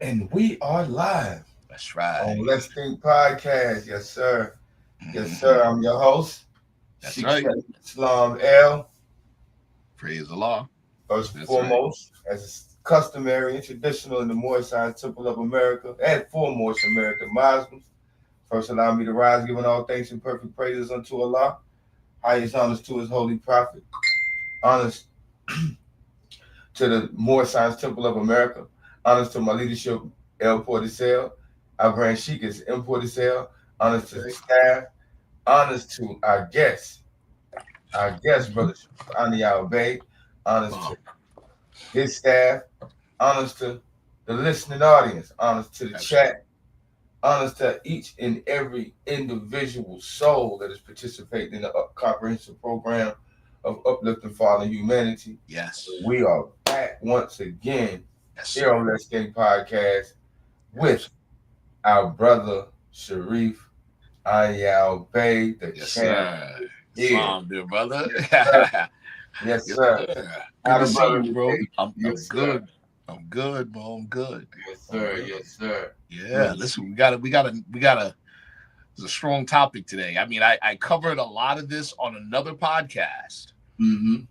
And we are live That's on right. Let's Think Podcast. Yes, sir. Yes, Mhm. sir. I'm your host, That's Sheikh right. Islam L. Praise the law. First and That's right. foremost, as is customary and traditional in the Moorish Temple of America and foremost American Muslims. First, allow me to rise, giving all thanks and perfect praises unto Allah. Highest honors to His holy prophet. Honors to the Moorish Temple of America. Honors to my leadership, El Portisel. Our Grand Sheikh is M. Portisel. Honors to the Okay. staff. Honors to our guest, Brother Sharif Anael-Bey. Honors Wow. to his staff. Honors to the listening audience. Honors to the That's right. chat. Honors to each and every individual soul that is participating in the comprehensive program of uplifting fallen humanity. Yes. We are back once again Yes, here on sir. Let's Think Podcast with Yes. our brother Sharif Anael-Bey, the Yes, champ sir. here. Islam, dear brother. Yes, sir. Yes, Yes, sir. sir. Good How to the see brother you, bro. today? I'm Yes, sir. good. I'm good, bro. I'm good. Yes, I'm sir. good. Yes, sir. Yeah. Brother. Listen, we gotta. It's a strong topic today. I mean, I covered a lot of this on another podcast, Mm-hmm.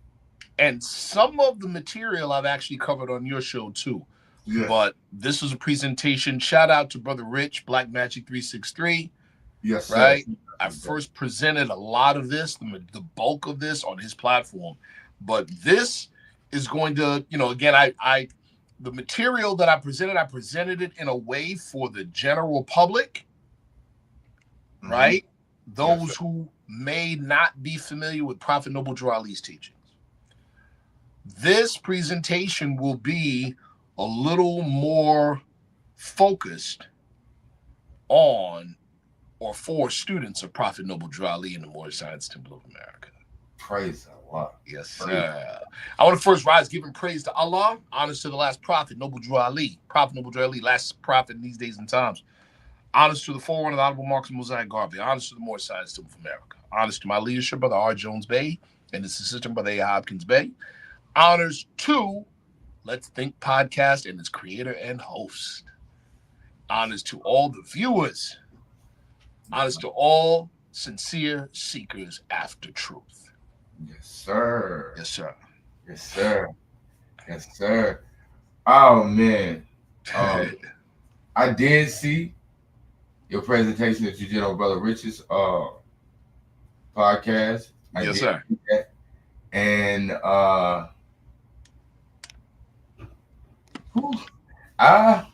and some of the material I've actually covered on your show too. Yes. But this was a presentation. Shout out to Brother Rich, Black Magic 363, Yes, sir. right? I first presented a lot of this, the bulk of this on his platform. But this is going to, again, the material that I presented it in a way for the general public, Mm-hmm. right? Yes, sir. Those who may not be familiar with Prophet Noble Drew Ali's teachings. This presentation will be a little more focused on or for students of Prophet Noble Drew Ali in the Moorish Science Temple of America. Praise Allah. Yes, Praise. sir. I want to first rise giving praise to Allah, honors to the last prophet, Noble Drew Ali, Prophet Noble Drew Ali, last prophet in these days and times. Honors to the forerunner, the Honorable Marcus Mosiah Garvey. Honors to the Moorish Science Temple of America. Honors to my leadership, Brother R. Jones Bey, and his assistant, Brother A. Hopkins Bey. Honors to Let's Think Podcast and its creator and host. Honors to all the viewers. Honors to all sincere seekers after truth. Yes, sir. Yes, sir. Yes, sir. Yes, sir. Oh man. Um, I did see your presentation that you did on Brother Rich's podcast. I Yes, did sir. see that. And whew, I,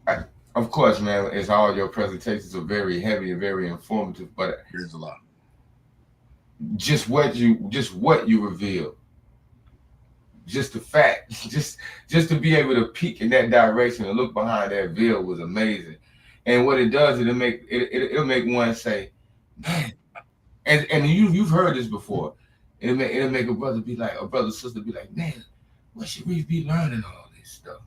I of course, man, as all your presentations are very heavy and very informative, but Here's a lot. just what you revealed, just the fact, just to be able to peek in that direction and look behind that veil was amazing. And what it does, it'll make one say, man, and you've heard this before. It'll make a brother sister be like, man, what should we be learning all this stuff?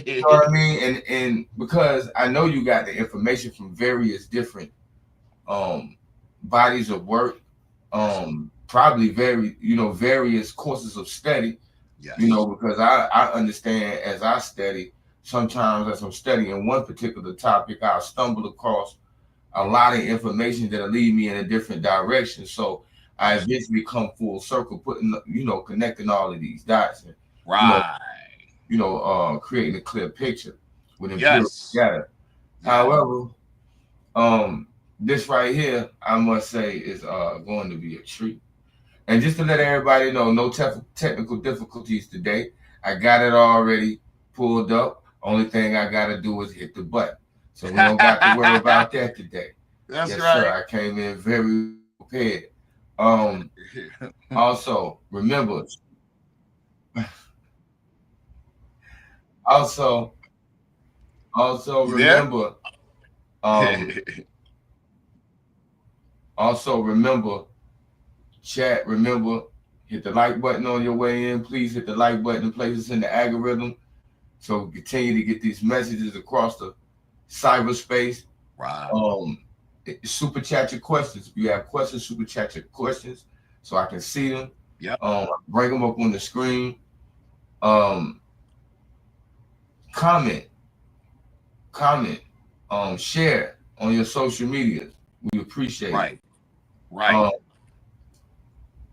You know what I mean? And because I know you got the information from various different um bodies of work, Yes. probably various courses of study, Yes. because I understand as I study, sometimes as I'm studying one particular topic, I'll stumble across a lot of information that'll lead me in a different direction. So I Yes. eventually come full circle, connecting all of these dots and, you know, Right. creating a clear picture with empirical Yes. data. Yes. However, this right here, I must say, is going to be a treat. And just to let everybody know, no technical difficulties today. I got it already pulled up. Only thing I got to do is hit the button. So we don't got to worry about that today. That's Yes, sir. right. I came in very prepared. Um, also, remember, also, also You there? remember, um, also remember, chat, remember, hit the like button on your way in. Please hit the like button and place us in the algorithm so we continue to get these messages across the cyberspace. Right. Um, Super chat your questions. If you have questions, super chat your questions so I can see them. Yep. Bring them up on the screen. Um, comment, share on your social media. We appreciate it. Right.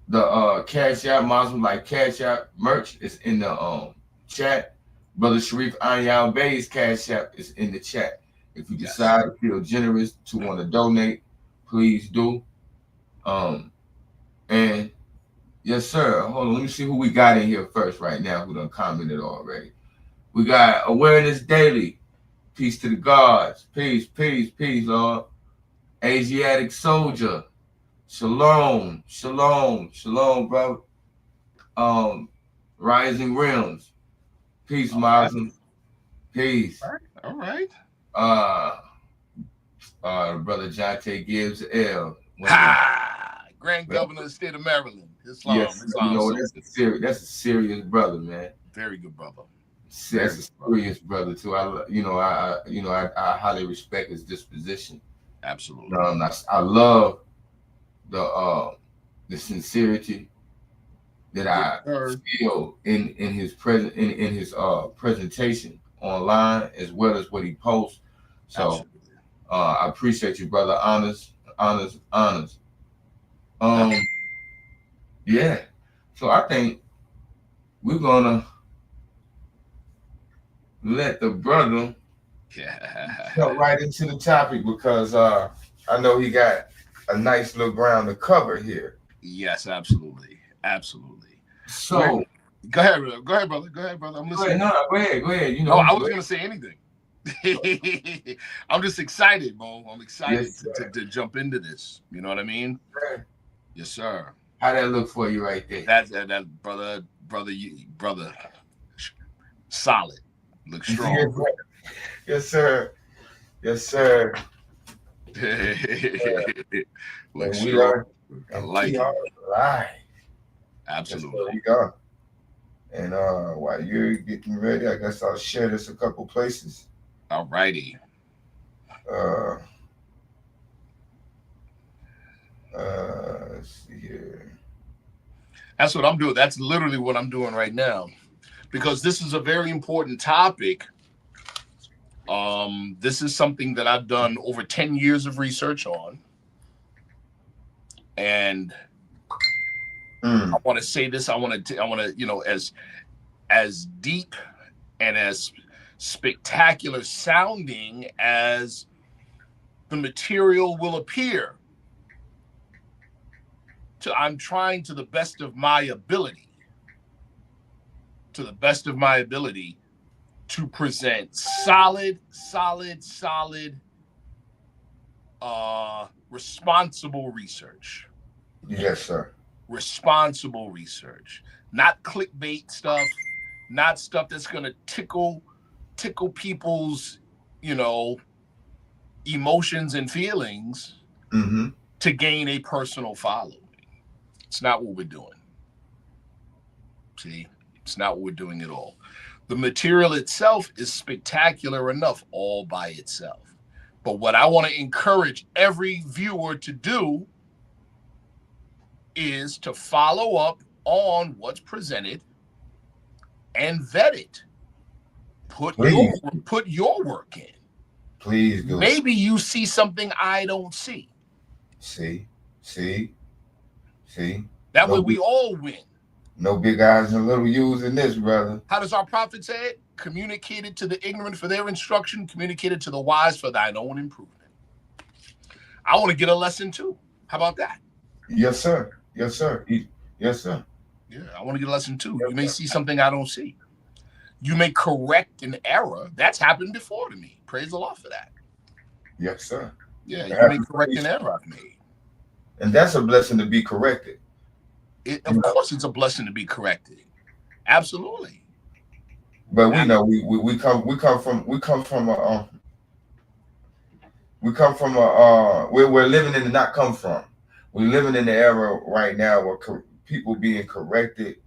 The Cash App, Muslim like Cash App merch is in the chat. Brother Sharif Anael-Bey's Cash App is in the chat. If you decide to feel generous to want to donate, please do. And yes, sir. Hold on, let me see who we got in here first right now who done commented already. We got Awareness Daily. Peace to the gods. Peace, peace, peace, Lord. Asiatic Soldier. Shalom, shalom, shalom, bro. Rising Realms. Peace, Muslim. Peace. All right. Brother Jonte Gibbs L. Grand Governor of the state of Maryland. Islam. Yes, Islam. you know, that's a serious brother, man. Very good brother. That's a serious brother too. I highly respect his disposition. Absolutely. I love the sincerity that I feel in his presentation online as well as what he posts. So I appreciate you, brother. Honors. Yeah. So I think we're gonna let the brother jump right into the topic because I know he got a nice little ground to cover here. Yes, absolutely. So go ahead, brother. I'm listening. Go ahead. You know, I was gonna say anything. I'm just excited, Mo. I'm excited to jump into this. You know what I mean? Sure. Yes, sir. How that look for you right there? That brother, solid. Look strong. Yes, sir. Look strong. I like it. Right. Absolutely. There we go. And while you're getting ready, I guess I'll share this a couple places. All righty. Let's see here. That's what I'm doing. That's literally what I'm doing right now, because this is a very important topic. This is something that I've done over 10 years of research on, and I want to say this. I want to, you know, as deep and as spectacular sounding as the material will appear, I'm trying to the best of my ability, to present solid, responsible research. Yes, sir. Responsible research, not clickbait stuff, not stuff that's gonna tickle people's, you know, emotions and feelings to gain a personal following. It's not what we're doing. See, it's not what we're doing at all. The material itself is spectacular enough all by itself. But what I want to encourage every viewer to do is to follow up on what's presented and vet it. Put your work in. Please do. Maybe you see something I don't see. See. That way we all win. No big eyes and little U's in this, brother. How does our prophet say it? Communicated to the ignorant for their instruction, communicated to the wise for thine own improvement. I want to get a lesson too. How about that? Yes, sir. Yeah, I want to get a lesson too. You may see something I don't see. You may correct an error. That's happened before to me. Praise the Lord for that. Yes, sir. Yeah, you may correct an error I've made. And that's a blessing to be corrected. Of course, it's a blessing to be corrected. Absolutely. But we know we come from we're living in the not come from. We're living in the era right now where people being corrected.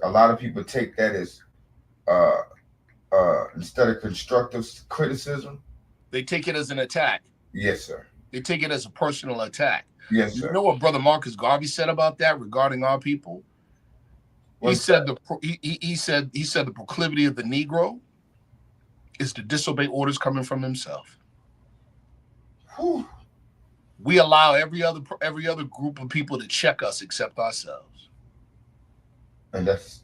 A lot of people take that as instead of constructive criticism, they take it as an attack. Yes, sir. They take it as a personal attack. Yes, sir. You know what Brother Marcus Garvey said about that regarding our people? He said the proclivity of the Negro is to disobey orders coming from himself. Whew. We allow every other group of people to check us except ourselves. And it's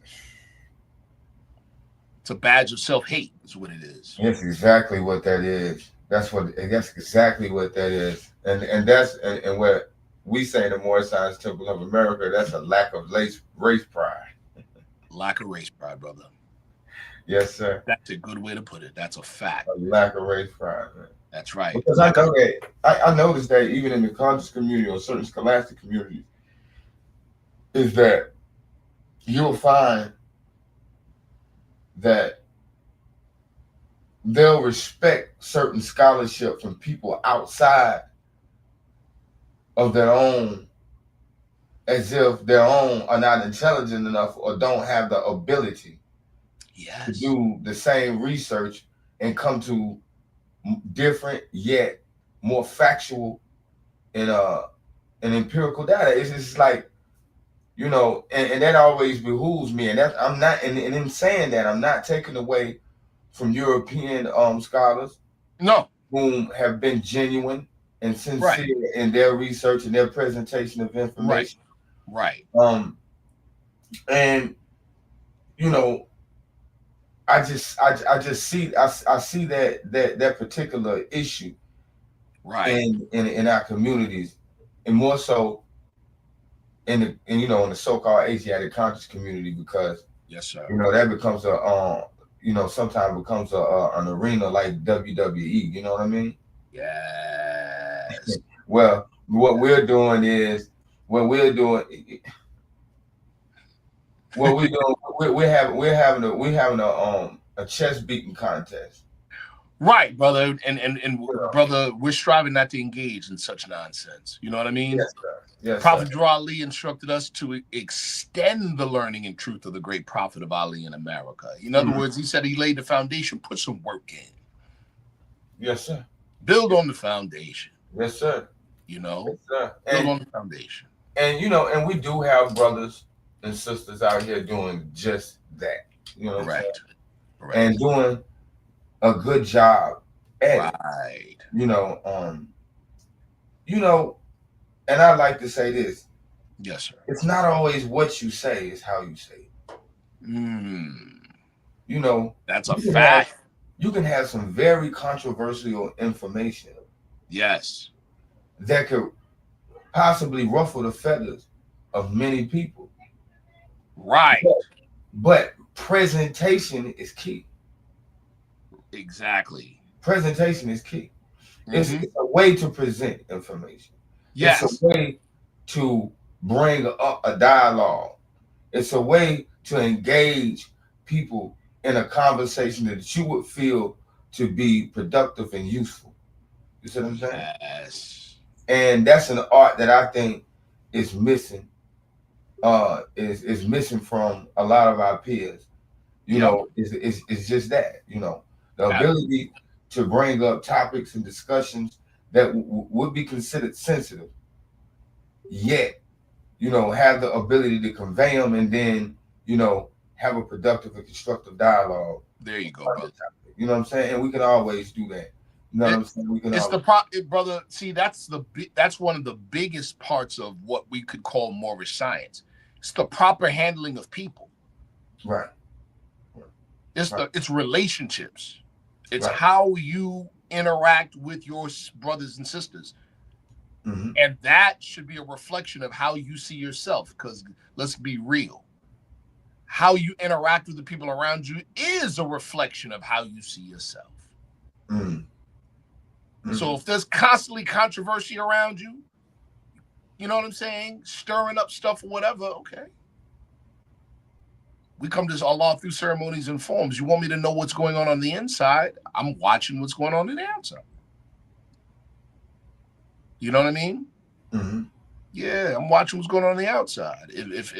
a badge of self-hate, is what it is. That's exactly what that is. That's exactly what that is. And that's and what we say in the Moorish Science Temple of America, that's a lack of race pride. Lack of race pride, brother. Yes, sir. That's a good way to put it. That's a fact. A lack of race pride, man. That's right. Because I know that I noticed that even in the conscious community or certain scholastic communities, is that you'll find that they'll respect certain scholarship from people outside of their own, as if their own are not intelligent enough or don't have the ability to do the same research and come to different yet more factual and empirical data. It's just like, you know, and that always behooves me. And that I'm not, and in saying that, I'm not taking away from European scholars, no, whom have been genuine and sincere in their research and their presentation of information. Right. And you know, I see that particular issue, in our communities, and more so in the so-called Asiatic conscious community, because yes, sir, you know, that becomes sometimes becomes an arena like WWE. You know what I mean? Yes. Well, we're having a chest beating contest. Right, brother, and brother, we're striving not to engage in such nonsense. You know what I mean? Yes, sir. Yes, Prophet Drew Ali instructed us to extend the learning and truth of the great prophet of Ali in America. In other words, he said he laid the foundation, put some work in. Yes, sir. Build on the foundation. Yes, sir. You know, yes, sir. Build on the foundation. And and we do have brothers and sisters out here doing just that. You know, right. And doing a good job at it. And I like to say this. Yes, sir. It's not always what you say, it's how you say it. That's a fact. You can have some very controversial information. Yes. That could possibly ruffle the feathers of many people. Right. But presentation is key. Exactly. Presentation is key. It's a way to present information. Yes. It's a way to bring up a dialogue. It's a way to engage people in a conversation that you would feel to be productive and useful. You see what I'm saying? Yes. And that's an art that I think is missing. Is missing from a lot of our peers. It's just that, the ability to bring up topics and discussions that would be considered sensitive, yet, have the ability to convey them and then, have a productive and constructive dialogue. There you go, brother. You know what I'm saying? And we can always do that. You know what I'm saying? We can. Brother. See, that's one of the biggest parts of what we could call Moorish science. It's the proper handling of people. Right. It's relationships. It's how you interact with your brothers and sisters. And that should be a reflection of how you see yourself. Because let's be real. How you interact with the people around you is a reflection of how you see yourself. So if there's constantly controversy around you, you know what I'm saying? Stirring up stuff or whatever, okay. We come to Allah through ceremonies and forms. You want me to know what's going on the inside? I'm watching what's going on in the outside. You know what I mean? Yeah, I'm watching what's going on the outside. If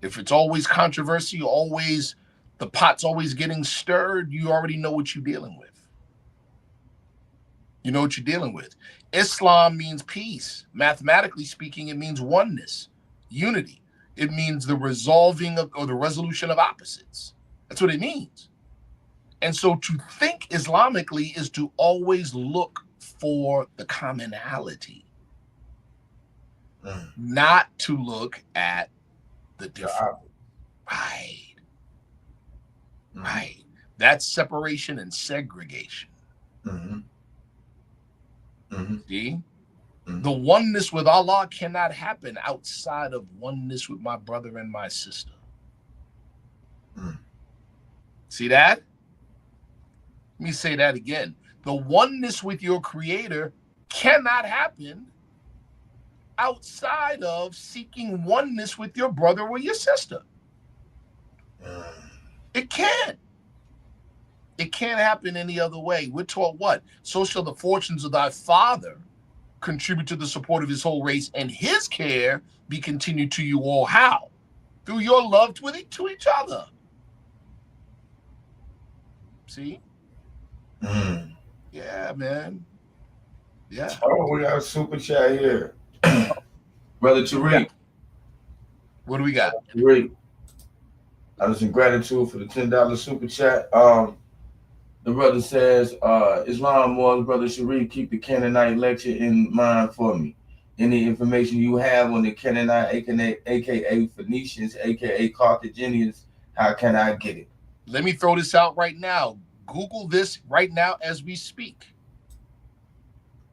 it's always controversy, always the pot's always getting stirred, you already know what you're dealing with. You know what you're dealing with. Islam means peace. Mathematically speaking, it means oneness, unity. It means the resolving of or the resolution of opposites. That's what it means. And so to think Islamically is to always look for the commonality, not to look at the different. Right. Right. That's separation and segregation. See? The oneness with Allah cannot happen outside of oneness with my brother and my sister. See that? Let me say that again. The oneness with your creator cannot happen outside of seeking oneness with your brother or your sister. It can't. It can't happen any other way. We're taught what? So shall the fortunes of thy father contribute to the support of his whole race, and his care be continued to you all. How? Through your love to each other. See? Yeah, man. Yeah. Oh, we got a super chat here. Brother Tariq. What do we got? Tariq. I was in gratitude for the $10 super chat. The brother says, Islam Moors, Brother Sharif, keep the Canaanite lecture in mind for me. Any information you have on the Canaanite, aka Phoenicians, aka Carthaginians, how can I get it? Let me throw this out right now. Google this right now as we speak.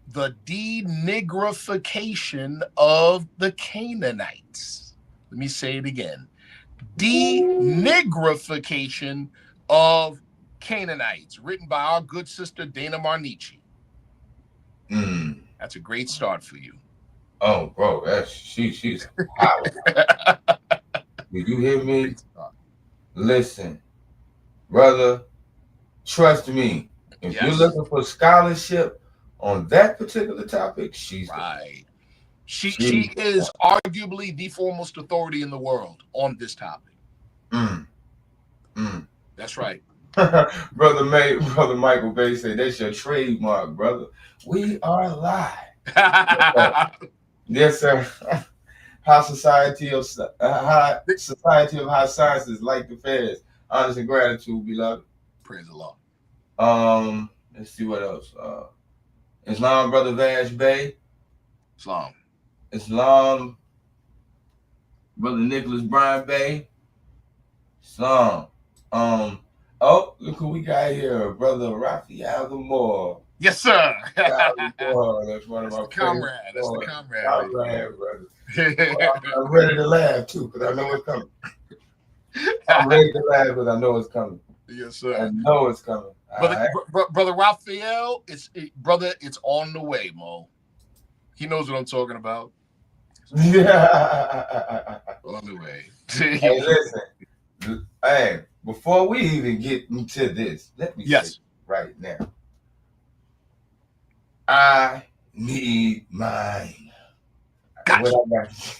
The denigrification of the Canaanites. Let me say it again. Denigrification of Canaanites, written by our good sister Dana Marnici. That's a great start for you. Oh, bro, that's she's powerful. Did you hear me? Listen, brother, trust me. If you're looking for scholarship on that particular topic, she's right. She is arguably the foremost authority in the world on this topic. That's right. Brother Michael Bay said that's your trademark, brother. We are live. Yes, sir. High Society of High Sciences, like the feds. Honest and gratitude, beloved. Praise the Lord. Let's see what else. Islam, Brother Vash Bay. Islam, Brother Nicholas Bryan Bay. Islam. Oh, look who we got here, Brother Raphael Moore. Yes, sir. That's one of my comrade. That's the comrade. Comrade, brother. I'm ready to laugh too, because I know it's coming. I'm ready to laugh because I know it's coming. Yes, sir. I know it's coming. Brother Raphael, it's on the way, Mo. He knows what I'm talking about. Yeah. On the way. Hey, listen. Hey, before we even get into this, let me say right now. I need mine. Gotcha.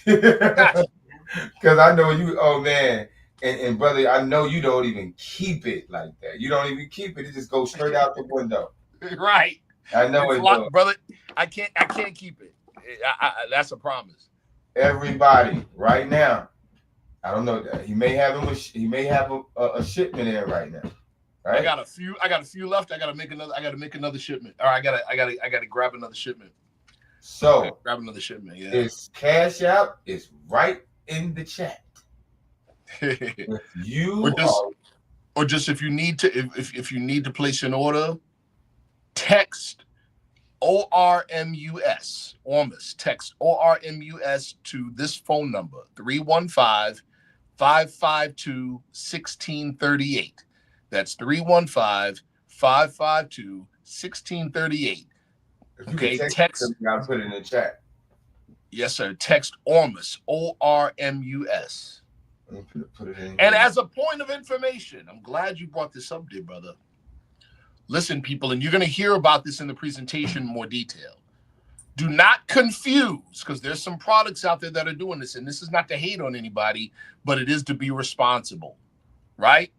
Because I know you, oh man, and brother, I know you don't even keep it like that. You don't even keep it. It just goes straight out the window. Right. I know it's brother. I can't keep it. That's a promise. Everybody, right now, I don't know. He may have a shipment in right now. Right? I got a few left. I gotta make another shipment. All right, I gotta grab another shipment. So grab another shipment. Yeah. This Cash App is right in the chat. Or just if you need to place an order, text ORMUS, text ORMUS to this phone number, 315-552-1638. That's 315-552-1638. Okay, text. I'll put it in the chat. Yes, sir. Text ORMUS, ORMUS. Put it in. And as a point of information, I'm glad you brought this up, dear brother. Listen, people, and you're going to hear about this in the presentation in more detail. Do not confuse, because there's some products out there that are doing this, and this is not to hate on anybody, but it is to be responsible, right?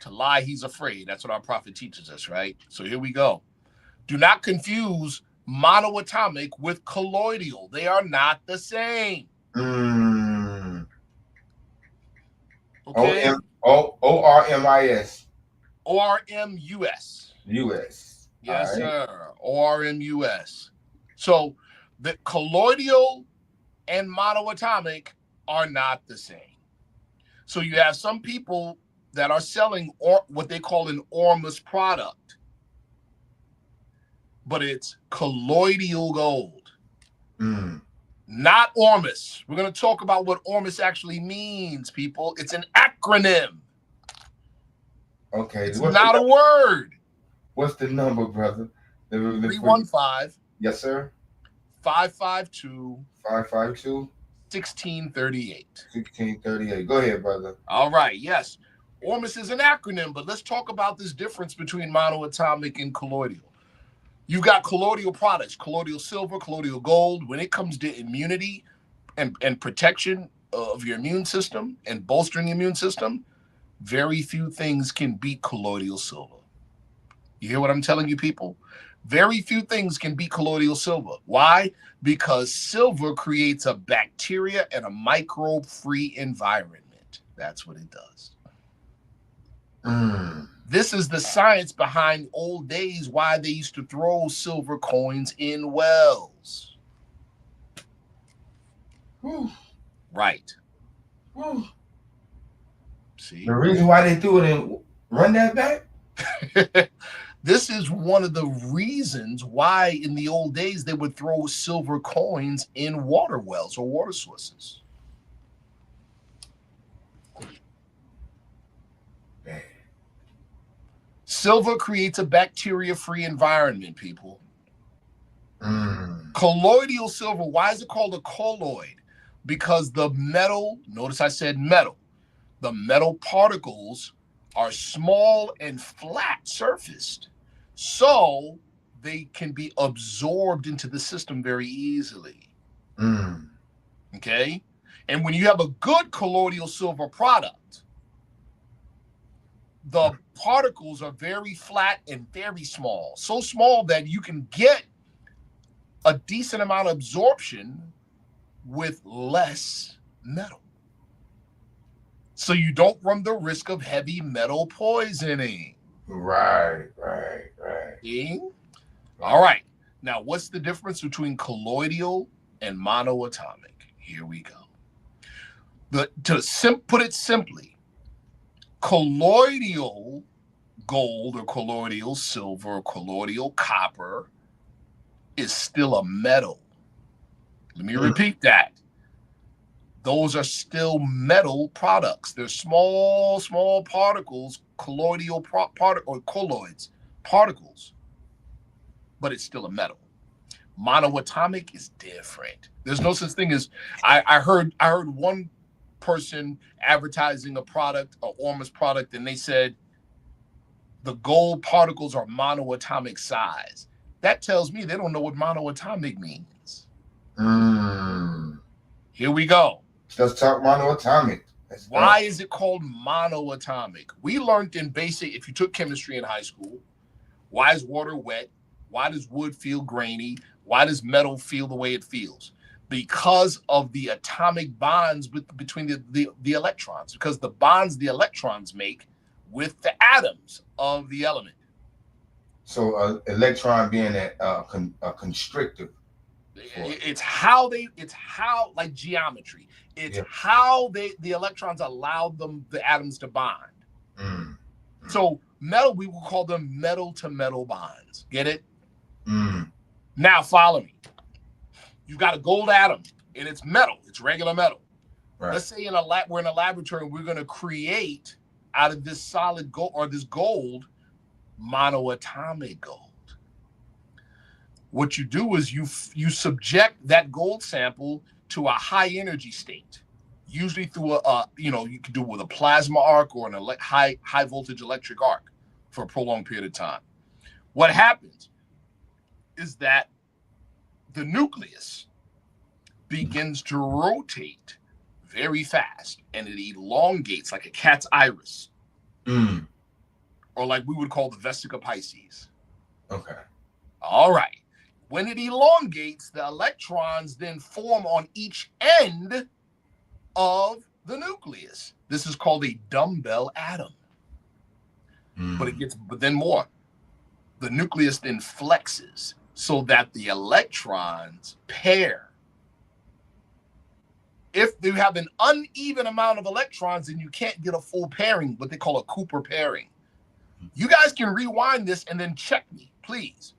To lie, he's afraid. That's what our prophet teaches us, right? So here we go. Do not confuse monoatomic with colloidal. They are not the same. Okay. ORMIS. ORMUS. US. Yes, All right. sir. ORMUS. So the colloidal and monoatomic are not the same. So you have some people that are selling or what they call an ORMUS product, but it's colloidal gold, not ORMUS. We're going to talk about what ORMUS actually means, people. It's an acronym. Okay. It's not a word. What's the number, brother? 315. Yes, sir. 552. 552. 1638. 1638. Go ahead, brother. All right. Yes. ORMUS is an acronym, but let's talk about this difference between monoatomic and colloidal. You've got colloidal products, colloidal silver, colloidal gold. When it comes to immunity and protection of your immune system and bolstering the immune system, very few things can beat colloidal silver. You hear what I'm telling you, people? Very few things can beat colloidal silver. Why? Because silver creates a bacteria and a microbe-free environment. That's what it does. This is the science behind old days, why they used to throw silver coins in wells. Whew. Right. Whew. See? The reason why they threw it in, run that back? This is one of the reasons why in the old days they would throw silver coins in water wells or water sources. Man. Silver creates a bacteria-free environment, people. Colloidal silver, why is it called a colloid? Because the metal, notice I said metal, the metal particles are small and flat surfaced, so they can be absorbed into the system very easily. Okay? And when you have a good colloidal silver product, the particles are very flat and very small, so small that you can get a decent amount of absorption with less metal. So you don't run the risk of heavy metal poisoning. Right. See? All right. Now, what's the difference between colloidal and monoatomic? Here we go. To put it simply, colloidal gold or colloidal silver or colloidal copper is still a metal. Let me repeat that. Those are still metal products. They're small particles, colloidal or colloids, particles, but it's still a metal. Monoatomic is different. There's no such thing as I heard one person advertising a product, a ORMUS product, and they said the gold particles are monoatomic size. That tells me they don't know what monoatomic means. Here we go. Let's talk monoatomic. Why is it called monoatomic? We learned in basic, if you took chemistry in high school, why is water wet? Why does wood feel grainy? Why does metal feel the way it feels? Because of the atomic bonds between the electrons, because the bonds the electrons make with the atoms of the element. So electron being a constrictor. It's how like geometry. It's how the electrons allow the atoms to bond. So metal, we will call them metal to metal bonds. Get it? Now follow me. You've got a gold atom and it's metal. It's regular metal. Right. Let's say we're in a laboratory and we're going to create out of this solid gold or this gold monoatomic gold. What you do is you subject that gold sample to a high energy state, usually through you can do it with a plasma arc or an high voltage electric arc for a prolonged period of time. What happens is that the nucleus begins to rotate very fast and it elongates like a cat's iris, or like we would call the vesica Pisces. Okay. All right. When it elongates, the electrons then form on each end of the nucleus. This is called a dumbbell atom. But then more. The nucleus then flexes so that the electrons pair. If you have an uneven amount of electrons, then you can't get a full pairing, what they call a Cooper pairing. You guys can rewind this and then check me, please.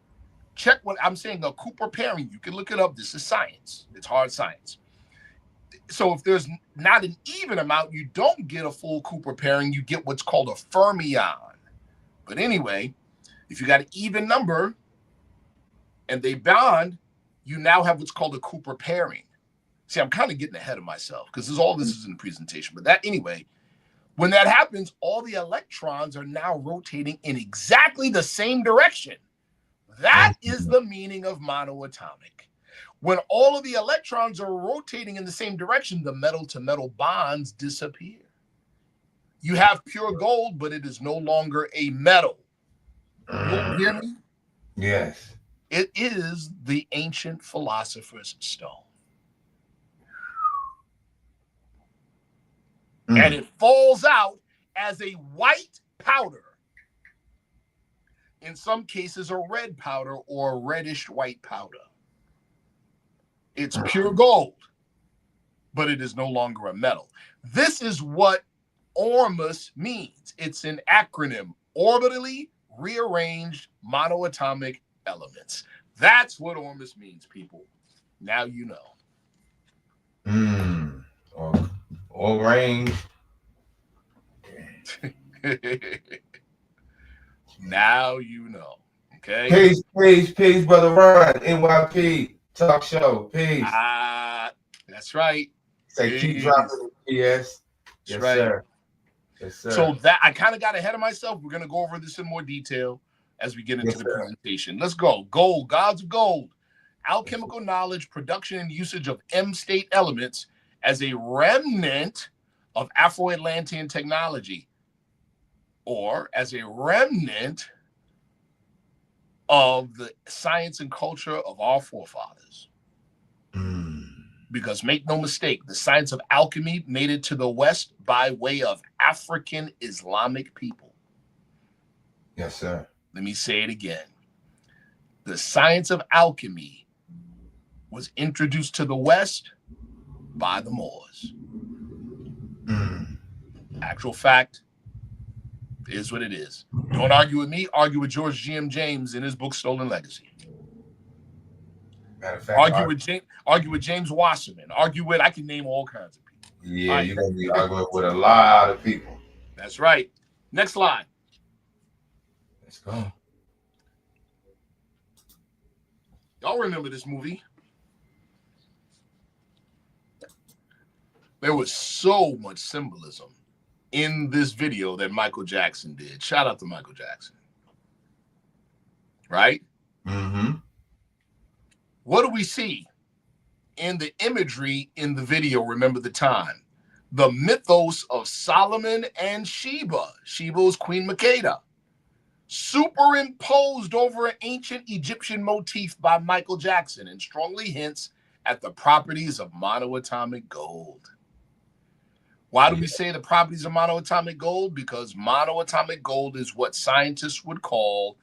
Check what I'm saying, a Cooper pairing. You can look it up. This is science. It's hard science. So if there's not an even amount, you don't get a full Cooper pairing. You get what's called a fermion. But anyway, if you got an even number and they bond, you now have what's called a Cooper pairing. See, I'm kind of getting ahead of myself because all this is in the presentation. But that anyway, when that happens, all the electrons are now rotating in exactly the same direction. That is the meaning of monoatomic. When all of the electrons are rotating in the same direction, the metal-to-metal bonds disappear. You have pure gold, but it is no longer a metal. You hear me? Yes. It is the ancient philosopher's stone. And it falls out as a white powder. In some cases, a red powder or a reddish white powder. It's pure gold, but it is no longer a metal. This is what ORMUS means. It's an acronym, orbitally rearranged monoatomic elements. That's what ORMUS means, people. Now you know. All range. Now you know. Okay. Peace, brother Ron. NYP talk show. Peace. That's right. Say keep dropping the PS. Yes, right. Sir. Yes, sir. So that I kind of got ahead of myself. We're gonna go over this in more detail as we get into the presentation. Let's go. Gold, gods of gold, alchemical knowledge, production and usage of M-state elements as a remnant of Afro-Atlantean technology, or as a remnant of the science and culture of our forefathers. Because make no mistake, the science of alchemy made it to the West by way of African Islamic people. Yes, sir. Let me say it again. The science of alchemy was introduced to the West by the Moors. Actual fact is what it is. Don't argue with me. Argue with George G.M. James in his book Stolen Legacy. Matter of fact, argue with James Wasserman. Argue with, I can name all kinds of people. Yeah, right. You're going to be arguing with a lot of people. That's right. Next slide. Let's go. Y'all remember this movie? There was so much symbolism in this video that Michael Jackson did. Shout out to Michael Jackson. Right? What do we see in the imagery in the video? Remember the time. The mythos of Solomon and Sheba. Sheba was Queen Makeda. Superimposed over an ancient Egyptian motif by Michael Jackson and strongly hints at the properties of monoatomic gold. Why do we say the properties of monoatomic gold? Because monoatomic gold is what scientists would call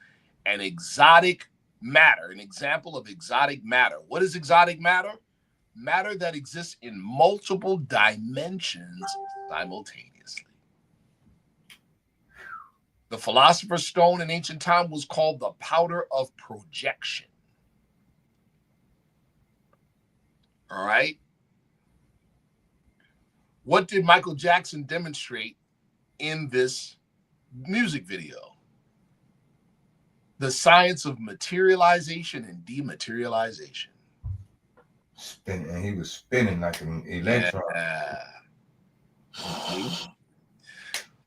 an exotic matter, an example of exotic matter. What is exotic matter? Matter that exists in multiple dimensions simultaneously. The philosopher's stone in ancient time was called the powder of projection. All right. What did Michael Jackson demonstrate in this music video? The science of materialization and dematerialization. Spinning, and he was spinning like an electron.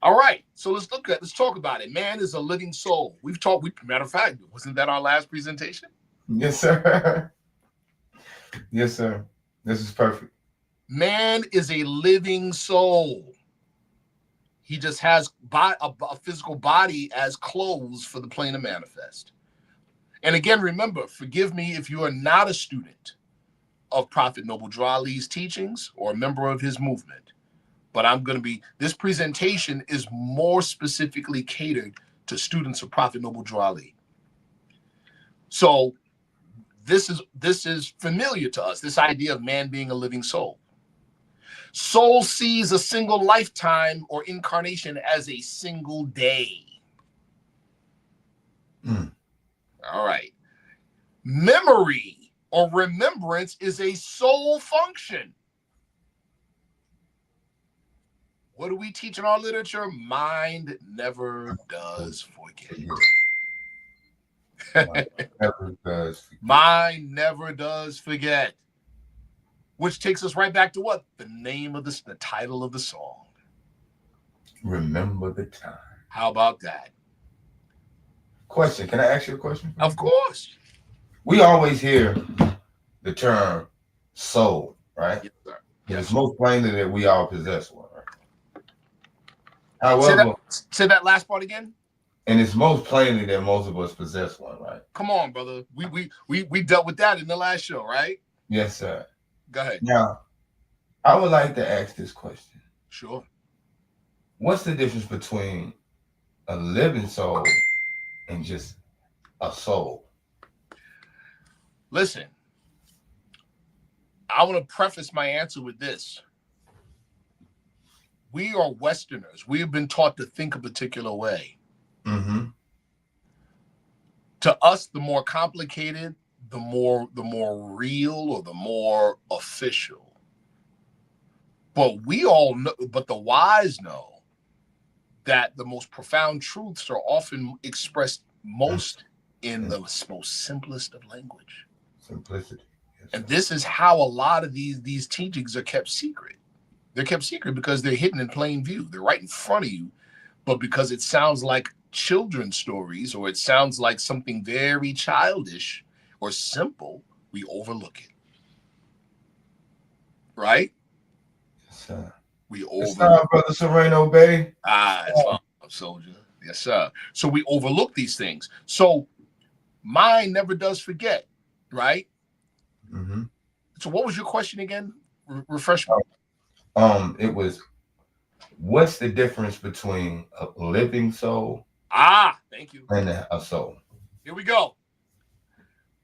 All right, so let's talk about it. Man is a living soul. Matter of fact, wasn't that our last presentation? Yes, sir. Yes, sir. This is perfect. Man is a living soul. He just has a physical body as clothes for the plane to manifest. And again, remember, forgive me if you are not a student of Prophet Noble Drew Ali's teachings or a member of his movement. But this presentation is more specifically catered to students of Prophet Noble Drew Ali. So this is familiar to us, this idea of man being a living soul. Soul sees a single lifetime or incarnation as a single day. All right. Memory or remembrance is a soul function. What do we teach in our literature? Mind never does forget. Mind never does forget. Which takes us right back to what? The name of the title of the song. Remember the time. How about that? Question. Can I ask you a question? Of course. We always hear the term soul, right? Yes, sir. It's most plainly that we all possess one, right? However, say that last part again. And it's most plainly that most of us possess one, right? Come on, brother. We dealt with that in the last show, right? Yes, sir. Go ahead. Now, I would like to ask this question. Sure. What's the difference between a living soul and just a soul? Listen, I want to preface my answer with this. We are Westerners. We have been taught to think a particular way. To us, the more complicated, the more real, or the more official. But we all know, but the wise know that the most profound truths are often expressed most in the most simplest of language. Simplicity. Yes, and this is how a lot of these teachings are kept secret. They're kept secret because they're hidden in plain view. They're right in front of you, but because it sounds like children's stories, or it sounds like something very childish or simple, we overlook it. Right? Yes, sir. We overlook. Brother Sharif Anael-Bey. It's fine, soldier. Yes, sir. So we overlook these things. So mind never does forget, right? So what was your question again? Refresh me. It was, what's the difference between a living soul? Thank you. And a soul. Here we go.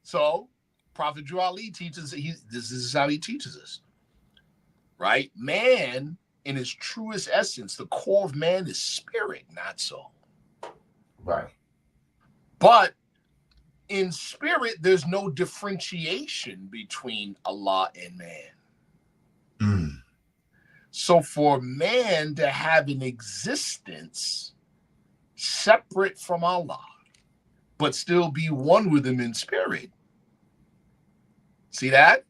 So Prophet Drew Ali teaches, this is how he teaches us, right? Man, in his truest essence, the core of man is spirit, not soul. Right. But in spirit, there's no differentiation between Allah and man. So for man to have an existence separate from Allah, but still be one with him in spirit. See that?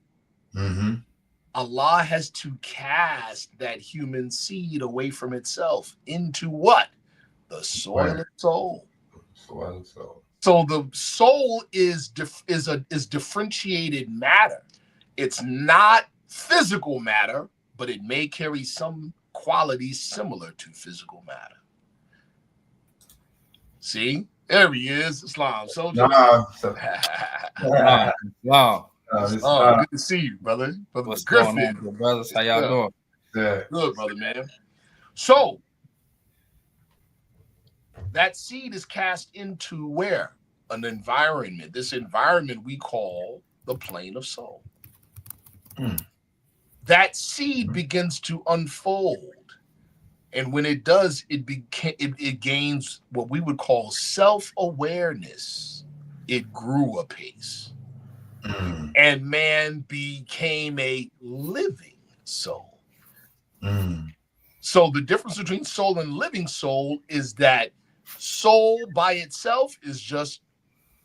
Allah has to cast that human seed away from itself into what? The soil of soul. Soil of soul. So the soul is differentiated matter. It's not physical matter, but it may carry some qualities similar to physical matter. See? There he is, Islam soldier. Wow. Good to see you, brother. What's going on, brothers? How y'all doing? Good, brother, man. So that seed is cast into where? An environment. This environment we call the plane of soul. That seed begins to unfold. And when it does, it gains what we would call self-awareness. It grew apace. And man became a living soul. So the difference between soul and living soul is that soul by itself is just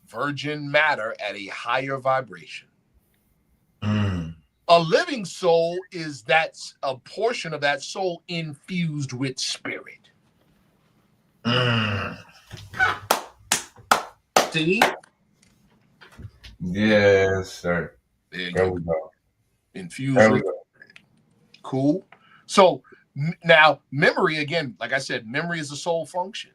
virgin matter at a higher vibration. A living soul is that's a portion of that soul infused with spirit. See? Yes, sir. There we go. Infused with spirit. Cool. So now memory, again, like I said, memory is a soul function.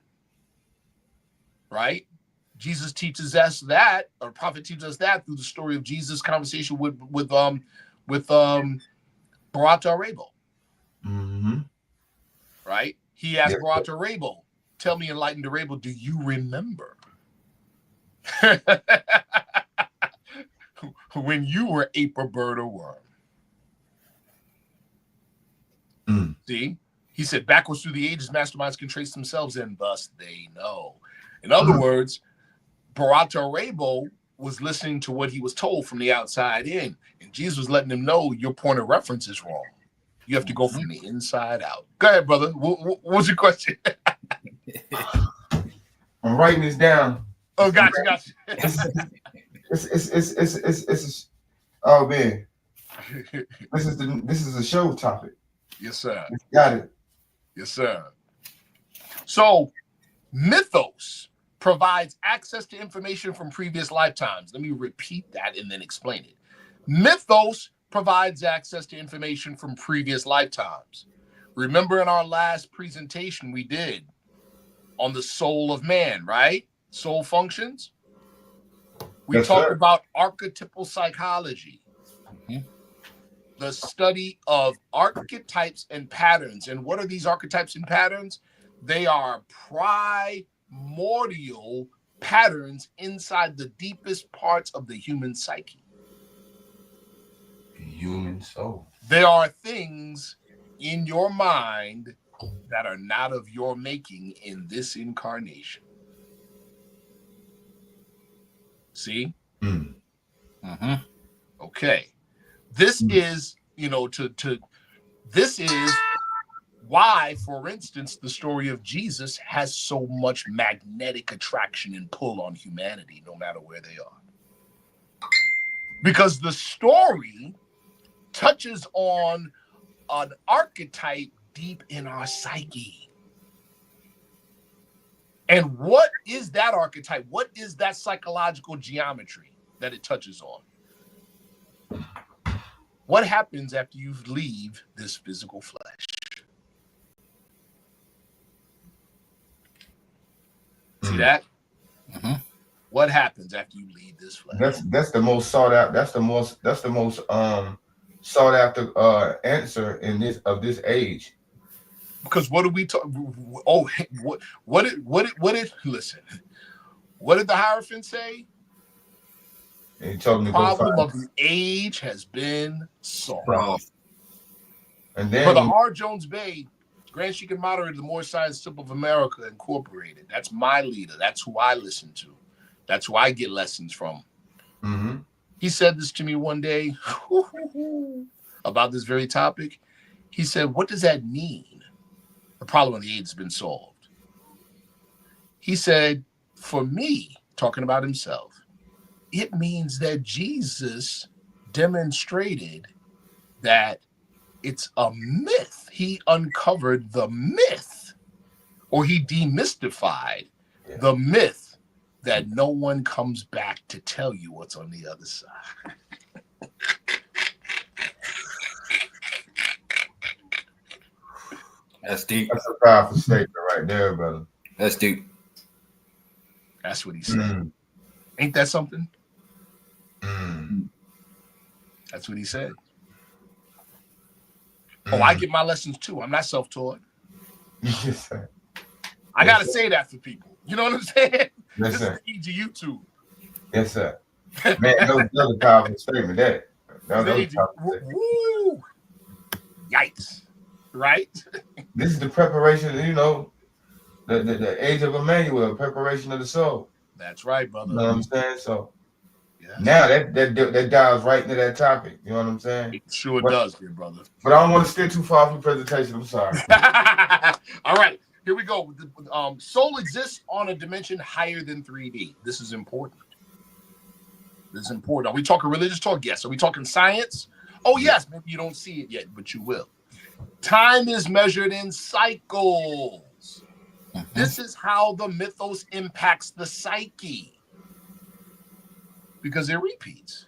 Right? Jesus teaches us that, or prophet teaches us that through the story of Jesus' conversation with Barata Rabel. Right? He asked Barata Rabel, Tell me, enlightened or able, do you remember when you were ape or bird or worm? See, he said, backwards through the ages, masterminds can trace themselves, and thus they know. In other words, Barata Rabo was listening to what he was told from the outside in, and Jesus was letting him know your point of reference is wrong. You have to go from the inside out. Go ahead, brother. What's your question? I'm writing this down. Oh, gotcha. It's oh man. This is a show topic. Yes, sir. Got it. Yes, sir. So, mythos provides access to information from previous lifetimes. Let me repeat that and then explain it. Mythos provides access to information from previous lifetimes. Remember in our last presentation we did on the soul of man, right? Soul functions. We talked about archetypal psychology. The study of archetypes and patterns. And what are these archetypes and patterns? They are primordial patterns inside the deepest parts of the human psyche. Human soul. There are things in your mind that are not of your making in this incarnation. See? Okay. This is, this is why, for instance, the story of Jesus has so much magnetic attraction and pull on humanity, no matter where they are. Because the story touches on an archetype deep in our psyche. And what is that archetype? What is that psychological geometry that it touches on? What happens after you leave this physical flesh? See that? What happens after you leave this flesh? That's the most sought out. That's the most sought after answer in this age. Because what do we talk? Oh, what did listen? What did the Hierophant say? And he told me the problem of the age has been solved. And then Brother R. Jones Bay, Grand Sheik and Moderator of the Moorish Science Temple of America Incorporated. That's my leader. That's who I listen to. That's who I get lessons from. He said this to me one day about this very topic. He said, what does that mean? The problem of the age has been solved. He said, for me, talking about himself, it means that Jesus demonstrated that it's a myth. He uncovered the myth, or he demystified the myth that no one comes back to tell you what's on the other side. That's deep. That's a powerful statement right there, brother. That's deep. That's what he said. Ain't that something? That's what he said. Oh, I get my lessons too. I'm not self-taught. Yes, sir. I gotta say that for people. You know what I'm saying? Yes, this sir. is easy YouTube. Yes, sir. Man, that was a powerful statement. That was a powerful statement. Woo! Yikes. Right? This is the preparation, the age of Emmanuel, preparation of the soul. That's right, brother. You know what I'm saying? So now that dives right into that topic. You know what I'm saying? It sure does, dear brother. But I don't want to steer too far from the presentation. I'm sorry. All right, here we go. Soul exists on a dimension higher than 3D. This is important. This is important. Are we talking religious talk? Yes. Are we talking science? Oh, yes. Maybe you don't see it yet, but you will. Time is measured in cycles. This is how the mythos impacts the psyche. Because it repeats.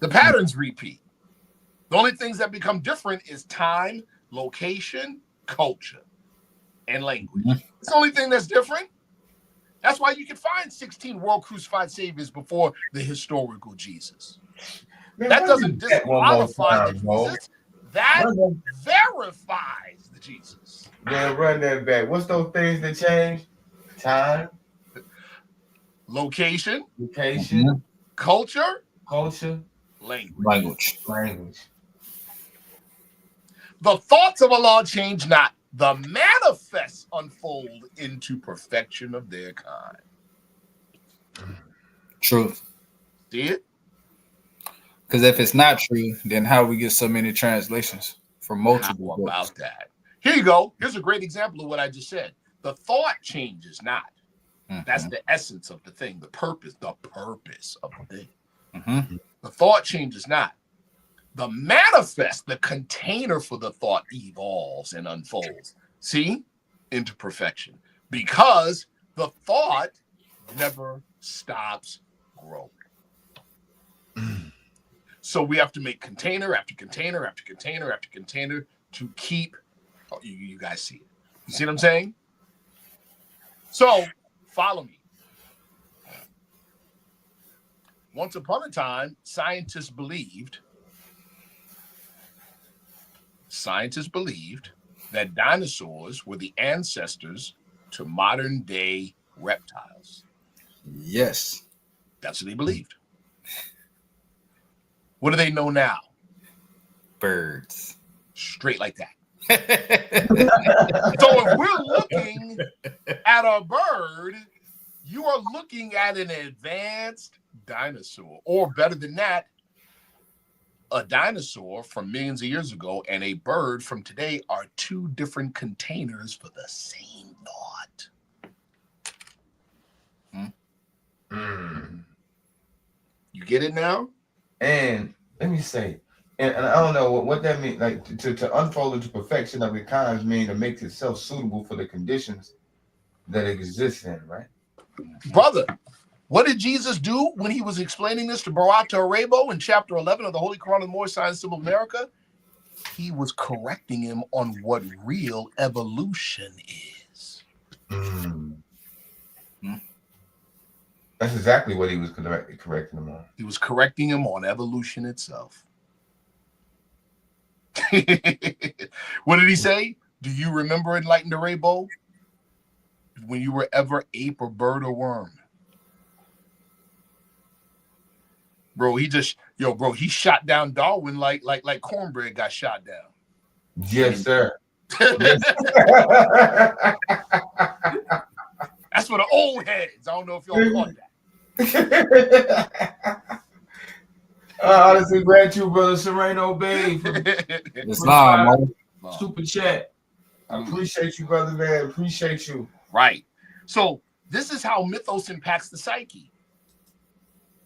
The patterns repeat. The only things that become different is time, location, culture, and language. It's the only thing that's different. That's why you can find 16 world crucified saviors before the historical Jesus. Man, that doesn't disqualify the Jesus. That Brother. verifies the Jesus. Man, run that back. What's those things that change? Time, location, location, culture, Language. The thoughts of Allah change not. The manifests unfold into perfection of their kind. Truth. See it? Because if it's not true, then how we get so many translations from multiple books? About that. Here you go. Here's a great example of what I just said. The thought changes not. That's the essence of the thing, the purpose of the thing. The thought changes not. The manifest, the container for the thought evolves and unfolds. See? Into perfection. Because the thought never stops growing. So we have to make container after container after container after container to keep, you guys see it. You see what I'm saying? So follow me. Once upon a time, scientists believed that dinosaurs were the ancestors to modern day reptiles. Yes. That's what they believed. What do they know now? Birds. Straight like that. So if we're looking at a bird, you are looking at an advanced dinosaur, or better than that, a dinosaur from millions of years ago and a bird from today are two different containers for the same thought. You get it now? And let me say, and I don't know what that means. Like to unfold into perfection of the kinds mean to make itself suitable for the conditions that it exists in, right? Brother, what did Jesus do when he was explaining this to Monoatomiic in chapter 11 of the Holy Koran of the Moorish Science Symbol of America? He was correcting him on what real evolution is. That's exactly what he was correcting him on. He was correcting him on evolution itself. What did he say? Do you remember Enlightened Arabo? When you were ever ape or bird or worm? Bro, he shot down Darwin like cornbread got shot down. Yes, sir. Yes. That's for the old heads. I don't know if y'all caught that. Honestly, gratitude, brother Sharif Anael-Bey, for super chat. I appreciate you, brother, man. Appreciate you. Right. So this is how mythos impacts the psyche.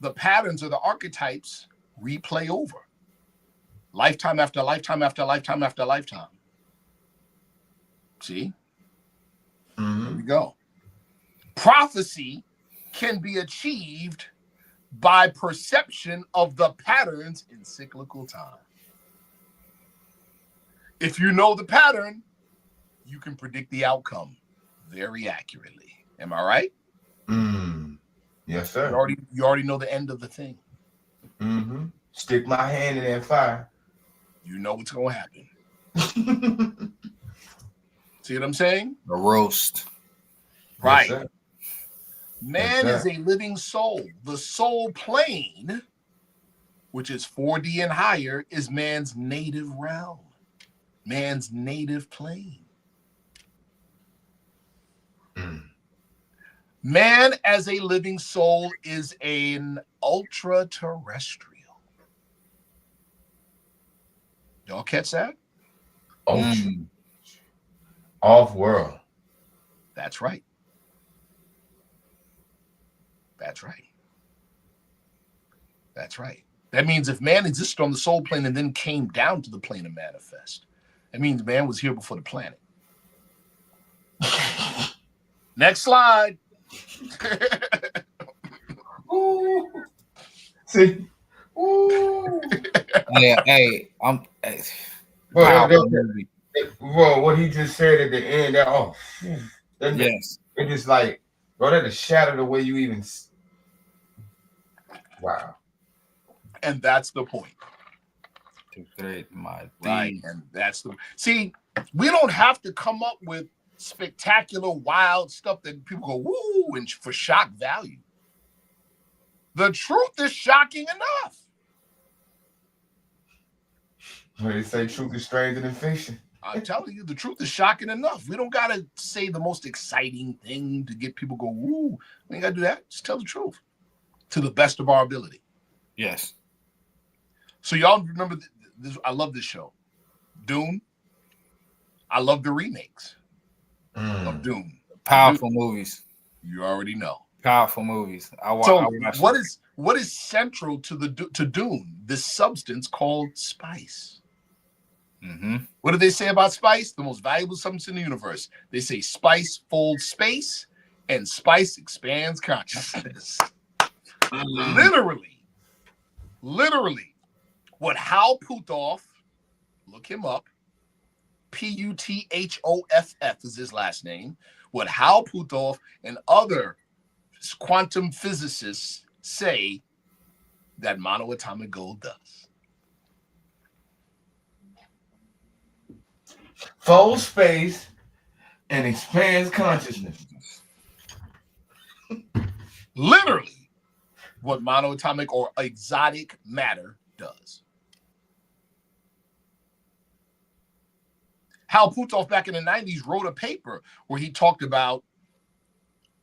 The patterns or the archetypes replay over. Lifetime after lifetime after lifetime after lifetime. See? There we go. Prophecy can be achieved by perception of the patterns in cyclical time. If you know the pattern, you can predict the outcome very accurately. Am I right? Yes, sir. You already know the end of the thing. Stick my hand in that fire. You know what's going to happen. See what I'm saying? A roast. Right. Yes, Man is a living soul. The soul plane, which is 4D and higher, is man's native realm, man's native plane. Man as a living soul is an ultra-terrestrial. Y'all catch that? Off-world. That's right. That's right. That's right. That means if man existed on the soul plane and then came down to the plane of manifest, that means man was here before the planet. Next slide. Ooh. See? Ooh. Hey, Bro, what he just said at the end, yes. It just like, bro, that just shattered the way you even. Wow. And that's the point. To create my Right. And that's the see, We don't have to come up with spectacular, wild stuff that people go, woo, and for shock value. The truth is shocking enough. What they say, truth is stranger than fiction. I'm telling you, the truth is shocking enough. We don't got to say the most exciting thing to get people go, woo. We ain't got to do that. Just tell the truth to the best of our ability. Yes. So y'all remember this? I love this show. Dune. I love the remakes of Dune. Powerful movies. You already know. Powerful movies. What is central to Dune? This substance called spice. Mm-hmm. What do they say about spice? The most valuable substance in the universe. They say spice folds space and spice expands consciousness. Literally, what Hal Puthoff, look him up, Puthoff is his last name, what Hal Puthoff and other quantum physicists say that monoatomic gold does. Folds space and expands consciousness. Literally what monoatomic or exotic matter does. Hal Puthoff back in the 90s wrote a paper where he talked about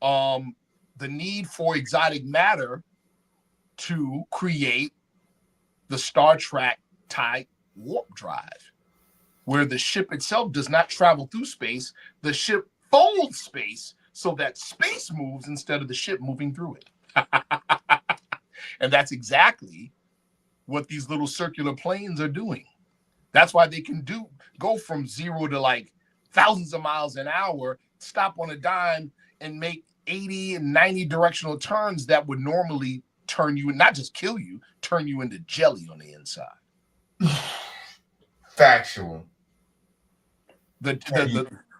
the need for exotic matter to create the Star Trek type warp drive, where the ship itself does not travel through space. The ship folds space so that space moves instead of the ship moving through it. And that's exactly what these little circular planes are doing. That's why they can go from 0 to like thousands of miles an hour, stop on a dime, and make 80 and 90 directional turns that would normally turn you, not just kill you, turn you into jelly on the inside. Factual.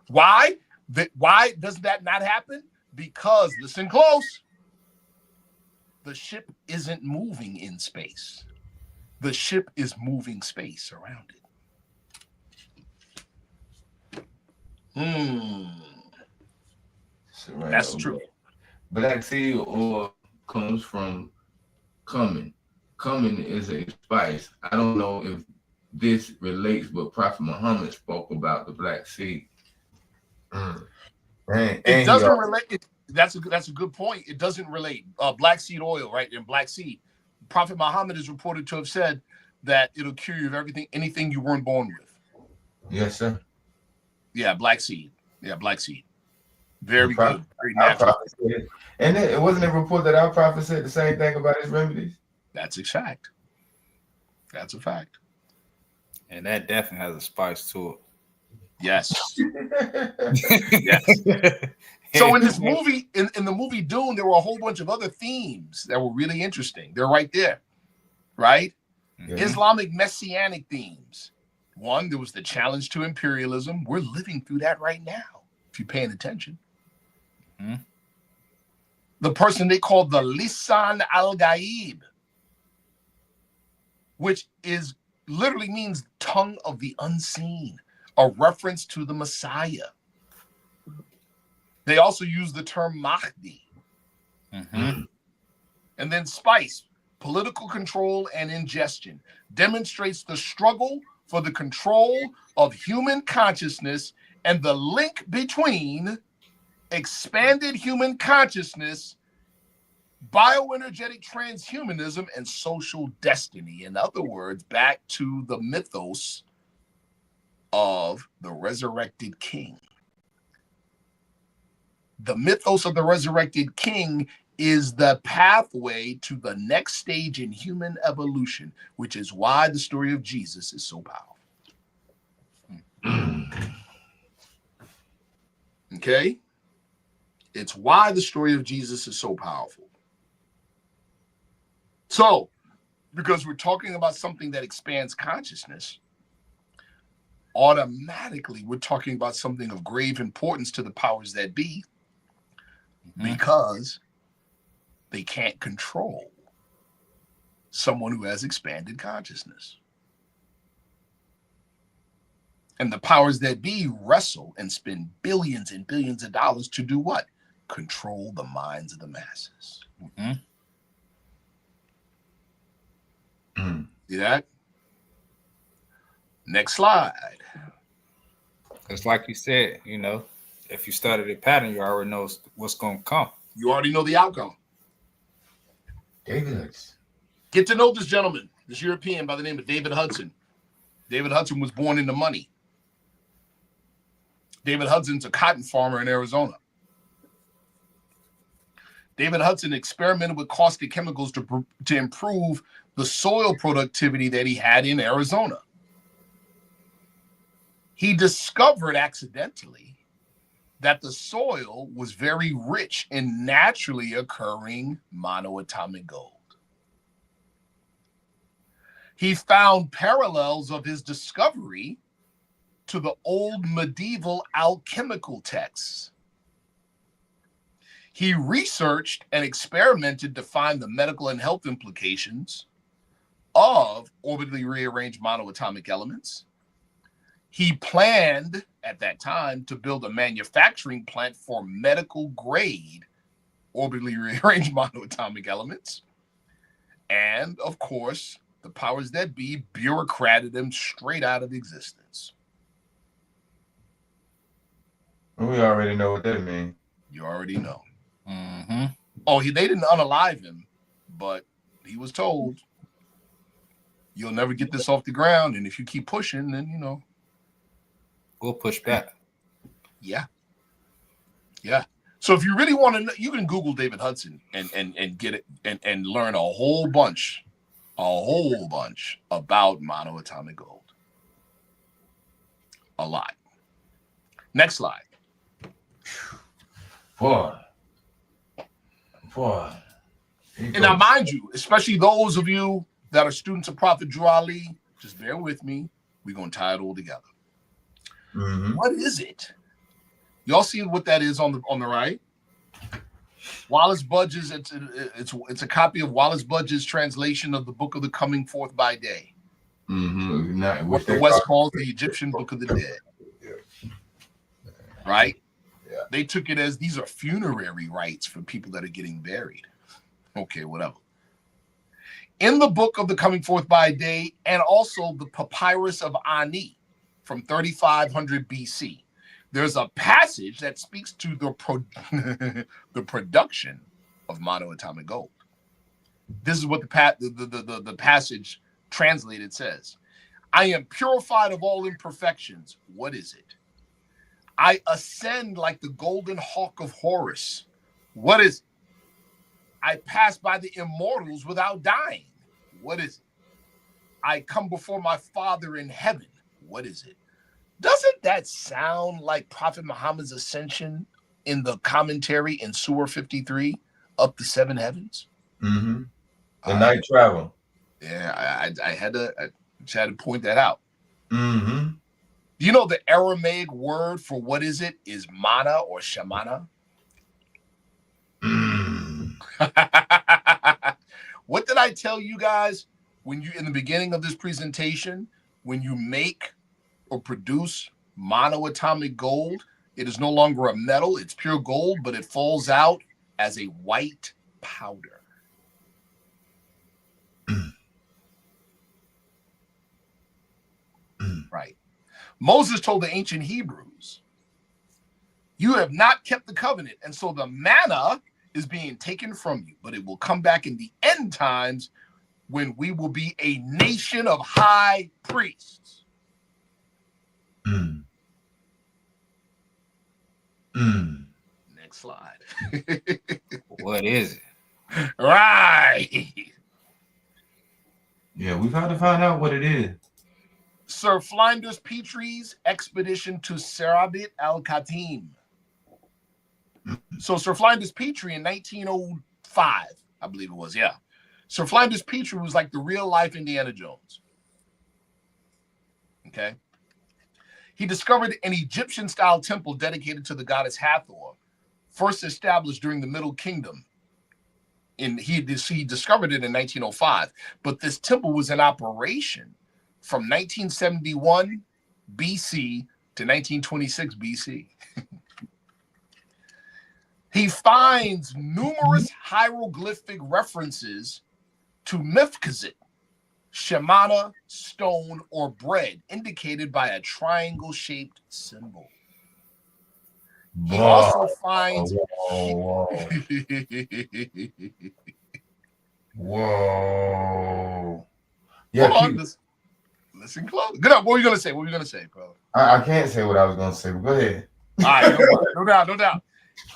Why does that not happen? Because, listen close, the ship isn't moving in space. The ship is moving space around it. That's true. Black seed oil comes from cumin. Cumin is a spice. I don't know if this relates, but Prophet Muhammad spoke about the black seed. It doesn't relate. That's a good point. It doesn't relate. Black seed oil, right? And black seed. Prophet Muhammad is reported to have said that it'll cure you of anything you weren't born with. Yes, sir. Yeah, black seed. Yeah, black seed. Very good. Very natural. And it wasn't a report that our prophet said the same thing about his remedies. That's a fact. That's a fact. And that definitely has a spice to it. Yes. Yes. So in this movie, in the movie Dune, there were a whole bunch of other themes that were really interesting. They're right there, right? Mm-hmm. Islamic messianic themes. One, there was the challenge to imperialism. We're living through that right now, if you're paying attention. Mm-hmm. The person they called the Lisan al-Ghaib, which is literally means tongue of the unseen, a reference to the Messiah. They also use the term Mahdi. Mm-hmm. And then spice, political control and ingestion, demonstrates the struggle for the control of human consciousness and the link between expanded human consciousness, bioenergetic transhumanism, and social destiny. In other words, back to the mythos of the resurrected king. The mythos of the resurrected king is the pathway to the next stage in human evolution, which is why the story of Jesus is so powerful. Okay? It's why the story of Jesus is so powerful. So, because we're talking about something that expands consciousness, automatically we're talking about something of grave importance to the powers that be, because they can't control someone who has expanded consciousness. And the powers that be wrestle and spend billions and billions of dollars to do what? Control the minds of the masses. See that? Next slide. It's like you said, you know, if you started a pattern, you already know what's going to come. You already know the outcome. David Hudson. Get to know this gentleman, this European by the name of David Hudson. David Hudson was born into money. David Hudson's a cotton farmer in Arizona. David Hudson experimented with caustic chemicals to improve the soil productivity that he had in Arizona. He discovered accidentally that the soil was very rich in naturally occurring monoatomic gold. He found parallels of his discovery to the old medieval alchemical texts. He researched and experimented to find the medical and health implications of orbitally rearranged monoatomic elements. He planned at that time to build a manufacturing plant for medical grade orbitally rearranged monoatomic elements. And of course, the powers that be bureaucrated them straight out of existence. We already know what that means. You already know. Oh, they didn't unalive him, but he was told, you'll never get this off the ground. And if you keep pushing, then, you know. We'll push back. Yeah. Yeah. So if you really want to know, you can Google David Hudson and get it and learn a whole bunch about monoatomic gold. A lot. Next slide. Boy. And now, mind you, especially those of you that are students of Prophet Drew Ali, just bear with me. We're going to tie it all together. What is it? Y'all see what that is on the right? Wallace Budge's, it's a copy of Wallace Budge's translation of the Book of the Coming Forth by Day. What the West calls the Egyptian Book of the Dead. Right? Yeah. They took it as these are funerary rites for people that are getting buried. Okay, whatever. In the Book of the Coming Forth by Day, and also the Papyrus of Ani from 3500 BC, there's a passage that speaks to the production of monoatomic gold. This is what the passage translated says. I am purified of all imperfections. What is it? I ascend like the golden hawk of Horus. What is it? I pass by the immortals without dying. What is it? I come before my Father in heaven. What is it? Doesn't that sound like Prophet Muhammad's ascension in the commentary in Surah 53, up the seven heavens? The night travel. Yeah, I had to point that out. Do you know the Aramaic word for what is it is mana or shamana? What did I tell you guys when you in the beginning of this presentation? When you make or produce monoatomic gold, it is no longer a metal, it's pure gold, but it falls out as a white powder. Right. Moses told the ancient Hebrews, you have not kept the covenant, and so the manna is being taken from you, but it will come back in the end times when we will be a nation of high priests. Next slide. What is it? Right. Yeah, we've had to find out what it is. Sir Flinders Petrie's expedition to Serabat al-Khatim. So Sir Flinders Petrie in 1905, I believe it was, yeah. Sir Flinders Petrie was like the real life Indiana Jones. Okay. He discovered an Egyptian-style temple dedicated to the goddess Hathor, first established during the Middle Kingdom. He discovered it in 1905, but this temple was in operation from 1971 BC to 1926 BC. He finds numerous hieroglyphic references to Mefkizit, Shemana, stone, or bread, indicated by a triangle-shaped symbol. He also finds... Whoa. Yeah, hold on, listen close. Good up. What were you going to say? What were you going to say, brother? I can't say what I was going to say, but go ahead. All right, no doubt, no doubt.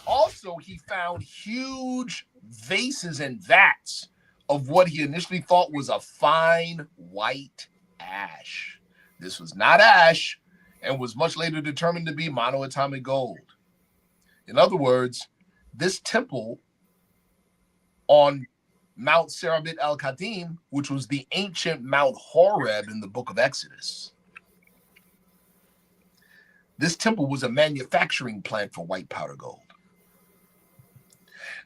Also, he found huge vases and vats of what he initially thought was a fine white ash. This was not ash and was much later determined to be monoatomic gold. In other words, this temple on Mount Serabit al-Qadim, which was the ancient Mount Horeb in the book of Exodus, this temple was a manufacturing plant for white powder gold.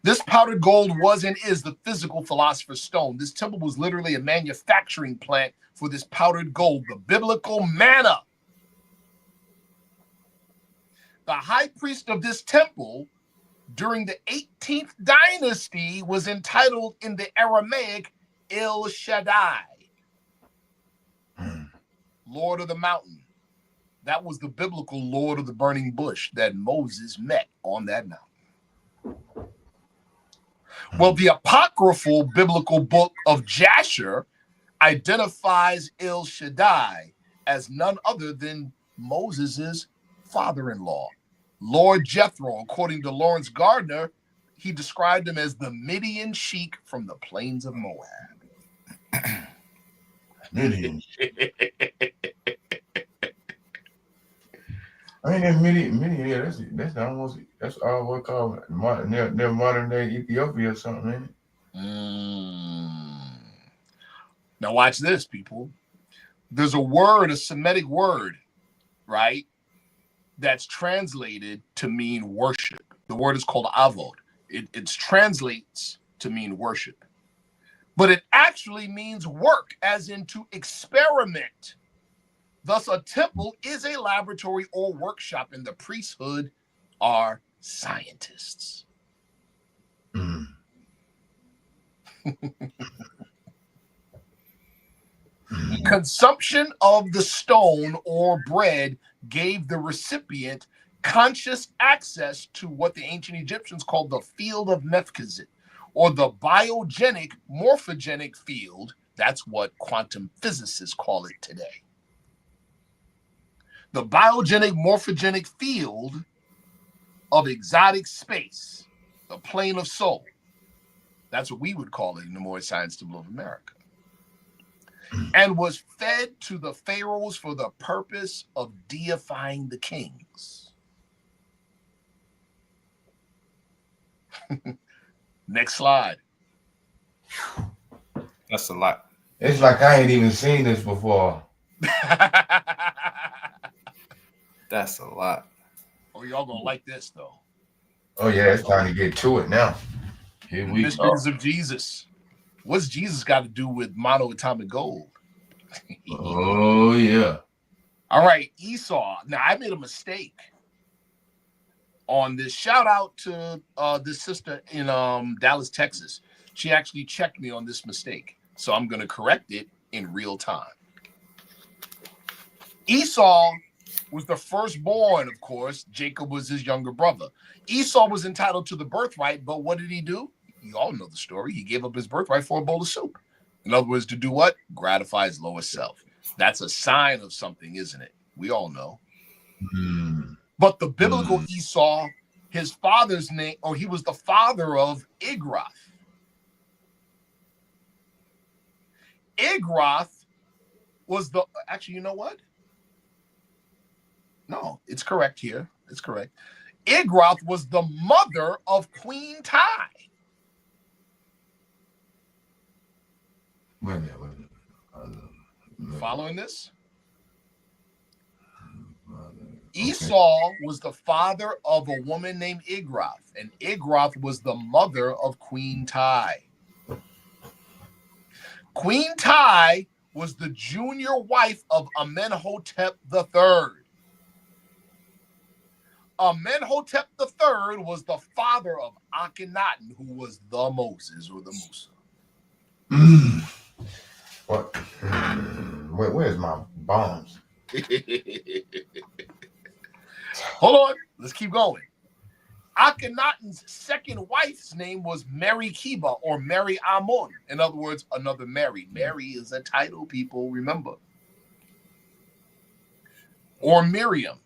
This powdered gold was and is the physical philosopher's stone. This temple was literally a manufacturing plant for this powdered gold, the biblical manna. The high priest of this temple during the 18th dynasty was entitled in the Aramaic El Shaddai, Lord of the mountain. That was the biblical Lord of the burning bush that Moses met on that mountain. Well, the apocryphal biblical book of Jasher identifies El Shaddai as none other than Moses's father-in-law, Lord Jethro. According to Lawrence Gardner, he described him as the Midian sheik from the plains of Moab. Midian. I mean, that's Midian, yeah, that's almost, that's all what called modern day Ethiopia or something, man. Now watch this, people. There's a word, a Semitic word, right, that's translated to mean worship. The word is called avod. It translates to mean worship. But it actually means work, as in to experiment. Thus, a temple is a laboratory or workshop, and the priesthood are scientists. Consumption of the stone or bread gave the recipient conscious access to what the ancient Egyptians called the field of Mefkizit, or the biogenic morphogenic field. That's what quantum physicists call it today. The biogenic morphogenic field of exotic space, the plane of soul. That's what we would call it in the Moorish Science Temple of America. And was fed to the pharaohs for the purpose of deifying the kings. Next slide. That's a lot. It's like I ain't even seen this before. That's a lot. Oh, y'all gonna like this though. Oh yeah, it's time to get to it now. Here we go. Mysteries of Jesus. What's Jesus got to do with monoatomic gold? Oh yeah. All right, Esau. Now I made a mistake on this. Shout out to this sister in Dallas, Texas. She actually checked me on this mistake, so I'm going to correct it in real time. Esau was the firstborn, of course. Jacob was his younger brother. Esau was entitled to the birthright, but what did he do? You all know the story. He gave up his birthright for a bowl of soup. In other words, to do what? Gratify his lower self. That's a sign of something, isn't it? We all know. But the biblical Esau, his father's name, or he was the father of Igrath. Igrath was the, actually, you know what? No, it's correct here. It's correct. Igrath was the mother of Queen Tai. Wait a minute. Following this? Esau was the father of a woman named Igrath, and Igrath was the mother of Queen Tai. Queen Tai was the junior wife of Amenhotep III. Amenhotep III was the father of Akhenaten, who was the Moses or the Musa. What? Where's my bombs? Hold on, let's keep going. Akhenaten's second wife's name was Mary Kiba or Mary Amun. In other words, another Mary. Mary is a title, people, remember. Or Miriam,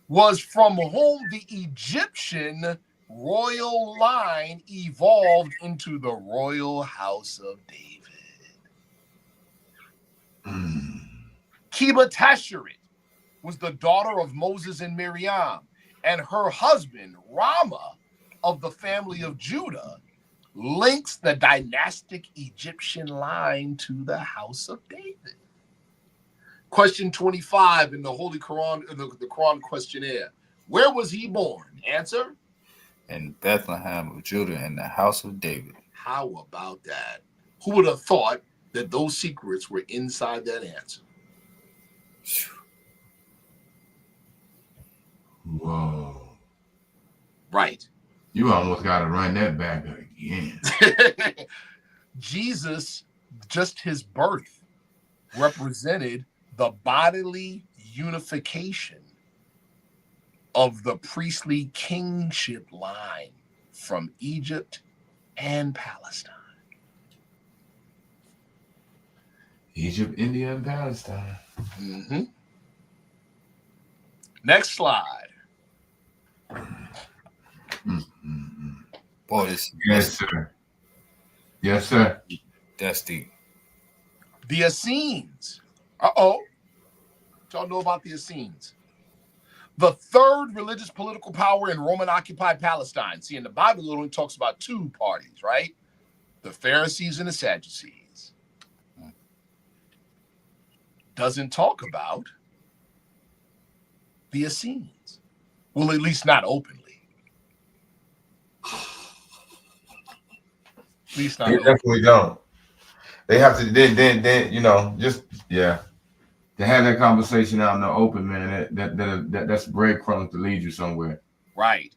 was from whom the Egyptian royal line evolved into the royal house of David. Kiba Tasheret was the daughter of Moses and Miriam, and her husband, Rama, of the family of Judah, links the dynastic Egyptian line to the house of David. Question 25 in the Holy Quran, the Quran questionnaire. Where was he born? Answer? In Bethlehem of Judah, in the house of David. How about that? Who would have thought that those secrets were inside that answer? Whoa. Right. You almost got to run that back again. Jesus, just his birth, represented the bodily unification of the priestly kingship line from Egypt and Palestine. Egypt, India, and Palestine. Mm-hmm. Next slide. Boy, this Yes, sir. Yes, sir. that's deep. The Essenes. Uh-oh. What y'all know about the Essenes? The third religious political power in Roman-occupied Palestine. See, in the Bible, it only talks about two parties, right? The Pharisees and the Sadducees. Doesn't talk about the Essenes. Well, at least not openly. At least not They openly. definitely don't. They have to then you know, just to have that conversation out in the open, man. That's breadcrumbs to lead you somewhere. Right.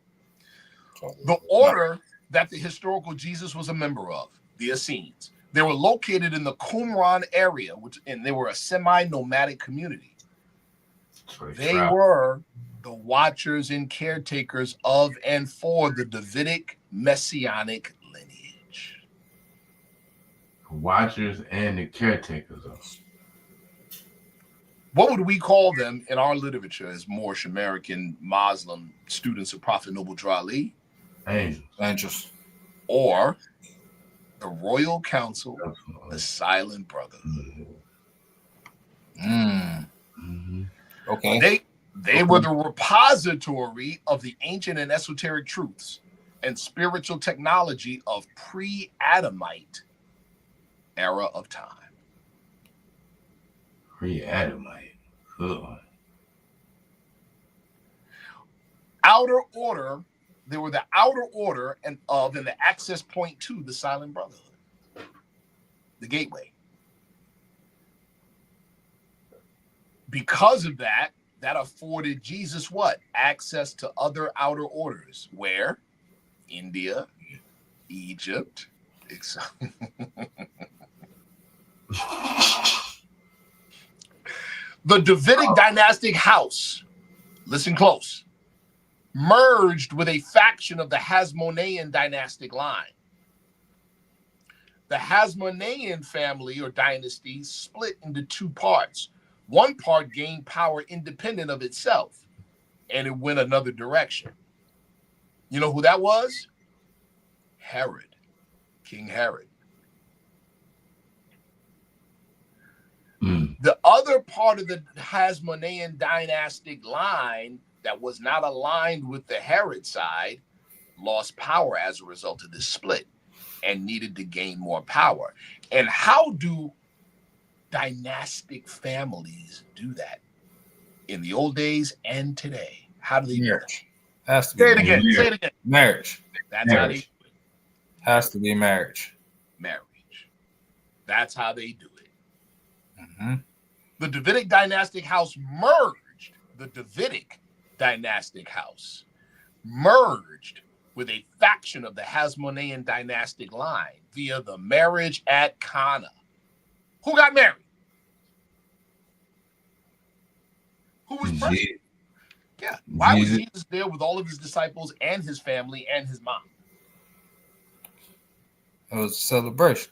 The order that the historical Jesus was a member of, the Essenes, they were located in the Qumran area, and they were a semi-nomadic community. They were the watchers and caretakers of and for the Davidic messianic lineage. Watchers and the caretakers of. What would we call them in our literature as Moorish American Muslim students of Prophet Noble Drew Ali? Angels. Or the Royal Council, the Silent Brotherhood. Okay. They were the repository of the ancient and esoteric truths and spiritual technology of pre-Adamite era of time. Pre-Adamite. Ugh. Outer order. They were the outer order and the access point to the Silent Brotherhood, the gateway. Because of that, that afforded Jesus what? Access to other outer orders. Where? India, Egypt, The Davidic dynastic house, listen close, merged with a faction of the Hasmonean dynastic line. The Hasmonean family or dynasty split into two parts. One part gained power independent of itself, and it went another direction. You know who that was? Herod, King Herod. The other part of the Hasmonean dynastic line that was not aligned with the Herod side lost power as a result of this split and needed to gain more power. And how do dynastic families do that in the old days and today? How do they do that? Has to be Say it again. Say it again. Marriage. That's how they do it. Has to be marriage. Marriage. That's how they do it. The Davidic dynastic house merged. The Davidic dynastic house merged with a faction of the Hasmonean dynastic line via the marriage at Cana. Who got married? Who was present? Yeah. Why was Jesus there with all of his disciples and his family and his mom? It was a celebration.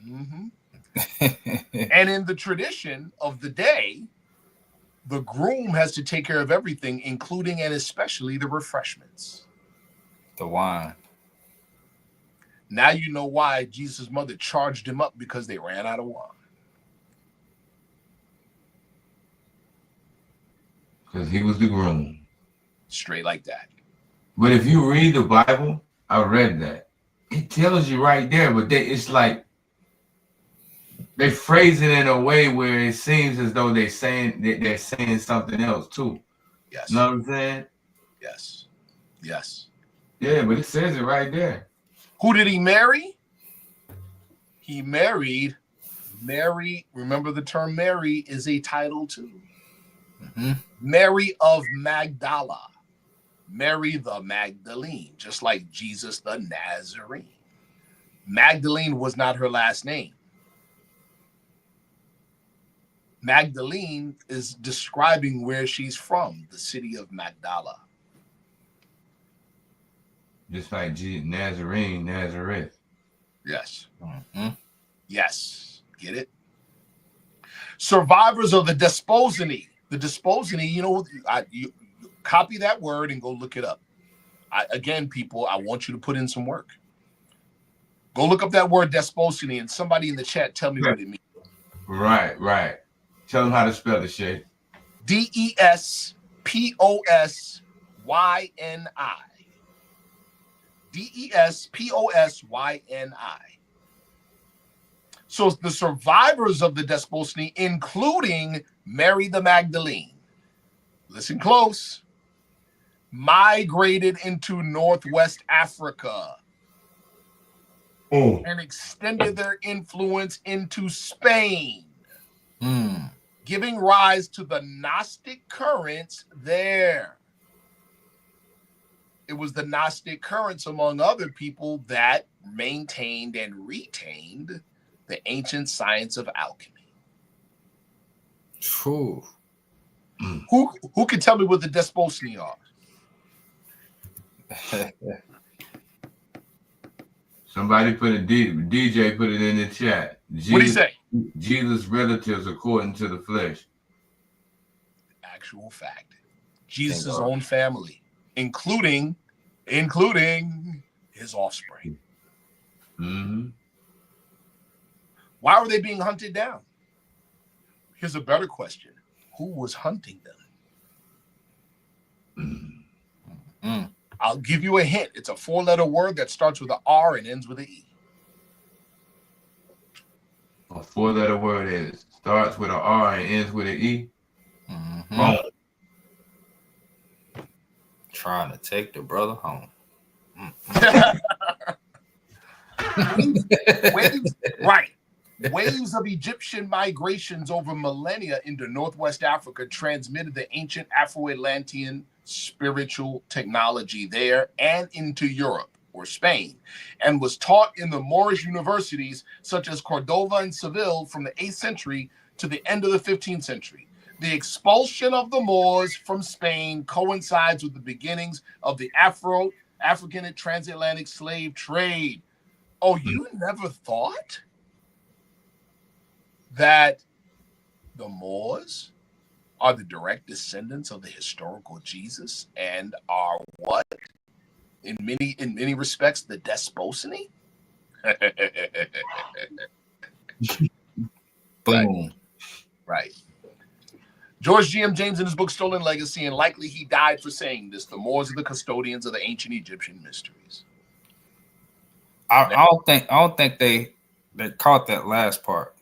And in the tradition of the day, the groom has to take care of everything, including and especially the refreshments. The wine. Now you know why Jesus' mother charged him up, because they ran out of wine. Because he was the groom. Straight like that. But if you read the Bible, I read that. It tells you right there, but it's like they phrase it in a way where it seems as though they're saying something else too. Yes. You know what I'm saying? Yes. Yes. Yeah, but it says it right there. Who did he marry? He married Mary. Remember, the term Mary is a title too. Mary of Magdala. Mary the Magdalene, just like Jesus the Nazarene. Magdalene was not her last name. Magdalene is describing where she's from, the city of Magdala. Just like Nazarene, Nazareth. Yes. Yes. Get it? Survivors of the Desposiny. The Desposiny, you copy that word and go look it up. Again, people, I want you to put in some work. Go look up that word Desposiny, and somebody in the chat tell me what it means. Right. Tell them how to spell it, Shay. Despossyni. Despossyni. So the survivors of the Desposiny, including Mary the Magdalene, listen close, migrated into Northwest Africa and extended their influence into Spain, giving rise to the Gnostic currents there. It was the Gnostic currents, among other people, that maintained and retained the ancient science of alchemy. True. Who can tell me what the Desposiny are? Somebody put a DJ put it in the chat. What do you say? Jesus' relatives according to the flesh. Actual fact. Jesus' own family, including his offspring. Why were they being hunted down? Here's a better question. Who was hunting them? I'll give you a hint. It's a 4-letter word that starts with an R and ends with an E. A 4-letter word is starts with an R and ends with an E. Trying to take the brother home. Waves of Egyptian migrations over millennia into Northwest Africa transmitted the ancient Afro-Atlantean spiritual technology there and into Europe or Spain, and was taught in the Moorish universities such as Cordova and Seville from the 8th century to the end of the 15th century. The expulsion of the Moors from Spain coincides with the beginnings of the African and transatlantic slave trade. Oh, you never thought that the Moors are the direct descendants of the historical Jesus and are what? In many respects, the Desposiny? Boom. Right. George G.M. James in his book Stolen Legacy, and likely he died for saying this, the Moors are the custodians of the ancient Egyptian mysteries. I don't think they caught that last part.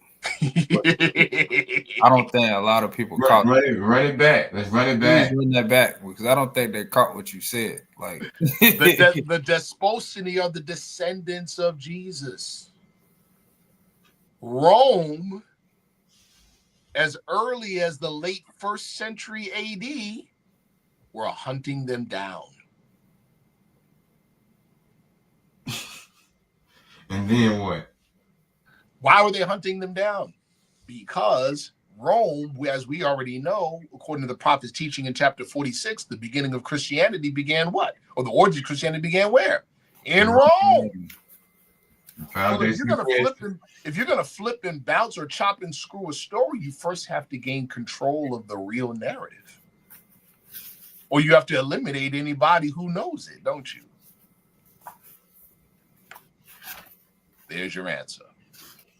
I don't think a lot of people caught that. Run it back. Let's run it back. Please run that back, because I don't think they caught what you said. Like the Desposiny are the descendants of Jesus. Rome, as early as the late 1st century AD, were hunting them down. And then what? Why were they hunting them down? Because Rome, as we already know, according to the prophet's teaching in chapter 46, the beginning of Christianity began what? Or the origin of Christianity began where? In Rome. So if you're gonna flip and bounce or chop and screw a story, you first have to gain control of the real narrative. Or you have to eliminate anybody who knows it, don't you? There's your answer.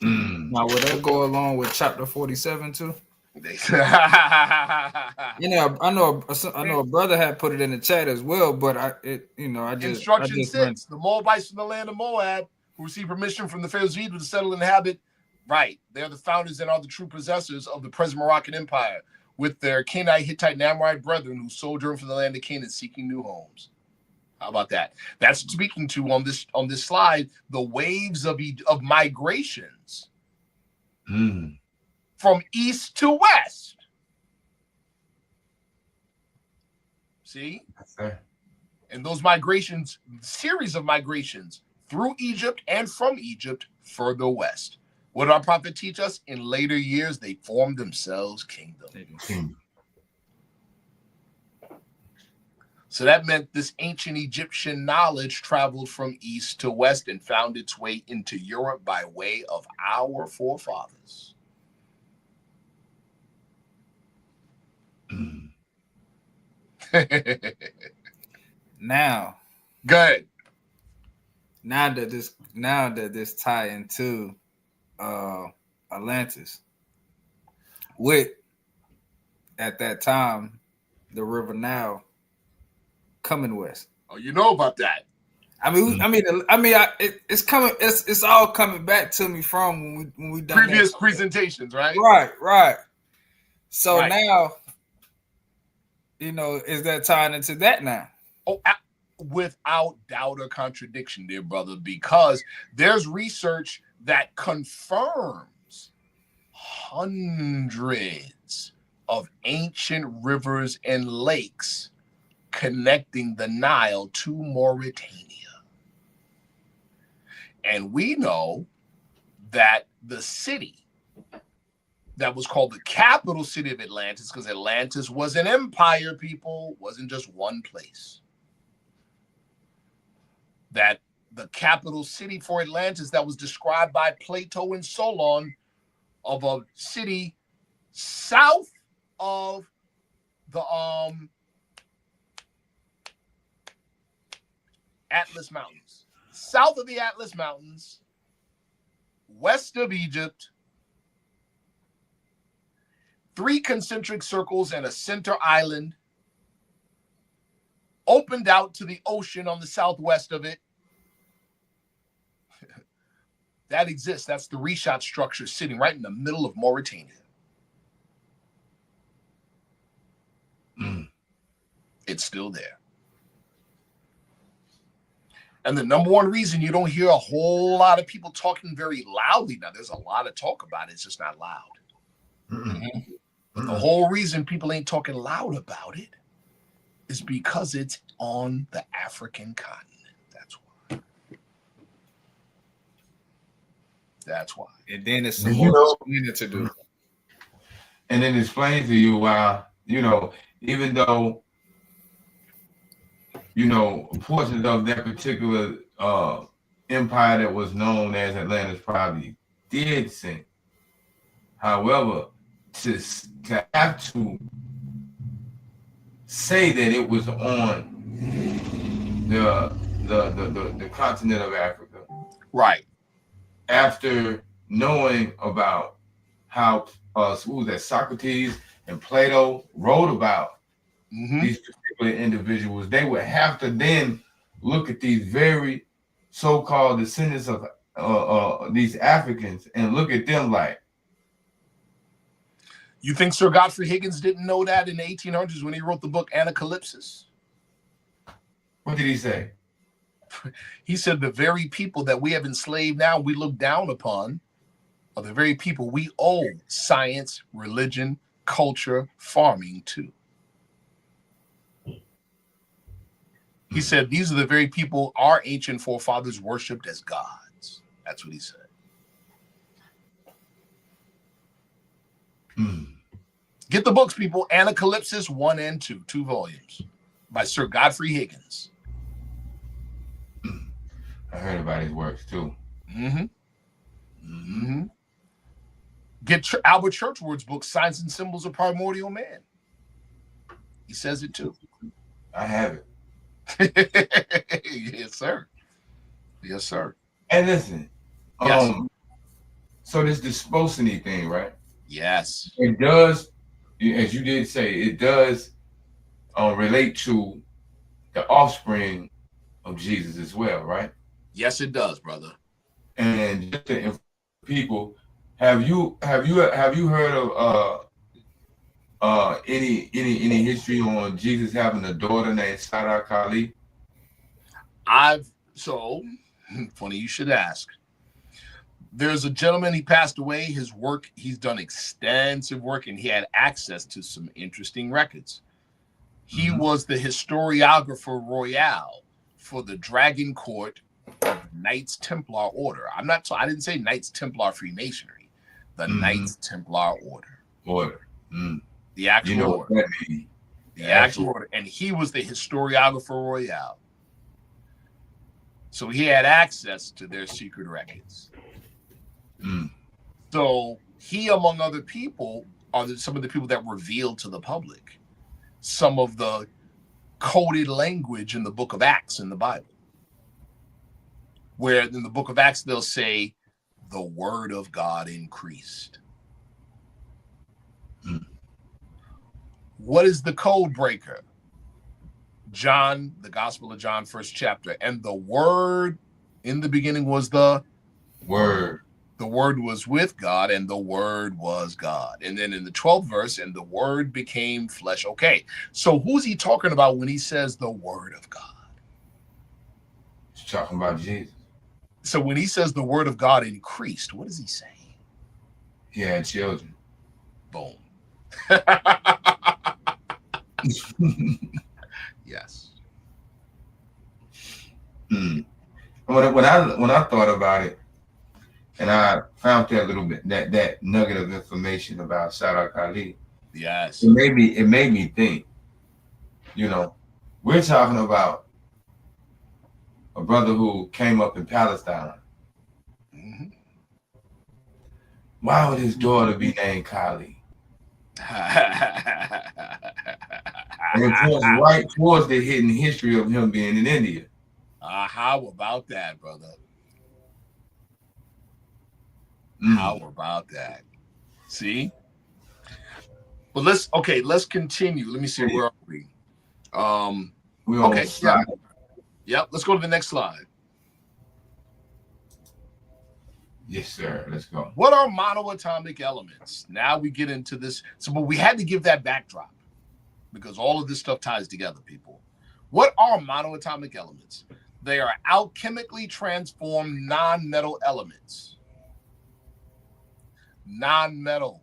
Now, would that go along with chapter 47 too? I know a brother had put it in the chat as well, but Instruction 6: the Moabites from the land of Moab, who received permission from the Pharaoh's Egypt to settle and inhabit. Right, they're the founders and are the true possessors of the present Moroccan Empire, with their Canaanite, Hittite, and Amorite brethren who sojourn from the land of Canaan, seeking new homes. How about that? That's speaking to on this slide the waves of migrations from east to west. See, and those migrations, series of migrations through Egypt and from Egypt further west. What did our prophet teach us? In later years, they formed themselves kingdoms. So that meant this ancient Egyptian knowledge traveled from east to west and found its way into Europe by way of our forefathers. Now, good. Now that this tie into Atlantis, with at that time the River Nile coming west. Oh, you know about that? It's coming. It's all coming back to me from when we done previous presentations, right? Right. So now, is that tying into that now? Oh, without doubt or contradiction, dear brother, because there's research that confirms hundreds of ancient rivers and lakes connecting the Nile to Mauritania. And we know that the city that was called the capital city of Atlantis, because Atlantis was an empire, people, wasn't just one place. That the capital city for Atlantis that was described by Plato and Solon of a city south of the Atlas Mountains. South of the Atlas Mountains, west of Egypt, 3 concentric circles and a center island, opened out to the ocean on the southwest of it. That exists. That's the Rishat structure sitting right in the middle of Mauritania. It's still there. And the number one reason you don't hear a whole lot of people talking very loudly, now there's a lot of talk about it, it's just not loud. But the whole reason people ain't talking loud about it is because it's on the African continent. That's why. And then it's some more to do. And then explain to you why, even though, portions of that particular empire that was known as Atlantis probably did sink. However, to have to say that it was on the continent of Africa, right? After knowing about how Socrates and Plato wrote about these particular individuals, they would have to then look at these very so-called descendants of these Africans and look at them like. You think Sir Godfrey Higgins didn't know that in the 1800s when he wrote the book Anacalypsis? What did he say? He said the very people that we have enslaved now, we look down upon, are the very people we owe science, religion, culture, farming to. He said, these are the very people our ancient forefathers worshipped as gods. That's what he said. Get the books, people. Anacalypsis 1 and 2, 2 volumes by Sir Godfrey Higgins. I heard about his works too. Get Albert Churchward's book, Signs and Symbols of Primordial Man. He says it too. I have it. Yes, sir. Yes, sir. And listen, Yes. So this disposity thing, right? Yes. It does, as you did say, it does relate to the offspring of Jesus as well, right? Yes, it does, brother. And just to inform people, have you heard of any history on Jesus having a daughter named Sada Kali? Funny you should ask. There's a gentleman, he passed away. His work, he's done extensive work, and he had access to some interesting records. He was the historiographer royale for the Dragon Court of Knights Templar Order. I didn't say Knights Templar Freemasonry. The Knights Templar Order. The actual order. The actual order. And he was the historiographer royale. So he had access to their secret records. So he, among other people, are some of the people that revealed to the public some of the coded language in the book of Acts in the Bible. Where in the book of Acts, they'll say, the word of God increased. What is the code breaker? John, the Gospel of John, 1st chapter. And the word in the beginning was the Word. The word was with God, and the word was God. And then in the 12th verse, and the word became flesh. Okay, so who's he talking about when he says the word of God? He's talking about Jesus. So when he says the word of God increased, what is he saying? He had children. Boom. Yes. When I thought about it, and I found that little bit, that nugget of information about Sada Kali. Yes. It made me think, we're talking about a brother who came up in Palestine. Why would his daughter be named Kali? And it points right towards the hidden history of him being in India. How about that, brother? How about that? See? But let's continue. Let me see, where are we? Okay. Yep, let's go to the next slide. Yes, sir. Let's go. What are monoatomic elements? Now we get into this. But we had to give that backdrop because all of this stuff ties together, people. What are monoatomic elements? They are alchemically transformed non-metal elements. Non-metal,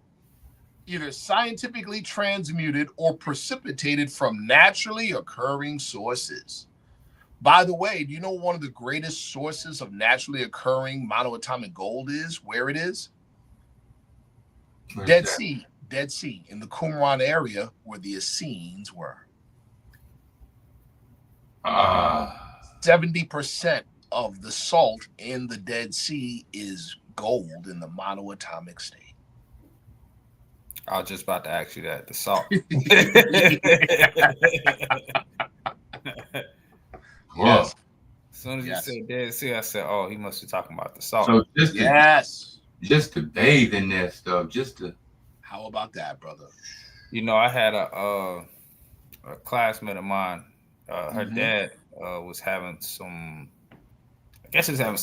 either scientifically transmuted or precipitated from naturally occurring sources. By the way, do you know one of the greatest sources of naturally occurring monoatomic gold is? Where it is? Dead Sea, in the Qumran area where the Essenes were. 70% of the salt in the Dead Sea is gold in the monoatomic state. I was just about to ask you that. The salt. Yes. As soon as you said Dead Sea, I said, "Oh, he must be talking about the salt." So just to bathe in that stuff, How about that, brother? I had a classmate of mine. Her dad was having some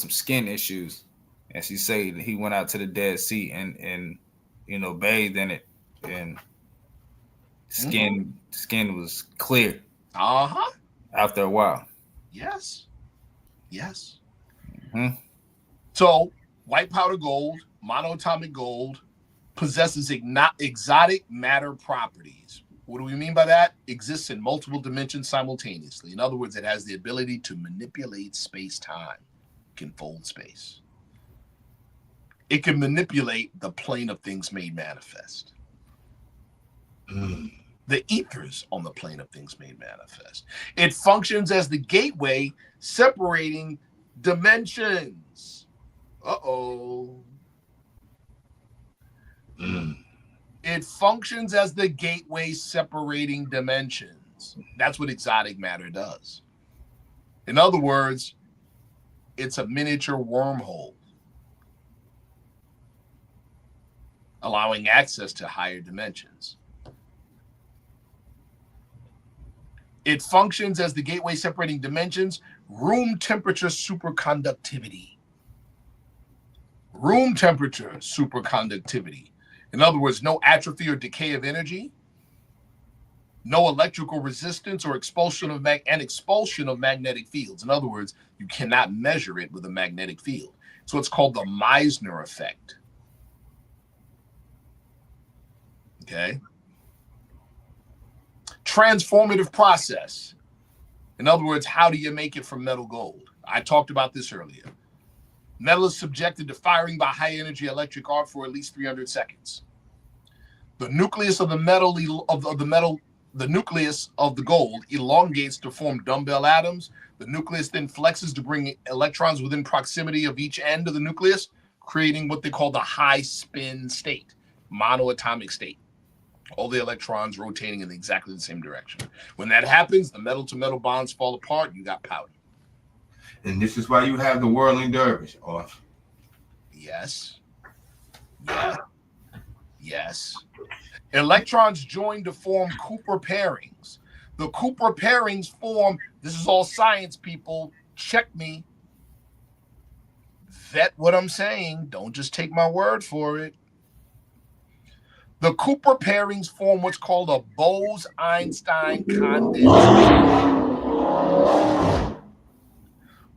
skin issues. And she said he went out to the Dead Sea and bathed in it, and skin was clear. After a while. Yes. So white powder gold, monoatomic gold, possesses exotic matter properties. What do we mean by that? Exists in multiple dimensions simultaneously. In other words, it has the ability to manipulate space-time, can fold space. It can manipulate the plane of things made manifest. The ethers on the plane of things made manifest. It functions as the gateway separating dimensions. It functions as the gateway separating dimensions. That's what exotic matter does. In other words, it's a miniature wormhole, allowing access to higher dimensions. It functions as the gateway separating dimensions, room temperature superconductivity. Room temperature superconductivity. In other words, no atrophy or decay of energy, no electrical resistance or expulsion of magnetic fields. In other words, you cannot measure it with a magnetic field. So it's called the Meissner effect. Okay. Transformative process. In other words, how do you make it from metal gold? I talked about this earlier. Metal is subjected to firing by high energy electric arc for at least 300 seconds. The nucleus of the metal the nucleus of the gold elongates to form dumbbell atoms. The nucleus then flexes to bring electrons within proximity of each end of the nucleus, creating what they call the high spin state, monoatomic state. All the electrons rotating in exactly the same direction. When that happens, the metal to metal bonds fall apart. You got powder. And this is why you have the whirling dervish off. Yes. Yes. Yes. Electrons join to form Cooper pairings. The Cooper pairings form, this is all science, people. Check me. Vet what I'm saying. Don't just take my word for it. The Cooper pairings form what's called a Bose-Einstein condensate.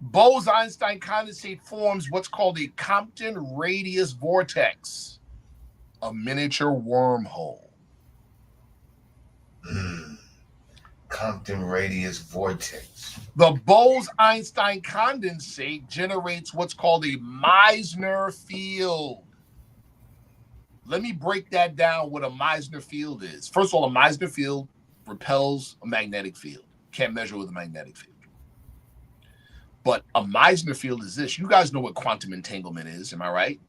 Bose-Einstein condensate forms what's called a Compton radius vortex, a miniature wormhole. Compton radius vortex. The Bose-Einstein condensate generates what's called a Meissner field. Let me break that down, what a Meissner field is. First of all, a Meissner field repels a magnetic field. Can't measure with a magnetic field. But a Meissner field is this. You guys know what quantum entanglement is, am I right?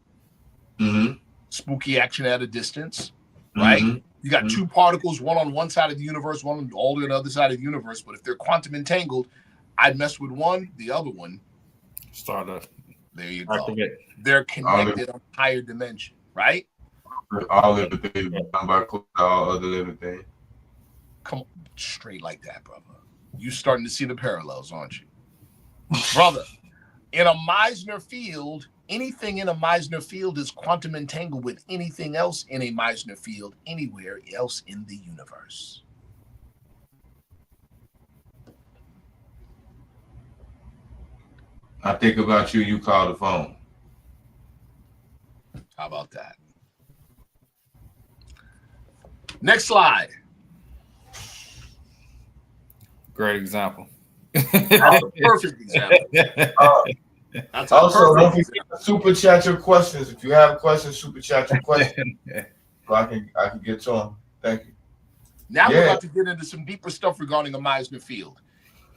Mm-hmm. Spooky action at a distance, right? Mm-hmm. You got two particles, one on one side of the universe, one on all the other side of the universe. But if they're quantum entangled, I'd mess with one, the other one. Start up. There you go. They're connected on a higher dimension, right? All living things about all other living things. Come on, straight like that, brother. You starting to see the parallels, aren't you? Brother, in a Meissner field, anything in a Meissner field is quantum entangled with anything else in a Meissner field anywhere else in the universe. I think about you, you call the phone. How about that? Next slide. Great example. That's a perfect example. That's also, don't forget to super chat your questions. If you have questions, super chat your questions. So I can get to them. Thank you. Now we're about to get into some deeper stuff regarding a Meissner field.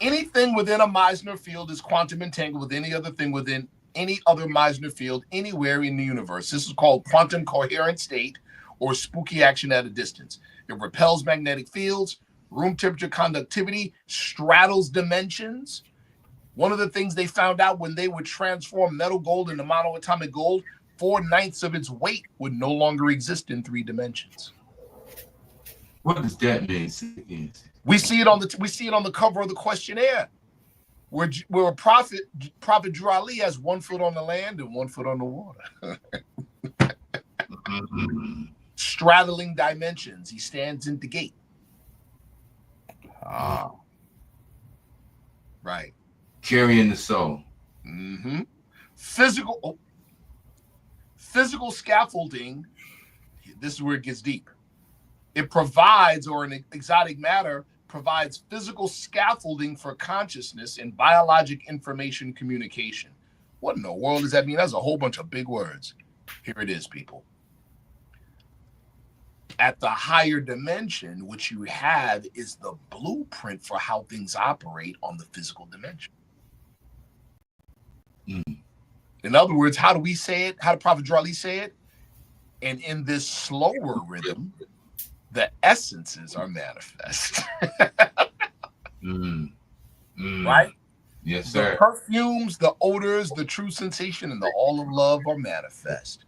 Anything within a Meissner field is quantum entangled with any other thing within any other Meissner field anywhere in the universe. This is called quantum coherent state or spooky action at a distance. It repels magnetic fields, room temperature conductivity, straddles dimensions. One of the things they found out when they would transform metal gold into monoatomic gold, 4/9 of its weight would no longer exist in 3 dimensions. What does that mean? We see it on the cover of the questionnaire, where Prophet Drew Ali has 1 foot on the land and 1 foot on the water. Straddling dimensions. He stands in the gate. Right. Carrying the soul. Physical. Physical scaffolding, this is where it gets deep. It provides, or an exotic matter provides physical scaffolding for consciousness and biologic information communication. What in the world does that mean? That's a whole bunch of big words. Here it is, people. At the higher dimension, what you have is the blueprint for how things operate on the physical dimension. In other words, how do we say it? How did Prophet Drali say it? And in this slower rhythm, the essences are manifest. Right? Yes, sir. The perfumes, the odors, the true sensation, and the all of love are manifest.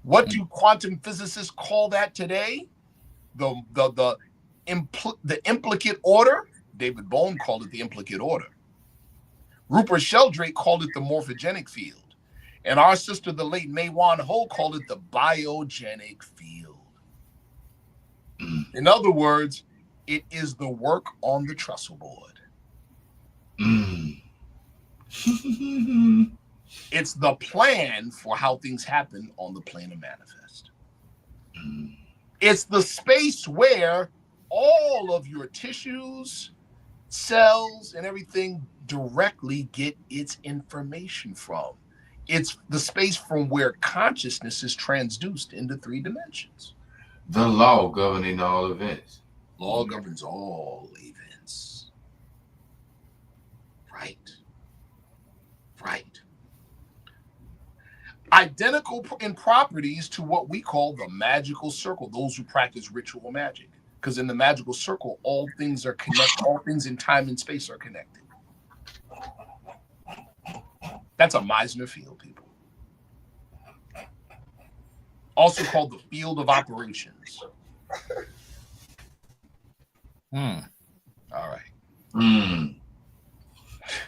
What do quantum physicists call that today? The implicate order. David Bohm called it the implicate order. Rupert Sheldrake called it the morphogenic field. And our sister, the late May Wan Ho, called it the biogenic field. In other words, it is the work on the trestle board. It's the plan for how things happen on the plane of manifest. It's the space where all of your tissues, cells, and everything directly get its information from. It's the space from where consciousness is transduced into 3 dimensions. The law governing all events. Law governs all events. Right. Right. Identical in properties to what we call the magical circle, those who practice ritual magic. Because in the magical circle, all things are connected, all things in time and space are connected. That's a Meissner field, people. Also called the field of operations. All right.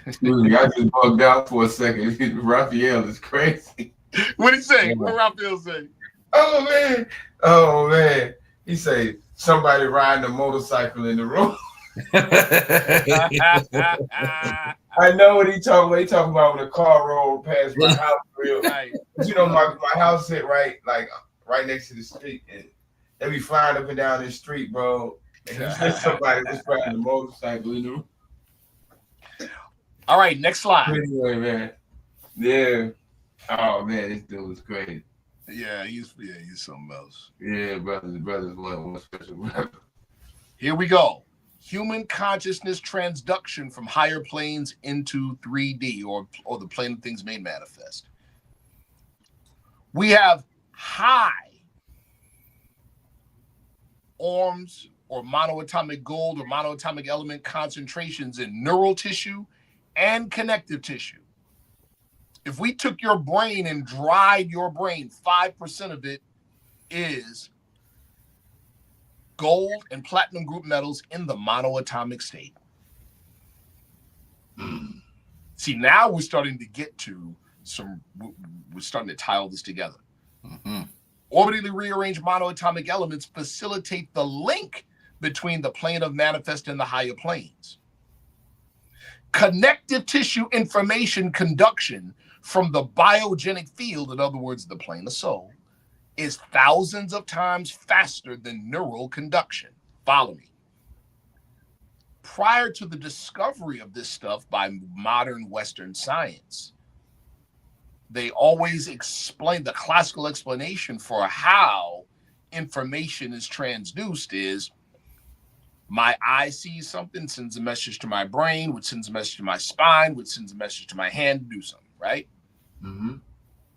Excuse me, I just bugged out for a second. Raphael is crazy. What did he say? What Raphael say? Oh man. He say somebody riding a motorcycle in the room. I know what he talking about. He talking about when a car rolled past my house real. Right. You know, my house sit right next to the street, and they be flying up and down this street, bro. And he said somebody was riding a motorcycle in the room. All right, next slide. Anyway, man. Yeah. Oh man, this dude was crazy. Yeah, he's something else. Yeah, brothers, one special brother. Here we go. Human consciousness transduction from higher planes into 3D or the plane of things made manifest. We have high ORMs or monoatomic gold or monoatomic element concentrations in neural tissue and connective tissue. If we took your brain and dried your brain, 5% of it is gold and platinum group metals in the monoatomic state. See, now we're starting to get to we're starting to tie all this together. Orbitally rearranged monoatomic elements facilitate the link between the plane of manifest and the higher planes. Connective tissue information conduction from the biogenic field, in other words, the plane of soul, is thousands of times faster than neural conduction. Follow me. Prior to the discovery of this stuff by modern Western science, they always explain the classical explanation for how information is transduced is my eye sees something, sends a message to my brain, which sends a message to my spine, which sends a message to my hand to do something, right?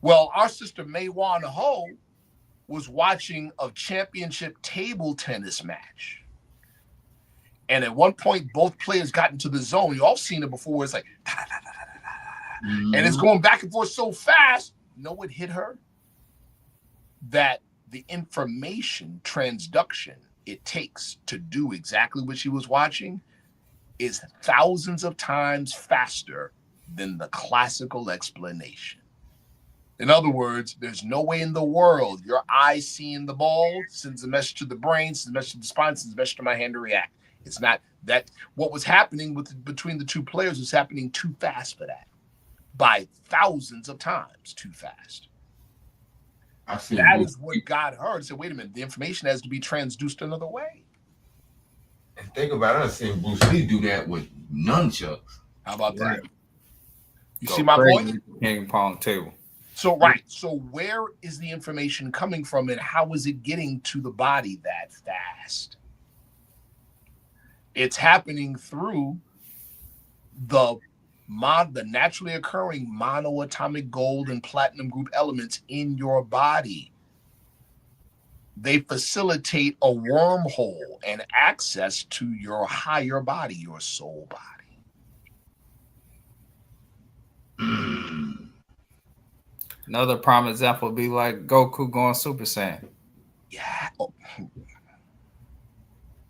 Well, our sister May Wan Ho was watching a championship table tennis match. And at one point, both players got into the zone. You all seen it before. It's like, and it's going back and forth so fast. Know what hit her? That the information transduction it takes to do exactly what she was watching is thousands of times faster than the classical explanation. In other words, there's no way in the world your eye seeing the ball sends a message to the brain, sends a message to the spine, sends a message to my hand to react. It's not that what was happening between the two players was happening too fast for that, by thousands of times too fast. I see. That is what got her to say, wait a minute, the information has to be transduced another way. And think about it, I've seen Bruce Lee do that with nunchucks. How about Right. that? You see my point? Ping pong table. So, right. So where is the information coming from and how is it getting to the body that fast? It's happening through the naturally occurring monoatomic gold and platinum group elements in your body. They facilitate a wormhole and access to your higher body, your soul body. Another prime example would be like Goku going Super Saiyan. Yeah. Oh.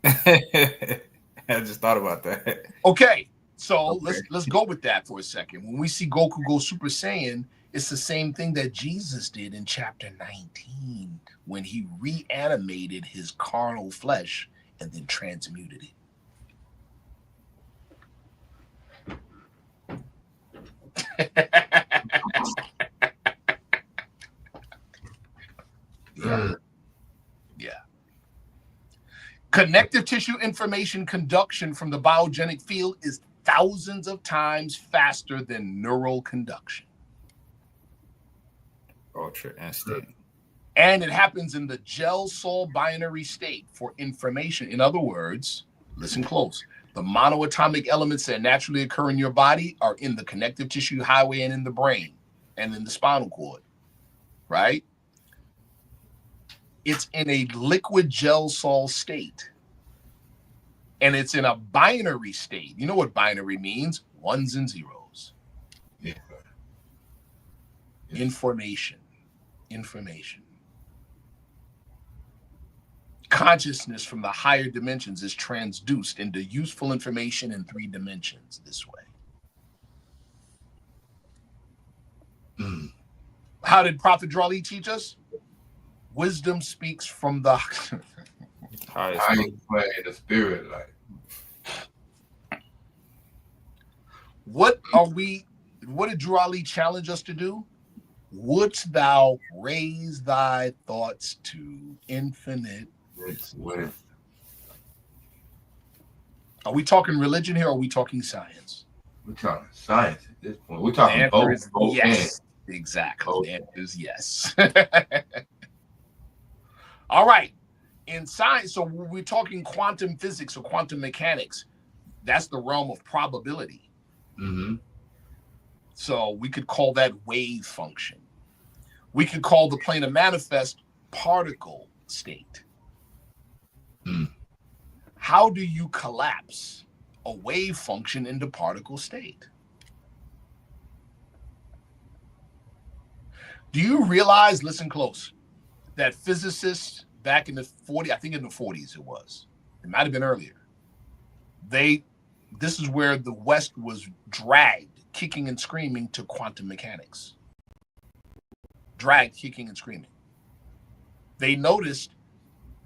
I just thought about that. Okay. So let's go with that for a second. When we see Goku go Super Saiyan, it's the same thing that Jesus did in chapter 19 when he reanimated his carnal flesh and then transmuted it. Yeah. Connective tissue information conduction from the biogenic field is thousands of times faster than neural conduction. Ultra instant. And it happens in the gel sol binary state for information. In other words, listen close. The monoatomic elements that naturally occur in your body are in the connective tissue highway and in the brain and in the spinal cord, right? It's in a liquid gel sol state. And it's in a binary state. You know what binary means? Ones and zeros. Yeah. Information. Consciousness from the higher dimensions is transduced into useful information in 3 dimensions this way. How did Prophet Drali teach us? Wisdom speaks from the highest play in the spirit life. What did Drali challenge us to do? Wouldst thou raise thy thoughts to infinite wisdom? Are we talking religion here or are we talking science? We're talking science at this point. We're talking both. Yes, exactly. The answer is yes. All right. In science, so we're talking quantum physics or quantum mechanics. That's the realm of probability. Mm-hmm. So we could call that wave function. We could call the plane of manifest particle state. How do you collapse a wave function into particle state? Do you realize, listen close, that physicists back in the 40s, I think in the 40s it was, it might have been earlier, this is where the West was dragged, kicking and screaming, to quantum mechanics. Dragged, kicking and screaming. They noticed,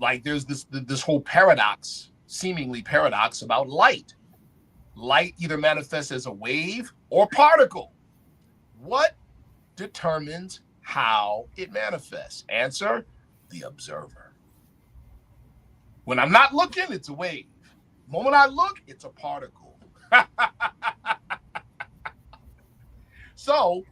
like, there's this whole paradox, seemingly paradox, about light. Light either manifests as a wave or particle. What determines how it manifests? Answer: the observer. When I'm not looking, it's a wave. The moment I look, it's a particle. So,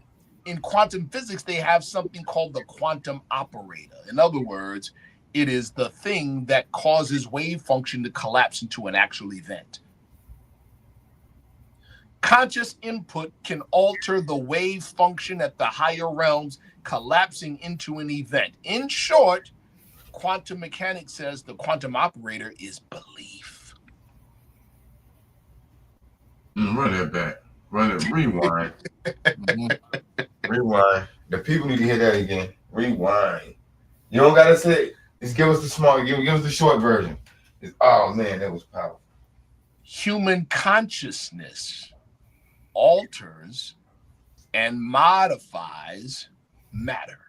in quantum physics, they have something called the quantum operator. In other words, it is the thing that causes wave function to collapse into an actual event. Conscious input can alter the wave function at the higher realms, collapsing into an event. In short, quantum mechanics says the quantum operator is belief. Run that back. Run it. Rewind. Rewind. The people need to hear that again. Rewind. You don't gotta say. Just give us the small. Give us the short version. Oh man, that was powerful. Human consciousness alters and modifies matter.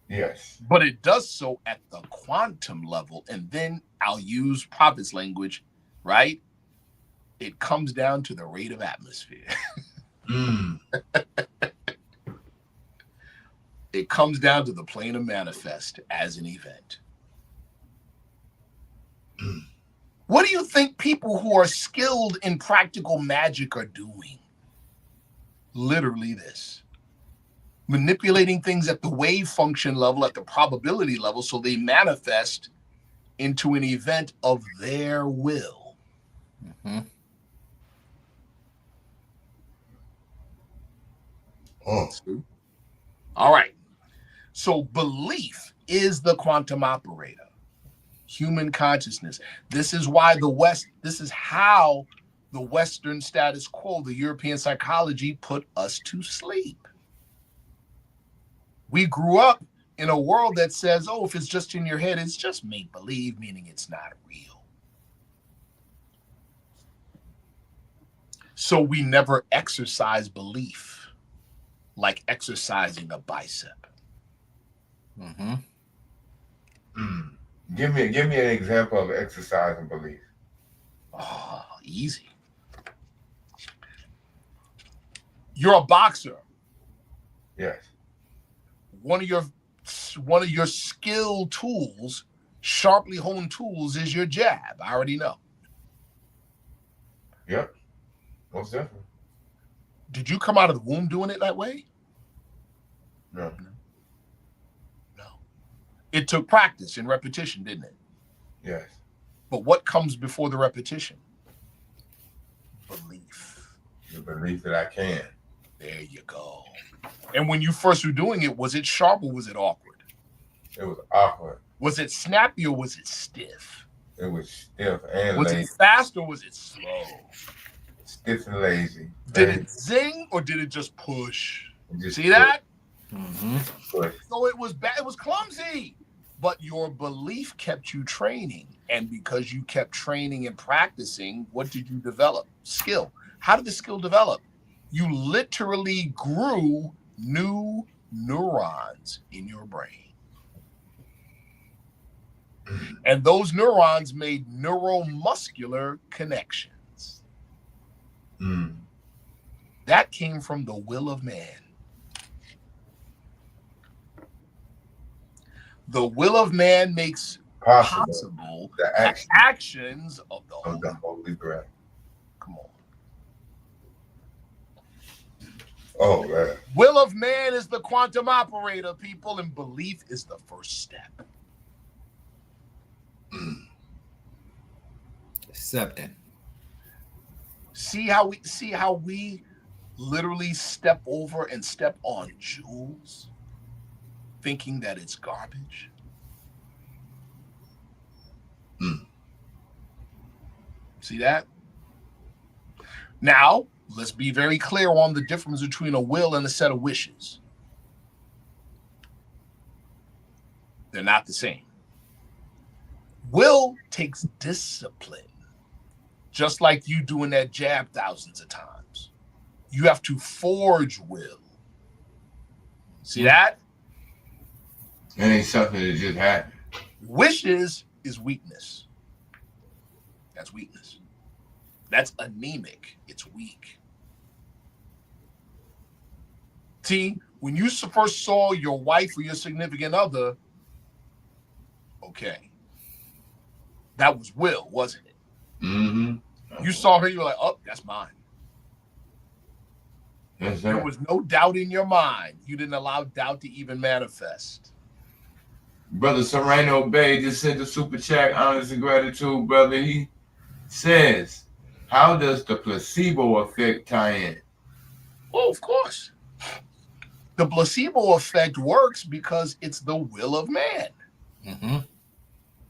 Yes. But it does so at the quantum level. And then I'll use Prophet's language, right? It comes down to the rate of atmosphere. It comes down to the plane of manifest as an event. What do you think people who are skilled in practical magic are doing? Literally this. Manipulating things at the wave function level, at the probability level, so they manifest into an event of their will. Mm-hmm. Oh. All right. So belief is the quantum operator. Human consciousness. This is why this is how the Western status quo, the European psychology, put us to sleep. We grew up in a world that says, oh, if it's just in your head, it's just make believe, meaning it's not real. So we never exercise belief like exercising a bicep. Mm-hmm. Give me an example of exercise and belief. Oh, easy. You're a boxer. Yes. One of your skill tools, sharply honed tools, is your jab. I already know. Yep. Most definitely. Did you come out of the womb doing it that way? No. No. It took practice and repetition, didn't it? Yes. But what comes before the repetition? Belief. The belief that I can. There you go. And when you first were doing it, was it sharp or was it awkward? It was awkward. Was it snappy or was it stiff? It was stiff and Was lazy. it fast or was it slow? Stiff and lazy. Did it zing or did it just push? Just See that? Mm-hmm. push. So it was bad. It was clumsy. But your belief kept you training. And because you kept training and practicing, what did you develop? Skill. How did the skill develop? You literally grew new neurons in your brain. And those neurons made neuromuscular connections. That came from the will of man. The will of man makes possible the actions of the Holy Grail. Come on. Oh, man. Will of man is the quantum operator, people, and belief is the first step. Accepting. See how we literally step over and step on jewels, thinking that it's garbage. See that? Now, let's be very clear on the difference between a will and a set of wishes. They're not the same. Will takes discipline, just like you doing that jab thousands of times. You have to forge will. See that? It ain't something that just happened. Wishes is weakness. That's weakness. That's anemic. It's weak. See, when you first saw your wife or your significant other, okay, that was will, wasn't it? Mm-hmm. You saw her, you were like, oh, that's mine. Yes, There was no doubt in your mind. You didn't allow doubt to even manifest. Brother Sharif Anael-Bey just sent a super chat, honest and gratitude, brother. He says, how does the placebo effect tie in? Well, of course. The placebo effect works because it's the will of man. Mm-hmm.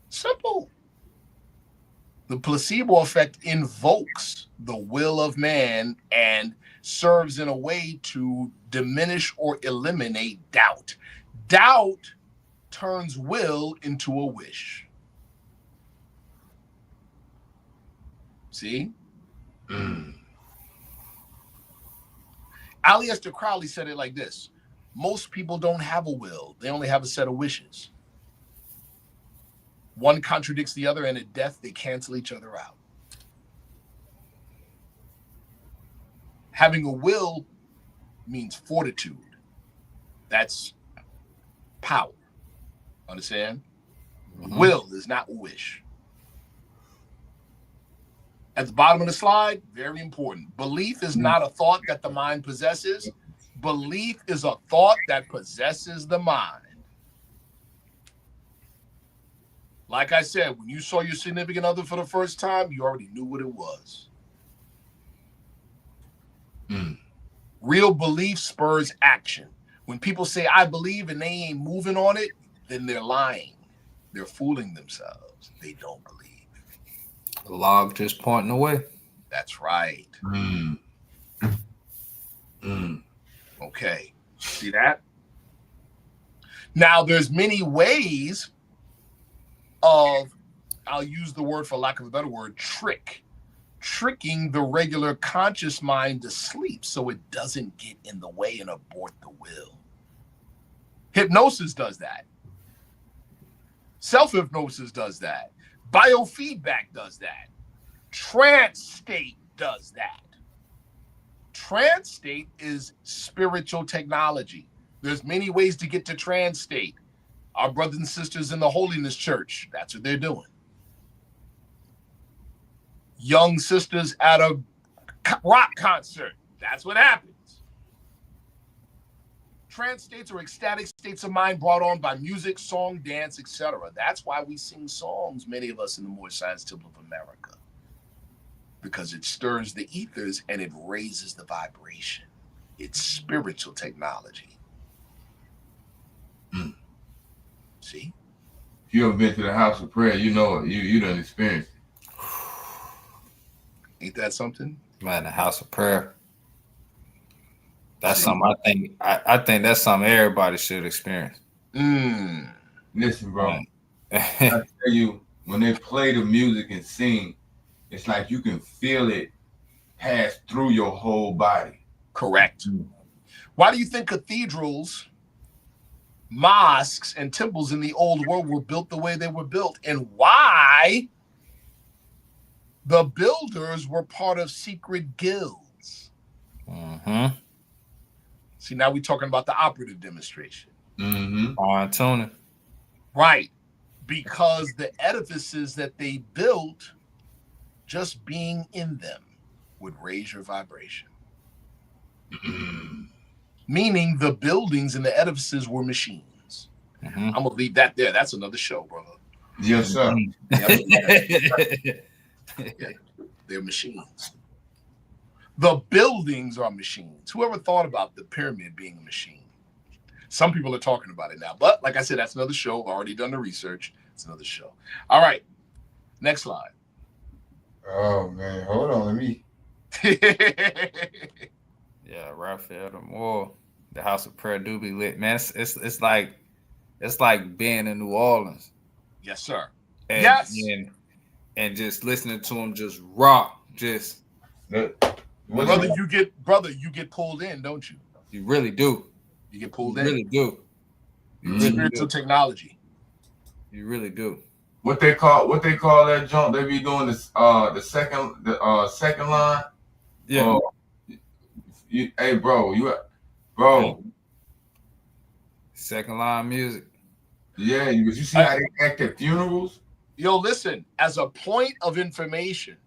Simple. The placebo effect invokes the will of man and serves in a way to diminish or eliminate doubt. Doubt turns will into a wish. See? Aleister Crowley said it like this: most people don't have a will, they only have a set of wishes. One contradicts the other, and at death, they cancel each other out. Having a will means fortitude. That's power. Understand? Mhm. Will is not wish. At the bottom of the slide, very important. Belief is not a thought that the mind possesses. Belief is a thought that possesses the mind. Like I said, when you saw your significant other for the first time, you already knew what it was. Real belief spurs action. When people say, I believe, and they ain't moving on it, then they're lying. They're fooling themselves. They don't believe. The log just pointing away. That's right. Okay. See that? Now, there's many ways of, I'll use the word, for lack of a better word, tricking the regular conscious mind to sleep so it doesn't get in the way and abort the will. Hypnosis does that. Self-hypnosis does that. Biofeedback does that. Trance state does that. Trance state is spiritual technology. There's many ways to get to trance state. Our brothers and sisters in the Holiness Church, that's what they're doing. Young sisters at a rock concert, that's what happens. Trance states are ecstatic states of mind brought on by music, song, dance, etc. That's why we sing songs, many of us in the Moorish Science Temple of America, because it stirs the ethers and it raises the vibration. It's spiritual technology. See? If you ever been to the house of prayer, you know it. You done experienced it. Ain't that something? Man, the house of prayer. That's something I think that's something everybody should experience. Listen, bro. I tell you, when they play the music and sing, it's like you can feel it pass through your whole body. Correct. Why do you think cathedrals, mosques, and temples in the old world were built the way they were built? And why the builders were part of secret guilds? See, now we're talking about the operative demonstration. Fine tuning. Right. Because the edifices that they built, just being in them would raise your vibration. Meaning the buildings and the edifices were machines. I'm going to leave that there. That's another show, brother. Yes, sir. Yeah, they're machines. The buildings are machines. Whoever thought about the pyramid being a machine? Some people are talking about it now. But like I said, that's another show. I've already done the research. It's another show. All right. Next slide. Oh, man. Hold on. Let me. Yeah, Raphael the Moor. The house of prayer do be lit. Man, it's like being in New Orleans. Yes, sir. And, yes. And just listening to them just rock. Just brother, you get pulled in, don't you? You really do. You get pulled in. You really do. Spiritual technology. You really do. What they call that jump? They be doing this the second line. Yeah. Hey, bro, Yeah. Second line music. Yeah, you see how they act at funerals? Yo, listen, as a point of information,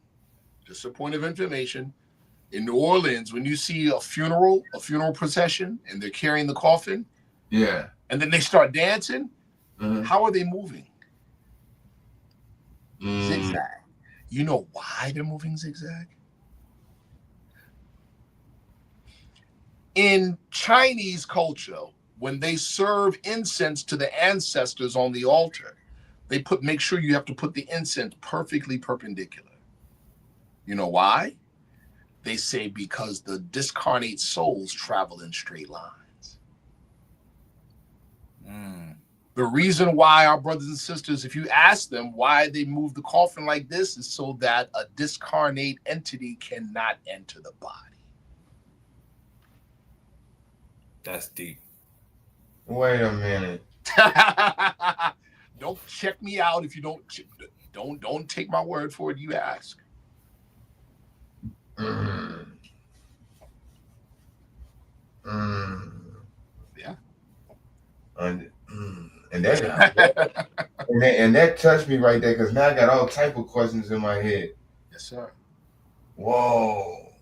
just a point of information, in New Orleans, when you see a funeral procession, and they're carrying the coffin, yeah, and then they start dancing, how are they moving? Zigzag. You know why they're moving zigzag? In Chinese culture, when they serve incense to the ancestors on the altar, they make sure you have to put the incense perfectly perpendicular. You know why? They say because the discarnate souls travel in straight lines. The reason why our brothers and sisters, if you ask them why they move the coffin like this, is so that a discarnate entity cannot enter the body. That's deep. Wait a minute. Don't check me out if you don't take my word for it. You ask. Yeah. And that touched me right there because now I got all type of questions in my head. Yes, sir. Whoa.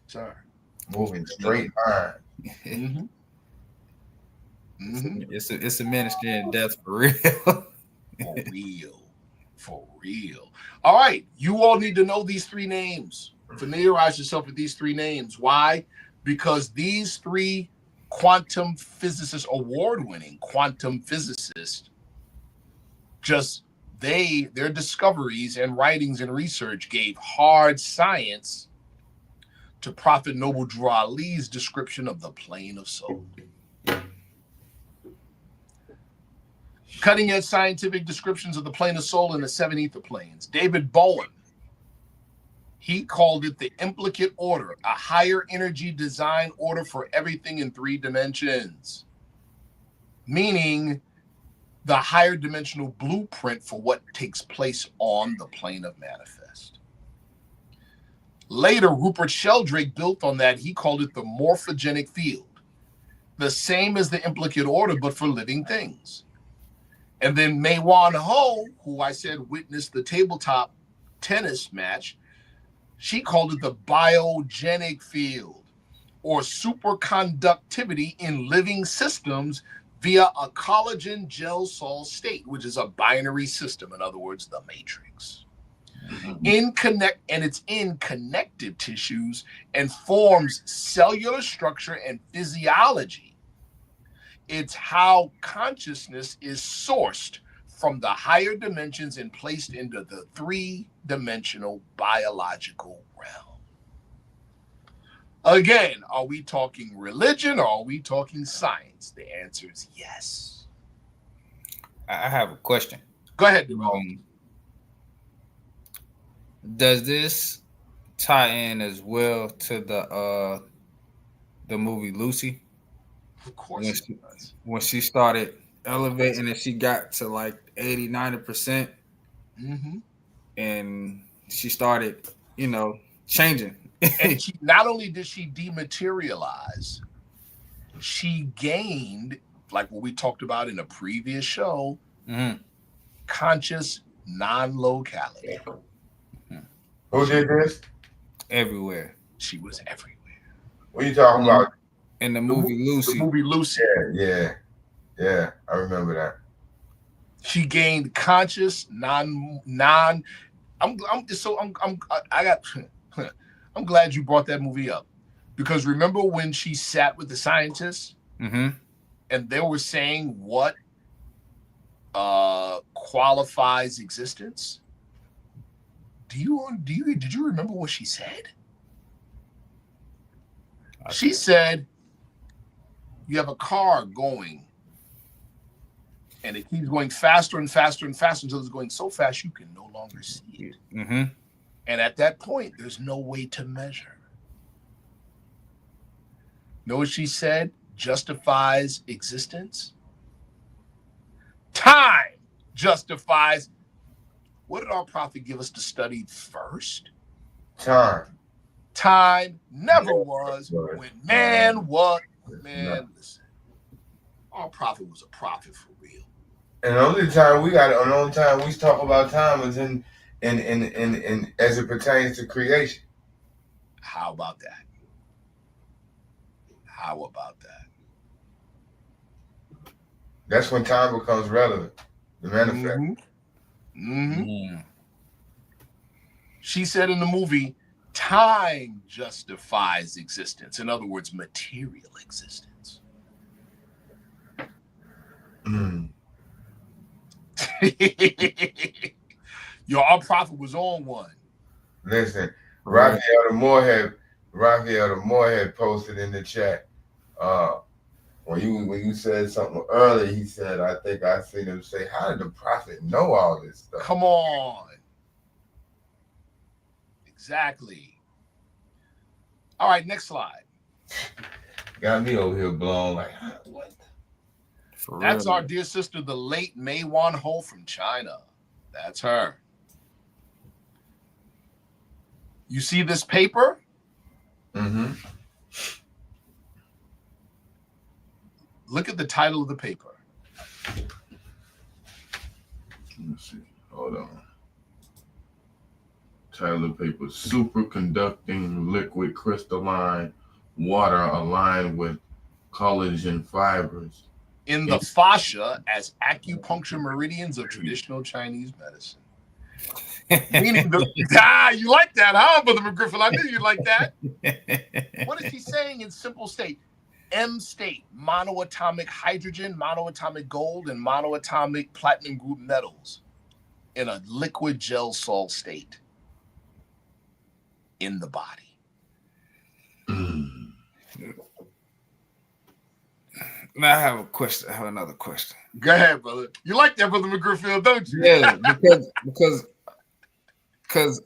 Sir. Moving straight line. Mm-hmm. Mm-hmm. It's a ministry in depth for real. For real. For real. All right. You all need to know these three names. Familiarize yourself with these three names. Why? Because these three quantum physicists, award-winning quantum physicists, their discoveries and writings and research gave hard science to Prophet Noble Drew Ali's description of the plane of soul. Cutting-edge scientific descriptions of the plane of soul and the seven ether planes. David Bowen, he called it the implicate order, a higher energy design order for everything in 3 dimensions, meaning the higher dimensional blueprint for what takes place on the plane of manifest. Later, Rupert Sheldrake built on that. He called it the morphogenic field, the same as the implicate order, but for living things. And then Maywan Ho, who I said witnessed the tabletop tennis match, she called it the biogenic field, or superconductivity in living systems via a collagen gel sol state, which is a binary system, in other words, the matrix. It's in connective tissues and forms cellular structure and physiology. It's how consciousness is sourced from the higher dimensions and placed into the 3-dimensional biological realm. Again, are we talking religion or are we talking science? The answer is yes. I have a question. Go ahead, does this tie in as well to the movie Lucy? Of course when she started elevating and she got to like 80-90%, and she started, changing. And not only did she dematerialize, she gained, like what we talked about in a previous show, conscious non-locality. Who did this? Everywhere. She was everywhere. What are you talking about? In the movie Lucy. The movie Lucy. Yeah. I remember that. She gained conscious I'm glad you brought that movie up, because remember when she sat with the scientists and they were saying what qualifies existence? Did you remember what she said? She said, you have a car going and it keeps going faster and faster and faster until it's going so fast you can no longer see it. And at that point, there's no way to measure. Know what she said justifies existence? Time justifies. What did our prophet give us to study first? Time never was when man was. Man, listen. Our prophet was a prophet for real. And the only time we talk about time is in as it pertains to creation. How about that? That's when time becomes relevant. The manifest. She said in the movie, time justifies existence. In other words, material existence. Our prophet was on one. Listen, Raphael the Moorhead posted in the chat. When you said something earlier, he said, I think I seen him say, how did the prophet know all this stuff? Come on. Exactly. All right, next slide. Got me over here blown like, what? That's our dear sister, the late Maywan Ho from China. That's her. You see this paper? Look at the title of the paper. Let's see. Hold on. Title of the paper: Superconducting liquid crystalline water aligned with collagen fibers in the fascia as acupuncture meridians of traditional Chinese medicine. Meaning you like that, huh, Brother McGriffin? I knew you like that. What is he saying in simple state? M state, monoatomic hydrogen, monoatomic gold, and monoatomic platinum group metals in a liquid gel salt state in the body. Now I have a question. I have another question. Go ahead, brother. You like that, Brother McGriffin, don't you? Yeah, because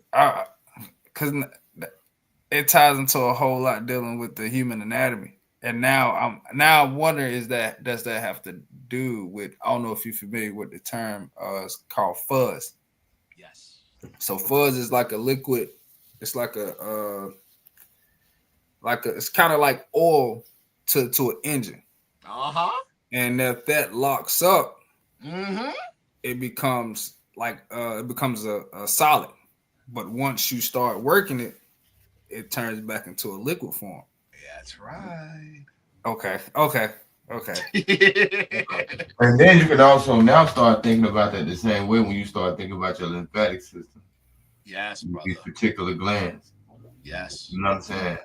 it ties into a whole lot dealing with the human anatomy. And now I'm wondering, does that have to do with, I don't know if you're familiar with the term, it's called fuzz. Yes. So fuzz is like a liquid. It's like it's kind of like oil to an engine. And if that locks up, it becomes like a solid. But once you start working it, it turns back into a liquid form. That's right. Okay. And then you can also now start thinking about that the same way when you start thinking about your lymphatic system. Yes, brother. These particular glands. Yes. You know what I'm saying?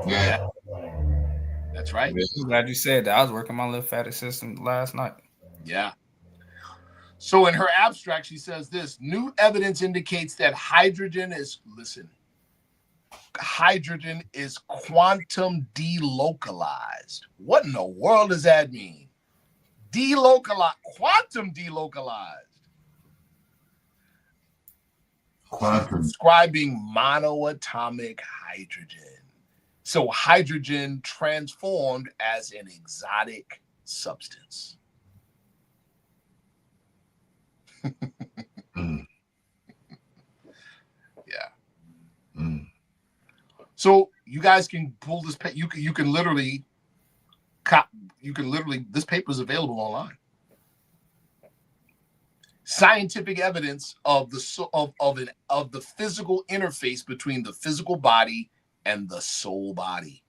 Yeah. That's right. I'm glad you said that. I was working my lymphatic system last night. Yeah. So in her abstract, she says this: new evidence indicates that hydrogen is quantum delocalized. What in the world does that mean? Quantum delocalized. Quantum. Describing monoatomic hydrogen. So hydrogen transformed as an exotic substance. Yeah. So you guys can pull this. You can literally this paper is available online. Scientific evidence of the physical interface between the physical body and the soul body,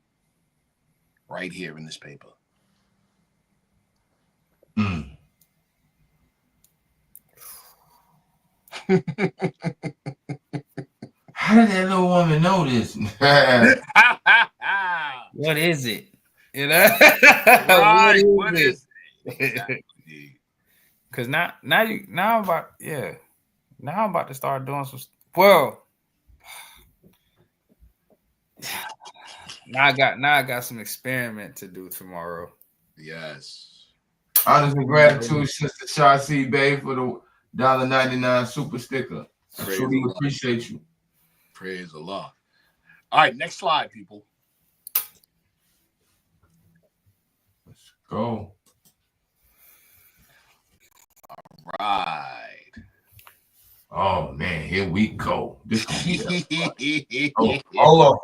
right here in this paper. How did that little woman know this? What is it? You know, right? What is it? Exactly. Because now I'm about to start doing some. Well, now I got some experiment to do tomorrow. Yes. Honors and gratitude, Sister Sharif Anael-Bey, for the $1.99 super sticker. I truly appreciate you. Praise Allah. All right, next slide, people. Let's go. All right. Oh man, here we go. This hold on.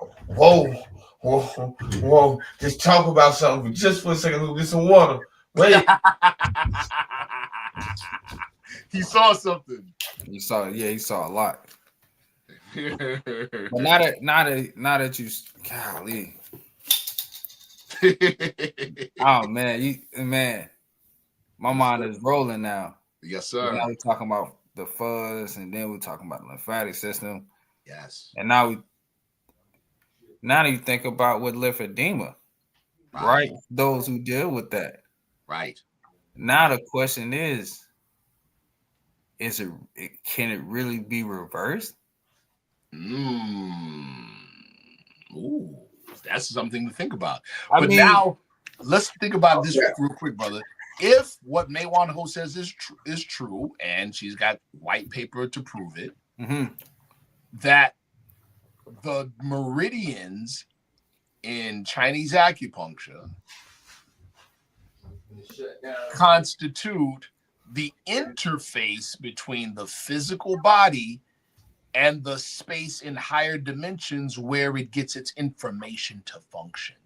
Whoa. Just talk about something just for a second. We'll get some water. Wait. He saw something. He saw a lot. But now that you, golly. Oh man, my mind is rolling now. Yes, sir. Now we're talking about the fuzz, and then we're talking about the lymphatic system. Yes. And now you think about with lymphedema, right? Those who deal with that. Right. Now the question is can it really be reversed? Ooh, that's something to think about. Now let's think about this real quick, brother. If what Maywan Ho says is true, and she's got white paper to prove it, that the meridians in Chinese acupuncture constitute the interface between the physical body and the space in higher dimensions where it gets its information to function.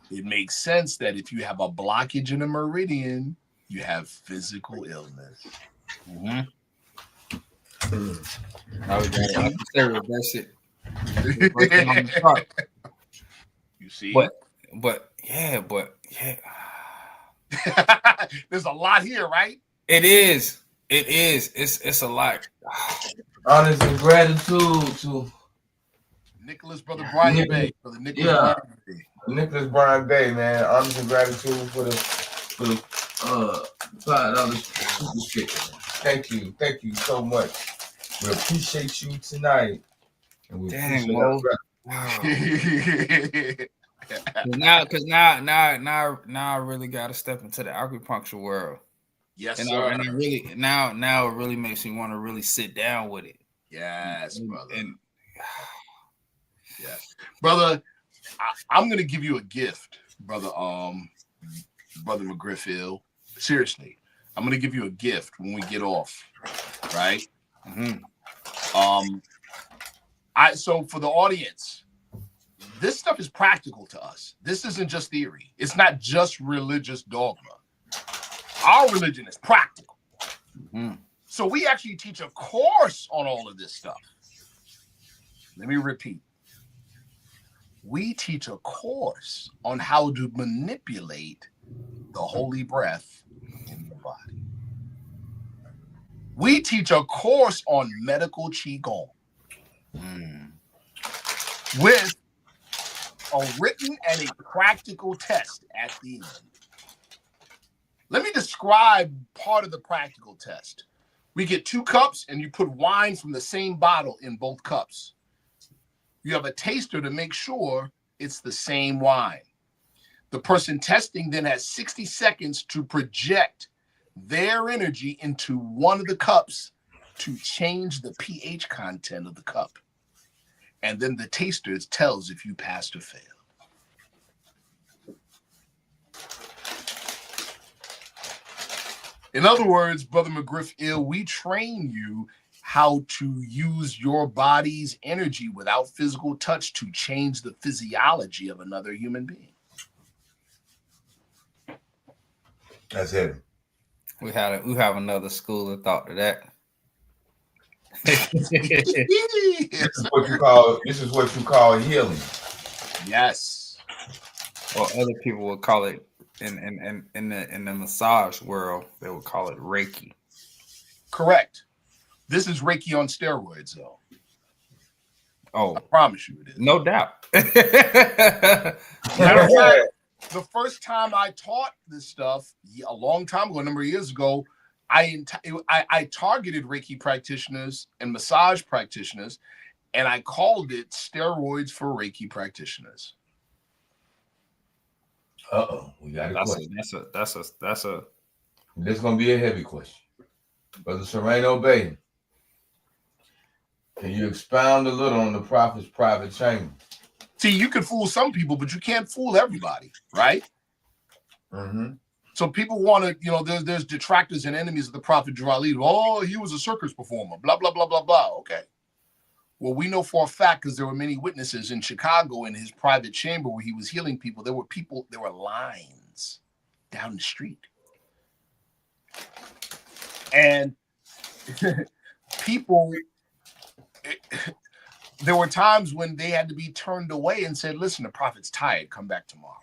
It makes sense that if you have a blockage in a meridian, you have physical illness. Mm-hmm. Now we got it. Like you said, reverse it. You see? But yeah. There's a lot here, right? It is. It's a lot. Honest and gratitude to Nicholas, brother Brian Bay. Brother Nicholas Brian Bay. Nicholas Brian Bay, man. Honest and gratitude for the $5 super sticker. Thank you so much. We appreciate you tonight. And we Dang, appreciate now I really got to step into the acupuncture world. Yes, and sir. And it really now it really makes me want to really sit down with it. Yes, brother. Yes, brother. I'm gonna give you a gift, brother. Brother McGriff-Hill. Seriously, I'm gonna give you a gift when we get off, right? Mm-hmm. So for the audience, this stuff is practical to us. This isn't just theory. It's not just religious dogma. Our religion is practical. Mm-hmm. So we actually teach a course on all of this stuff. Let me repeat. We teach a course on how to manipulate the holy breath in the body. We teach a course on medical Qigong with a written and a practical test at the end. Let me describe part of the practical test. We get 2 cups and you put wine from the same bottle in both cups. You have a taster to make sure it's the same wine. The person testing then has 60 seconds to project their energy into one of the cups to change the pH content of the cup. And then the taster tells if you passed or failed. In other words, Brother McGriff-Hill, we train you how to use your body's energy without physical touch to change the physiology of another human being. That's it. We have another school of thought to that. This is what you call healing. Yes. Or other people would call it in the massage world, they would call it Reiki. Correct. This is Reiki on steroids, though. Oh, I promise you it is. No doubt. Matter of fact, the first time I taught this stuff a long time ago, a number of years ago, I targeted Reiki practitioners and massage practitioners, and I called it steroids for Reiki practitioners. We got a question. That's a. This is gonna be a heavy question, Brother Sharif Anael-Bey. Can you expound a little on the prophet's private chamber? See, you can fool some people, but you can't fool everybody, right? Mm-hmm. So people want to, there's detractors and enemies of the prophet Jalil. Oh, he was a circus performer, blah, blah, blah, blah, blah. Okay. Well, we know for a fact, because there were many witnesses in Chicago in his private chamber where he was healing people. There were lines down the street. And people, there were times when they had to be turned away and said, listen, the prophet's tired, come back tomorrow.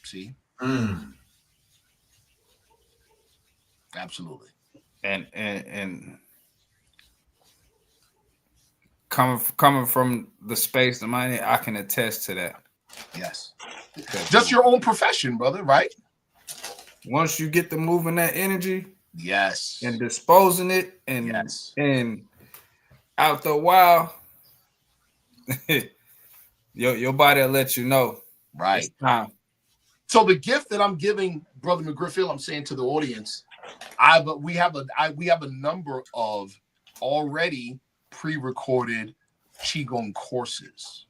See? Absolutely. And coming from the space of mine, I can attest to that. Yes. Just your own profession, brother, right? Once you get to moving that energy, yes, and disposing it, and yes, and after a while, your body will let you know, right? It's time. So the gift that I'm giving Brother McGriff-Hill, I'm saying to the audience, we have a number of already pre-recorded Qigong courses.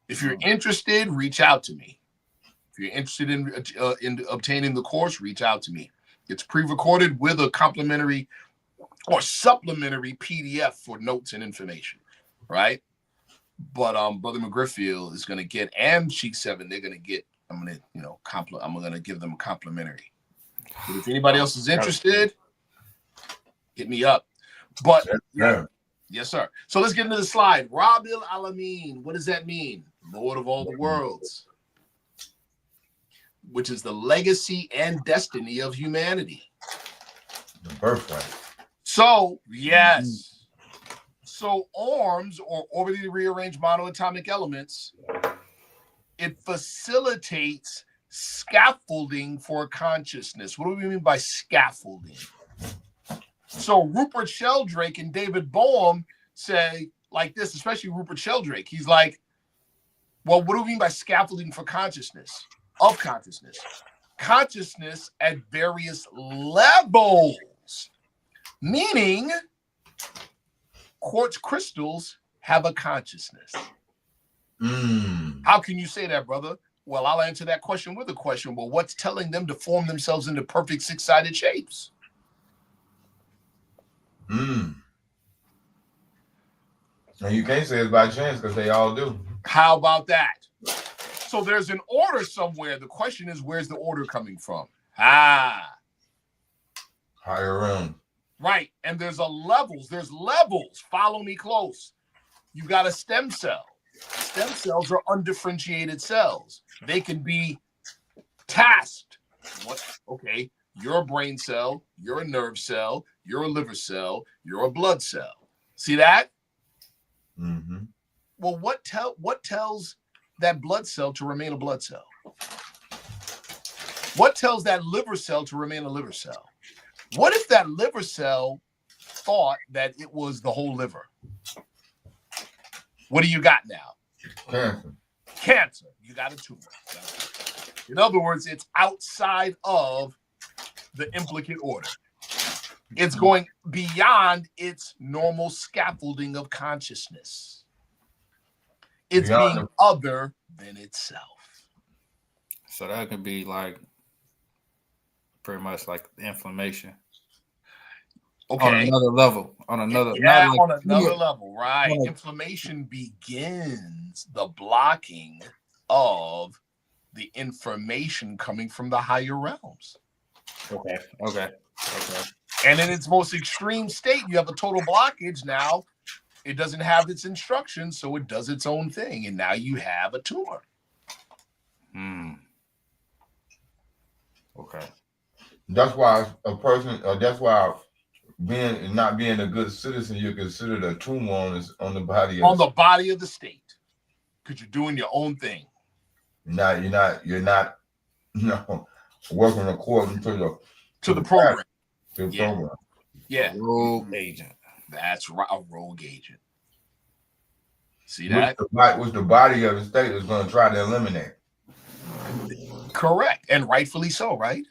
If you're interested, reach out to me. If you're interested in obtaining the course, reach out to me. It's pre-recorded with a complimentary or supplementary PDF for notes and information, right? But Brother McGriff-Hill is going to get, and Sheik 7, they're going to get I'm gonna, I'm gonna give them a complimentary. But if anybody else is interested, hit me up. But yes, sir. So let's get into the slide. Rabbil Alameen. What does that mean? Lord of all the worlds, which is the legacy and destiny of humanity. The birthright. So, yes. So arms, or orbitally rearranged monoatomic elements, it facilitates scaffolding for consciousness. What do we mean by scaffolding? So Rupert Sheldrake and David Boehm say like this, especially Rupert Sheldrake. He's like, well, what do we mean by scaffolding for consciousness? Of consciousness. Consciousness at various levels. Meaning, quartz crystals have a consciousness. How can you say that, brother? Well, I'll answer that question with a question. Well, what's telling them to form themselves into perfect six-sided shapes? And you can't say it's by chance because they all do. How about that? So there's an order somewhere. The question is, where's the order coming from? Higher realm. Right. And there's levels. There's levels. Follow me close. You got a stem cell. Stem cells are undifferentiated cells. They can be tasked. What? Okay. You're a brain cell. You're a nerve cell. You're a liver cell. You're a blood cell. See that? Well, what tells that blood cell to remain a blood cell? What tells that liver cell to remain a liver cell? What if that liver cell thought that it was the whole liver? What do you got now? Cancer. You got a tumor. In other words, it's outside of the implicate order. It's going beyond its normal scaffolding of consciousness. It's being other than itself. So that could be like pretty much like inflammation. Okay. On another level. On another level, right? Inflammation begins the blocking of the information coming from the higher realms. Okay. And in its most extreme state, you have a total blockage. Now it doesn't have its instructions, so it does its own thing. And now you have a tumor. Okay. That's why a person, that's why not being a good citizen, you're considered a tumor on the body of the body of the state. Because you're doing your own thing. You're not working according to the program. To the program. Yeah. Rogue agent. That's right, a rogue agent. See that? Which the body of the state is going to try to eliminate. Correct. And rightfully so, right?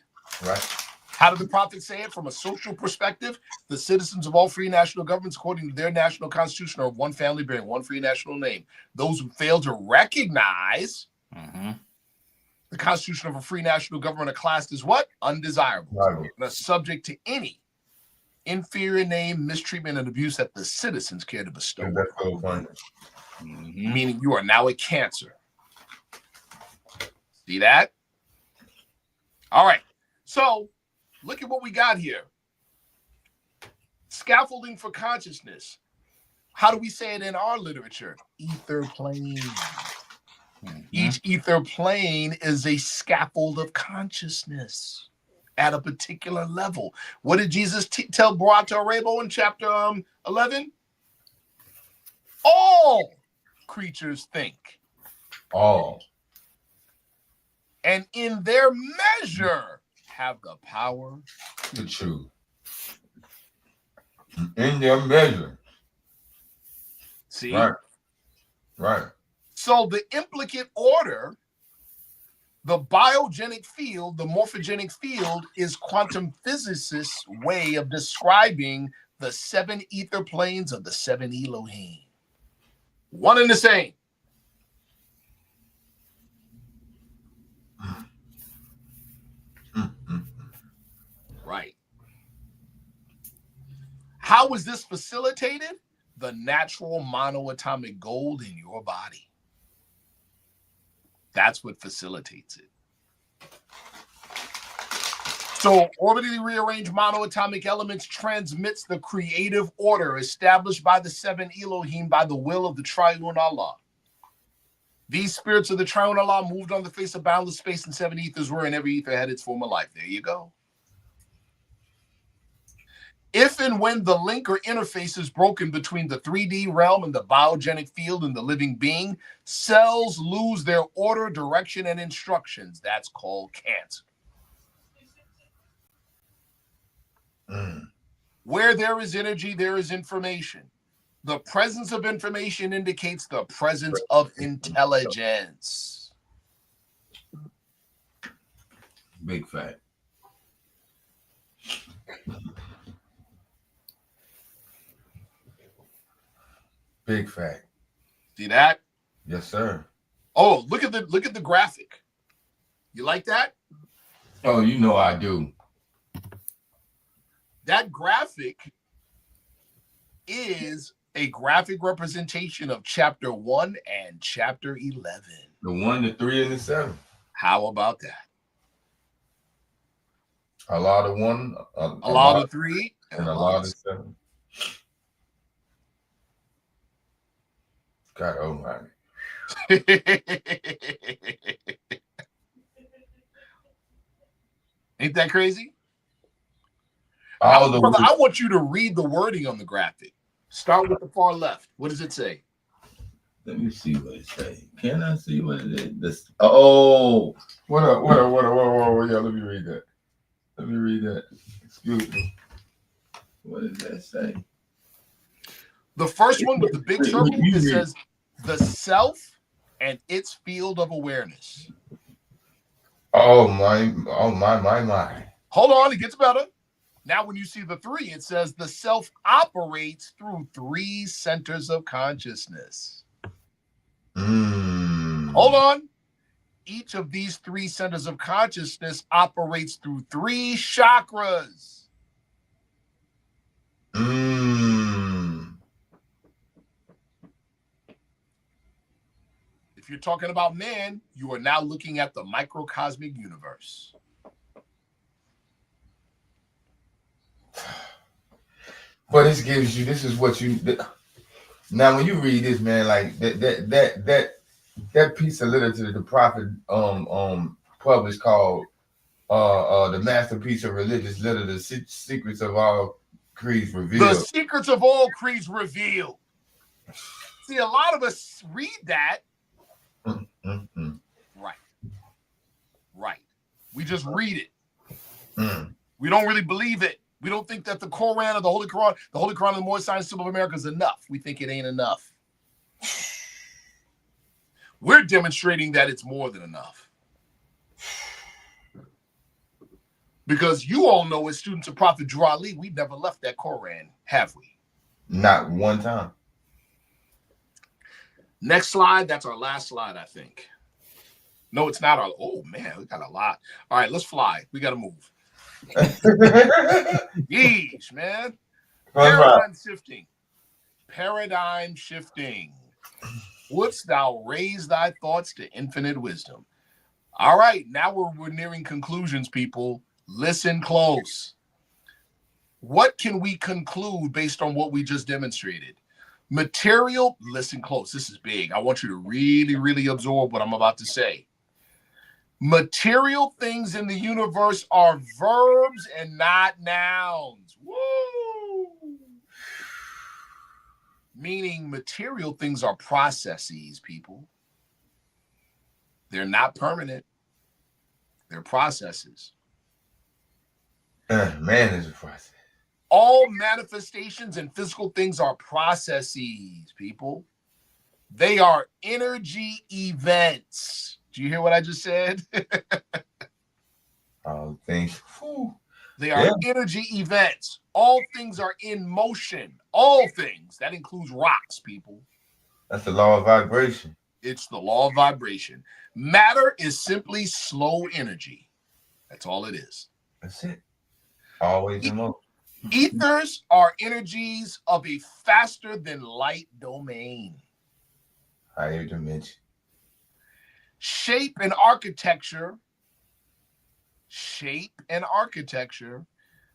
Right. How did the prophet say it from a social perspective? The citizens of all free national governments, according to their national constitution, are one family bearing one free national name. Those who fail to recognize the constitution of a free national government are classed as what? Undesirable. And are subject to any inferior name, mistreatment, and abuse that the citizens care to bestow. Meaning you are now a cancer. See that? All right. So look at what we got here. Scaffolding for consciousness. How do we say it in our literature? Ether plane. Each ether plane is a scaffold of consciousness at a particular level. What did Jesus tell Boato Rebo in chapter 11? All creatures think. All. And in their measure have the power to choose. In their measure. See? Right. So the implicate order, the biogenic field, the morphogenic field, is quantum physicists' way of describing the 7 ether planes of the 7 Elohim. One and the same. Right. How is this facilitated? The natural monoatomic gold in your body. That's what facilitates it. So orbitally rearranged monoatomic elements transmits the creative order established by the 7 Elohim by the will of the triune Allah. These spirits of the triune Allah moved on the face of boundless space, and 7 ethers were, and every ether had its former life. There you go. If and when the link or interface is broken between the 3D realm and the biogenic field and the living being, cells lose their order, direction, and instructions. That's called cancer. Where there is energy, there is information. The presence of information indicates the presence of intelligence. Big fact. Big fact. See that? Yes, sir. Oh, look at the graphic. You like that? Oh, you know I do. That graphic is a graphic representation of chapter 1 and chapter 11. The 1, the 3, and the 7. How about that? A lot of 1, a lot of 3, and a lot of 7. God almighty. Ain't that crazy? Brother, I want you to read the wording on the graphic. Start with the far left. What does it say? Let me see what it says. Can I see what it is? This. Oh, what up? Yeah, let me read that. Let me read that. Excuse me. What does that say? The first one with the big circle, it says the self and its field of awareness. Oh my. Hold on, it gets better. Now, when you see the 3, it says the self operates through 3 centers of consciousness. Hold on. Each of these 3 centers of consciousness operates through 3 chakras. If you're talking about man, you are now looking at the microcosmic universe. But this gives you, this is what you, now when you read this, man, like that piece of literature that the prophet published called the masterpiece of religious literature, the secrets of all creeds revealed. The secrets of all creeds revealed. See, a lot of us read that. Right. We just read it. We don't really believe it. We don't think that the KORAN or the Holy Quran and the Moorish Symbol of America is enough. We think it ain't enough. We're demonstrating that it's more than enough. Because you all know, as students of Prophet Drew Ali, we've never left that KORAN, have we? Not one time. Next slide. That's our last slide, I think. No, it's not our. Oh, man, we got a lot. All right, let's fly. We got to move. Yeesh, man. Paradigm shifting. Paradigm shifting. Wouldst thou raise thy thoughts to infinite wisdom? All right, now we're nearing conclusions, people. Listen close. What can we conclude based on what we just demonstrated? Material, listen close. This is big. I want you to really, really absorb what I'm about to say. Material things in the universe are verbs and not nouns. Woo! Meaning material things are processes, people. They're not permanent. They're processes. Man is a process. All manifestations and physical things are processes, people. They are energy events. Do you hear what I just said? All things. They are energy events. All things are in motion. All things. That includes rocks, people. That's the law of vibration. It's the law of vibration. Matter is simply slow energy. That's all it is. That's it. Always in motion. Ethers are energies of a faster than light domain. Higher dimension. Shape and architecture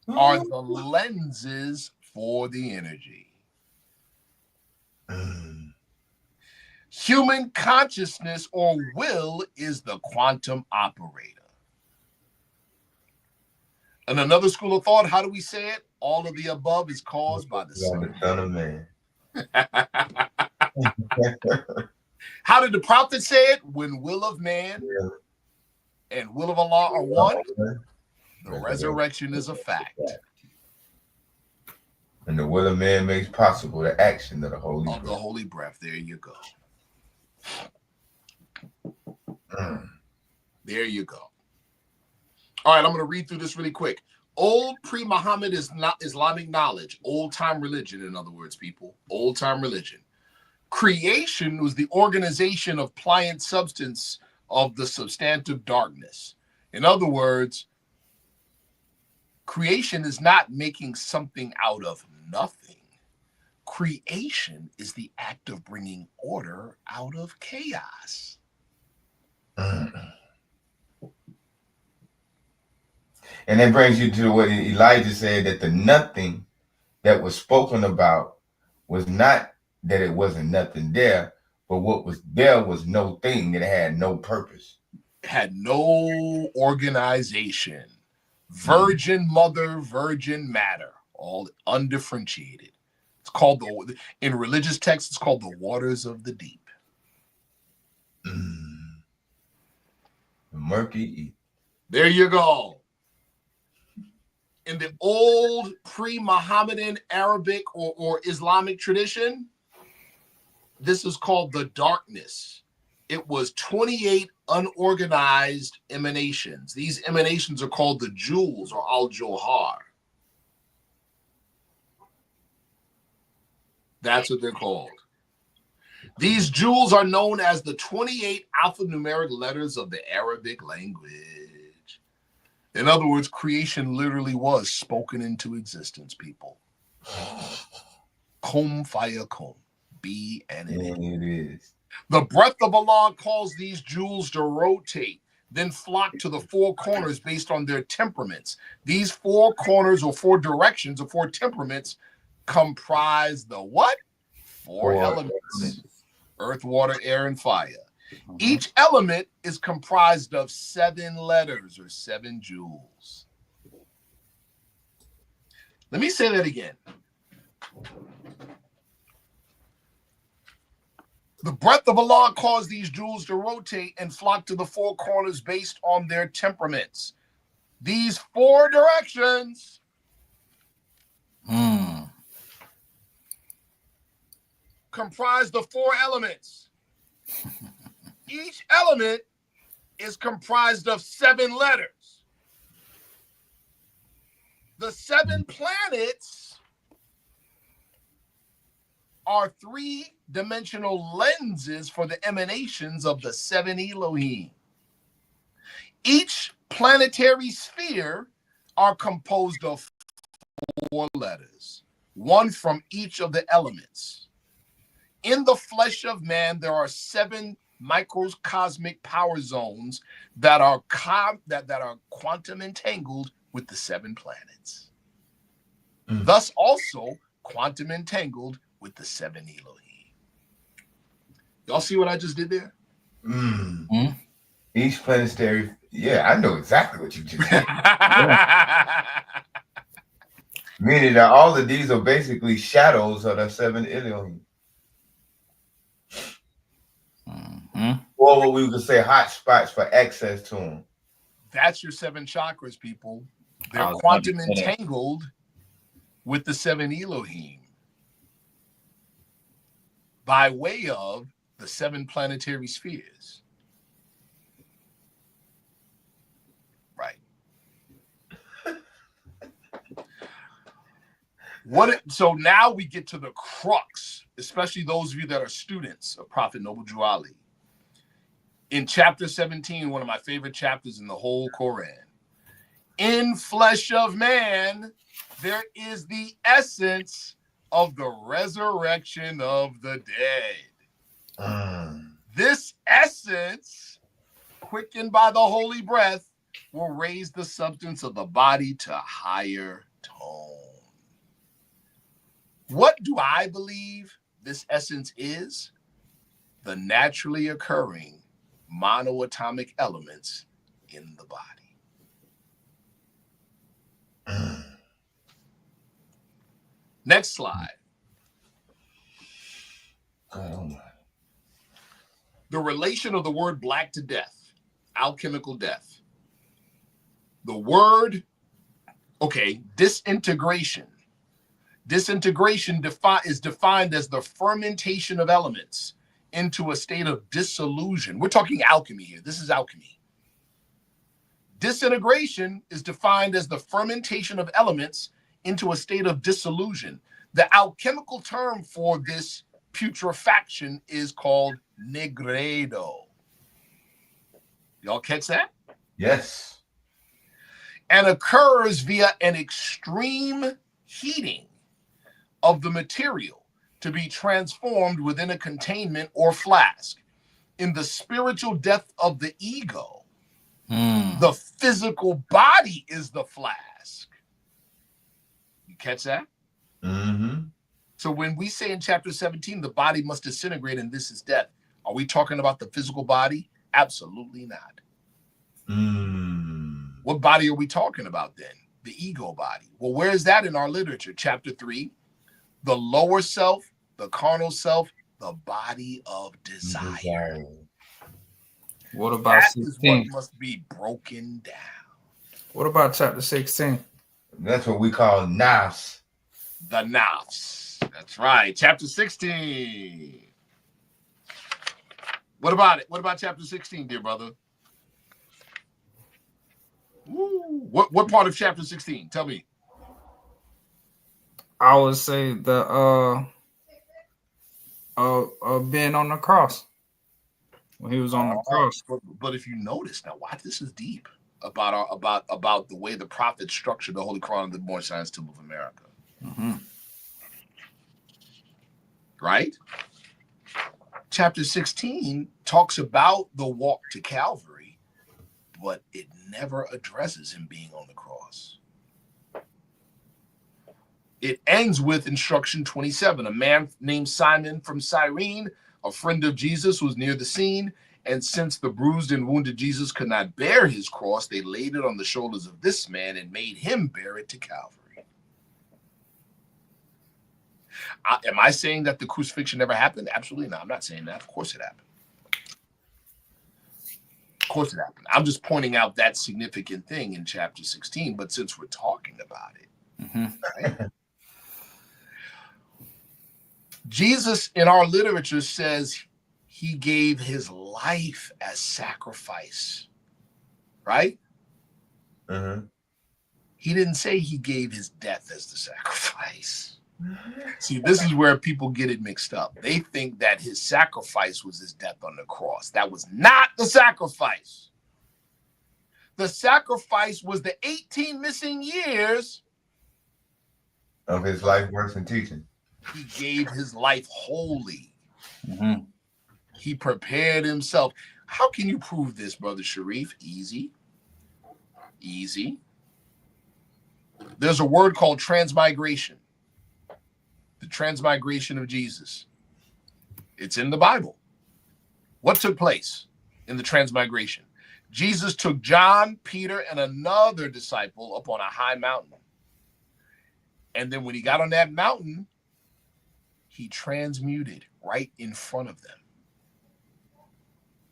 are the lenses for the energy. Human consciousness or will is the quantum operator. And another school of thought, how do we say it? All of the above is caused by the Son of Man. How did the prophet say it? When will of man and will of Allah are one, the resurrection is a fact. And the will of man makes possible the action of the Holy Breath. The Holy Breath. There you go. There you go. All right, I'm going to read through this really quick. Old pre-Muhammad is not Islamic knowledge, old-time religion, in other words, people, old-time religion. Creation was the organization of pliant substance of the substantive darkness. In other words, creation is not making something out of nothing. Creation is the act of bringing order out of chaos. And that brings you to what Elijah said, that the nothing that was spoken about was not that it wasn't nothing there, but what was there was no thing, that it had no purpose. It had no organization. Virgin mother, virgin matter, all undifferentiated. It's called, in religious texts, it's called the waters of the deep. Murky. There you go. In the old pre-Muhammadan Arabic or Islamic tradition, this is called the darkness. It was 28 unorganized emanations. These emanations are called the jewels or al-Johar. That's what they're called. These jewels are known as the 28 alphanumeric letters of the Arabic language. In other words, creation literally was spoken into existence, people. Kum fayakun. Be and it is. The breath of Allah calls these jewels to rotate, then flock to the four corners based on their temperaments. These four corners or four directions or four temperaments comprise the what? Four elements. Earth, water, air, and fire. Each element is comprised of 7 letters or 7 jewels. Let me say that again. The breath of Allah caused these jewels to rotate and flock to the four corners based on their temperaments. These 4 directions comprise the 4 elements. Each element is comprised of 7 letters. The 7 planets are 3-dimensional lenses for the emanations of the 7 Elohim. Each planetary sphere are composed of 4 letters, 1 from each of the elements. In the flesh of man, there are 7 microcosmic power zones that are quantum entangled with the 7 planets. Thus also quantum entangled with the 7 Elohim. Y'all see what I just did there? Each planetary, I know exactly what you just did. Meaning that all of these are basically shadows of the 7 Elohim. Or what we would say hot spots for access to them. That's your 7 chakras, people. They're quantum entangled with the 7 Elohim by way of the 7 planetary spheres. Right. So now we get to the crux, especially those of you that are students of Prophet Noble Drew Ali. In chapter 17, one of my favorite chapters in the whole Koran. In flesh of man, there is the essence of the resurrection of the dead. This essence quickened by the holy breath, will raise the substance of the body to higher tone. What do I believe this essence is? The naturally occurring monoatomic elements in the body. Next slide. Oh my. The relation of the word black to death, alchemical death. The word, okay, disintegration. Disintegration is defined as the fermentation of elements into a state of dissolution. We're talking alchemy here. This is alchemy. Disintegration is defined as the fermentation of elements into a state of dissolution. The alchemical term for this putrefaction is called negredo. Y'all catch that? Yes. And occurs via an extreme heating of the material to be transformed within a containment or flask. In the spiritual depth of the ego, the physical body is the flask. You catch that? Mm-hmm. So when we say in chapter 17, the body must disintegrate and this is death, are we talking about the physical body? Absolutely not. What body are we talking about then? The ego body. Well, where is that in our literature? Chapter 3, the lower self, the carnal self, the body of desire. What about that 16? Is what must be broken down. What about chapter 16? That's what we call nafs. The nafs. That's right. Chapter 16. What about it? What about chapter 16, dear brother? Ooh, what part of chapter 16? Tell me. I would say the being on the cross. When he was on the cross. But if you notice now, watch, this is deep about the way the prophets structured the Holy Koran of the Moorish Science Temple of America. Mm-hmm. Right? Chapter 16 talks about the walk to Calvary, but it never addresses him being on the cross. It ends with instruction 27. A man named Simon from Cyrene, a friend of Jesus, was near the scene, and since the bruised and wounded Jesus could not bear his cross, they laid it on the shoulders of this man and made him bear it to Calvary. Am I saying that the crucifixion never happened? Absolutely not. I'm not saying that. Of course it happened. Of course it happened. I'm just pointing out that significant thing in chapter 16, but since we're talking about it, right? Jesus in our literature says he gave his life as sacrifice, right? He didn't say he gave his death as the sacrifice. See, this is where people get it mixed up. They think that his sacrifice was his death on the cross. That was not the sacrifice. The sacrifice was the 18 missing years of his life, works, and teaching. He gave his life wholly. He prepared himself. How can you prove this, Brother Sharif? Easy. Easy. There's a word called transmigration. The transmigration of Jesus. It's in the Bible. What took place in the transmigration? Jesus took John, Peter, and another disciple up on a high mountain. And then when he got on that mountain, he transmuted right in front of them.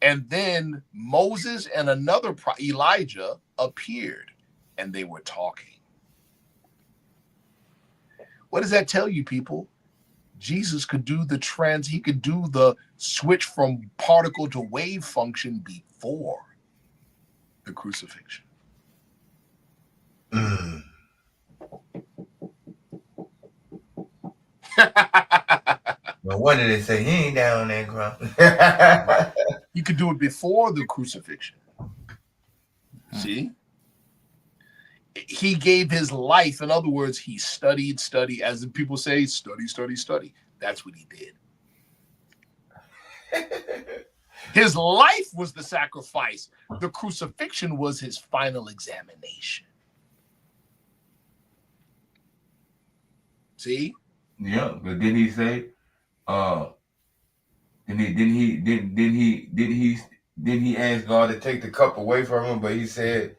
And then Moses and another Elijah appeared and they were talking. What does that tell you, people? Jesus could do he could do the switch from particle to wave function before the crucifixion. No wonder they say he ain't down there, Grump. He could do it before the crucifixion. See? He gave his life. In other words, he studied, as the people say, study. That's what he did. His life was the sacrifice. The crucifixion was his final examination. See? Yeah, but didn't he say, didn't he ask God to take the cup away from him? But he said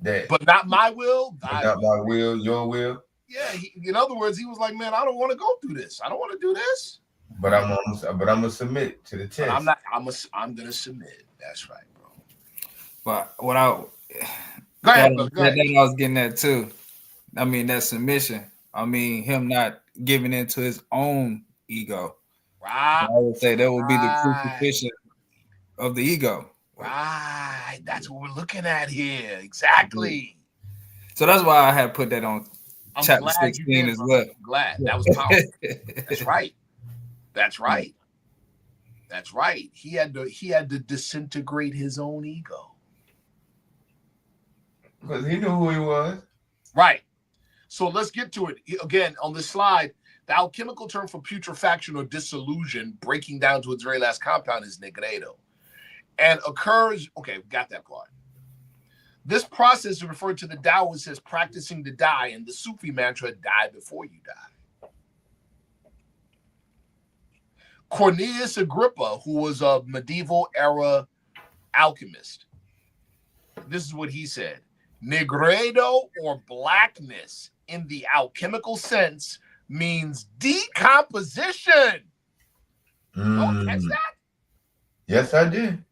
that, but not my will, thy not will. my will, your will. Yeah, in other words, he was like, man, I don't want to go through this. I don't want to do this. But I'm gonna submit to the test. But I'm not. I'm gonna submit. That's right, bro. But what I go ahead. That I was getting at too. I mean, that submission. I mean, him not giving in to his own ego. Right. I would say that would be the crucifixion of the ego. Right. That's what we're looking at here. Exactly. So that's why I had put that on chapter 16 as well. I'm glad. That was powerful. That's right. That's right. That's right. He had to disintegrate his own ego. Because he knew who he was. Right. So let's get to it. Again, on this slide, the alchemical term for putrefaction or dissolution, breaking down to its very last compound, is negredo. And occurs, okay, got that part. This process is referred to the Taoists as practicing to die, and the Sufi mantra, die before you die. Cornelius Agrippa, who was a medieval era alchemist, this is what he said. Negredo, or blackness, in the alchemical sense, means decomposition. Don't catch that? Yes, I did.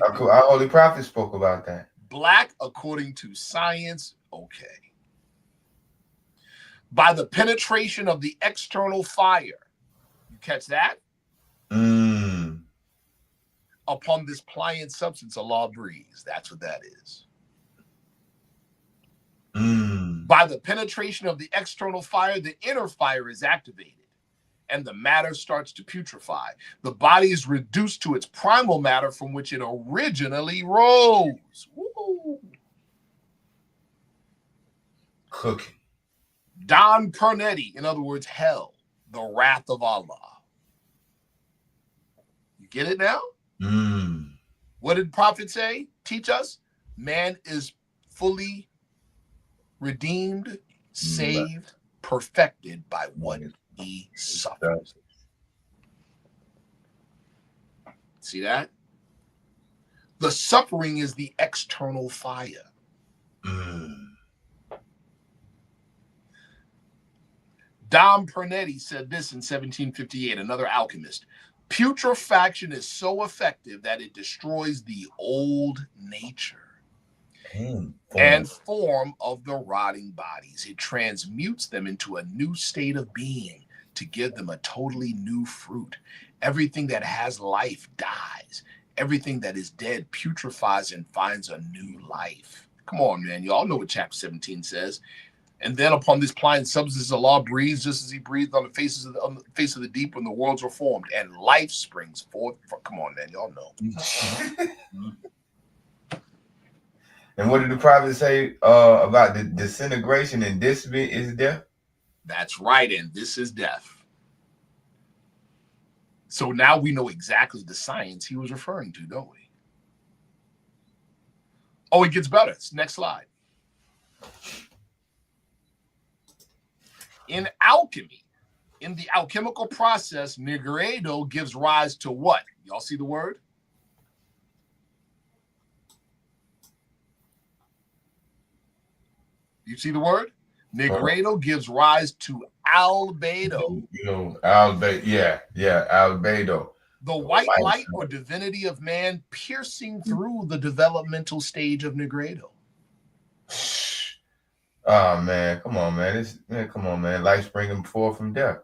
Our Holy Prophet spoke about that. Black, according to science, okay. By the penetration of the external fire. You catch that? Upon this pliant substance, Allah breathes. That's what that is. By the penetration of the external fire, the inner fire is activated, and the matter starts to putrefy. The body is reduced to its primal matter from which it originally rose. Woo. Cooking. Don Pernetti, in other words, hell, the wrath of Allah. You get it now? What did the prophet say? Teach us. Man is fully redeemed, saved, perfected by what he suffers. See that? The suffering is the external fire. Dom Pernetti said this in 1758, another alchemist. Putrefaction is so effective that it destroys the old nature and form of the rotting bodies. It transmutes them into a new state of being to give them a totally new fruit. Everything that has life dies. Everything that is dead putrefies and finds a new life. Come on, man. You all know what chapter 17 says. And then upon this pliant substance, Allah breathes just as he breathed on the face of the deep when the worlds were formed, and life springs forth. Come on, man. Y'all know. And what did the prophet say about the disintegration, and this is death? That's right, and this is death. So now we know exactly the science he was referring to, don't we? Oh, it gets better. Next slide. In alchemy, in the alchemical process, negredo gives rise to what? Y'all see the word? You see the word? Negredo gives rise to albedo. Albedo. Albedo. The white light or divinity of man piercing through the developmental stage of negredo. Oh man, come on, man. Come on, man. Life springing forth from death.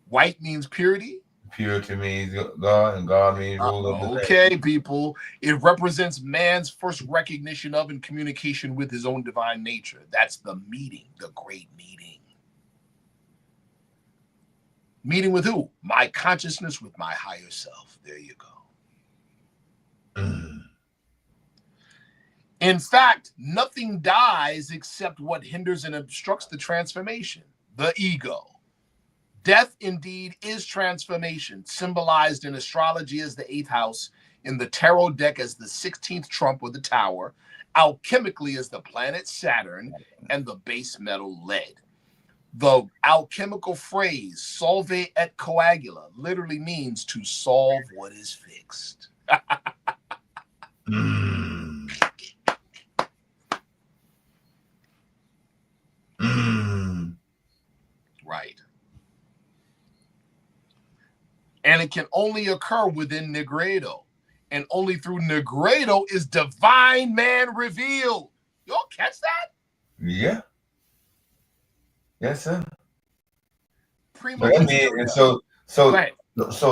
White means purity. Purity means God, and God means rule of the land. Okay, people. It represents man's first recognition of and communication with his own divine nature. That's the meeting, the great meeting. Meeting with who? My consciousness with my higher self. There you go. In fact, nothing dies except what hinders and obstructs the transformation, the ego. Death indeed is transformation, symbolized in astrology as the 8th house, in the tarot deck as the 16th trump or the tower, alchemically as the planet Saturn, and the base metal lead. The alchemical phrase solve et coagula literally means to solve what is fixed. Right. And it can only occur within Negredo. And only through Negredo is divine man revealed. Y'all catch that? Yeah. Yes, sir. Prima But I mean, and so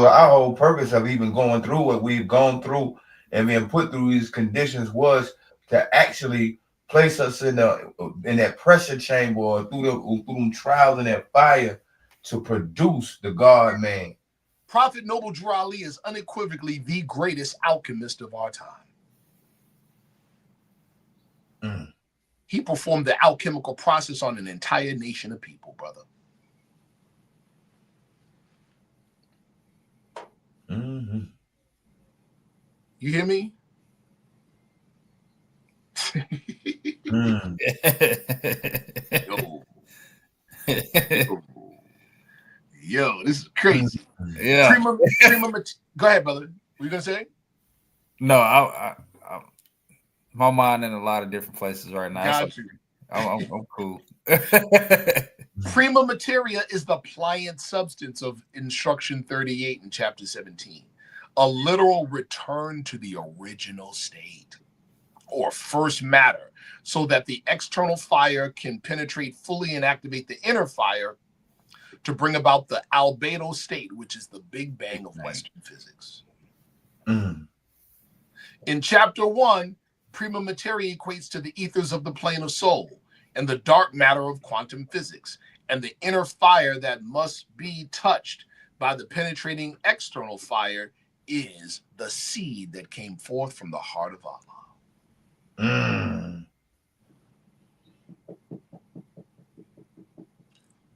our whole purpose of even going through what we've gone through and being put through these conditions was to actually place us in that pressure chamber or through them trials and that fire to produce the God man. Prophet Noble Drew Ali is unequivocally the greatest alchemist of our time. He performed the alchemical process on an entire nation of people, brother. You hear me? Yo, this is crazy. Yeah. Go ahead, brother. What you gonna say? No, I my mind in a lot of different places right now. Got you. I'm cool. Prima materia is the pliant substance of instruction 38 in chapter 17. A literal return to the original state or first matter, so that the external fire can penetrate fully and activate the inner fire to bring about the albedo state, which is the big bang of Western physics. In chapter 1, prima materia equates to the ethers of the plane of soul and the dark matter of quantum physics, and the inner fire that must be touched by the penetrating external fire is the seed that came forth from the heart of Allah.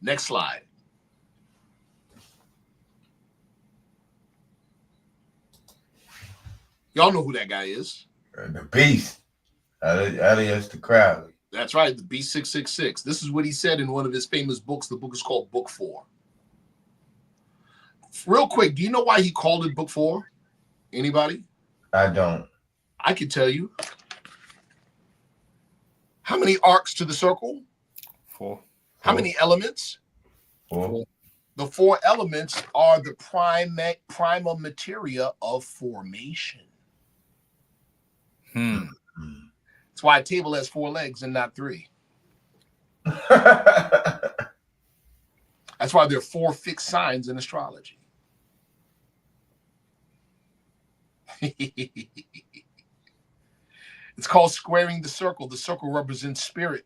Next slide. Y'all know who that guy is. The beast. Alias the Crowley. That's right, the Beast 666. This is what he said in one of his famous books. The book is called Book 4. Real quick, do you know why he called it Book 4? Anybody? I don't. I can tell you. How many arcs to the circle? 4. How many elements? 4. The 4 elements are the prima materia of formation. That's why a table has 4 legs and not 3. That's why there are 4 fixed signs in astrology. It's called squaring the circle. The circle represents spirit.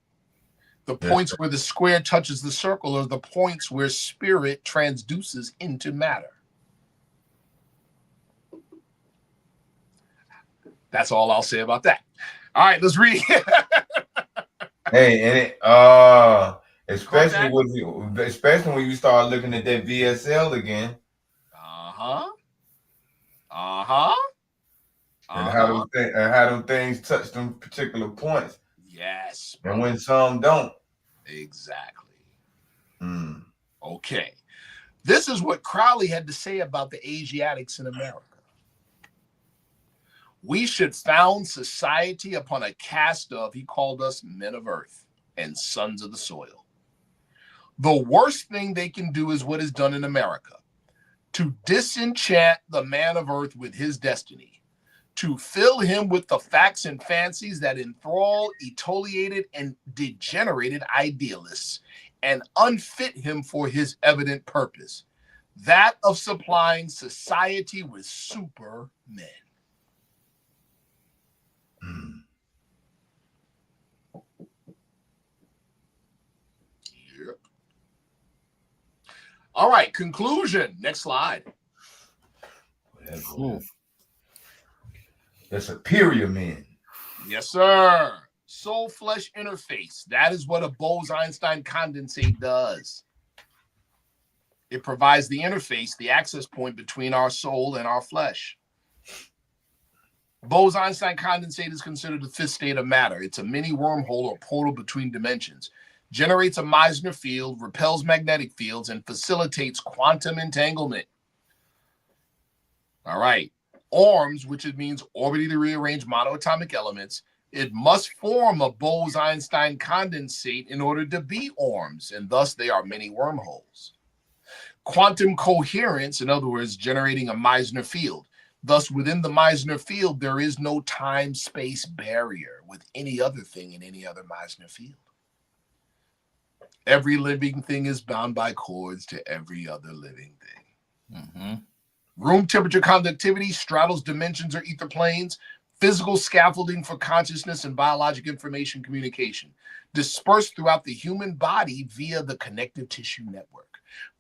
The points where the square touches the circle are the points where spirit transduces into matter. That's all I'll say about that. All right, let's read. Hey, and it especially when you start looking at that VSL again. And how them things touch them particular points. Yes. And when some don't. Exactly. Okay. This is what Crowley had to say about the Asiatics in America. We should found society upon a caste of, he called us men of earth and sons of the soil. The worst thing they can do is what is done in America, to disenchant the man of earth with his destiny, to fill him with the facts and fancies that enthrall etoliated and degenerated idealists and unfit him for his evident purpose, that of supplying society with supermen. Yep. All right, conclusion. Next slide. The superior men. Yes, sir. Soul-flesh interface. That is what a Bose-Einstein condensate does. It provides the interface, the access point between our soul and our flesh. Bose-Einstein condensate is considered the fifth state of matter. It's a mini wormhole or portal between dimensions. Generates a Meissner field, repels magnetic fields, and facilitates quantum entanglement. All right. ORMs, which it means orbitally rearranged monoatomic elements, it must form a Bose-Einstein condensate in order to be ORMs, and thus they are mini wormholes. Quantum coherence, in other words, generating a Meissner field. Thus, within the Meissner field, there is no time-space barrier with any other thing in any other Meissner field. Every living thing is bound by cords to every other living thing. Mm-hmm. Room temperature conductivity straddles dimensions or ether planes. Physical scaffolding for consciousness and biologic information communication. Dispersed throughout the human body via the connective tissue network.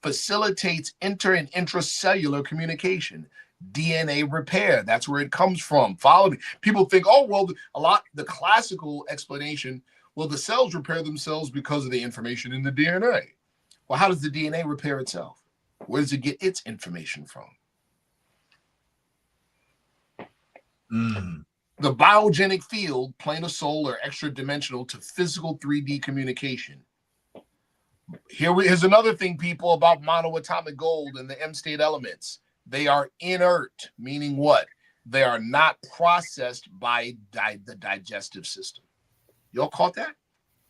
Facilitates inter and intracellular communication. DNA repair, that's where it comes from. Follow me. People think, oh, well, the classical explanation, well, the cells repair themselves because of the information in the DNA. Well, how does the DNA repair itself? Where does it get its information from? The biogenic field, plane of soul, or extra dimensional to physical 3D communication. Here's another thing, people, about monoatomic gold and the M state elements. They are inert, meaning what? They are not processed by the digestive system. Y'all caught that?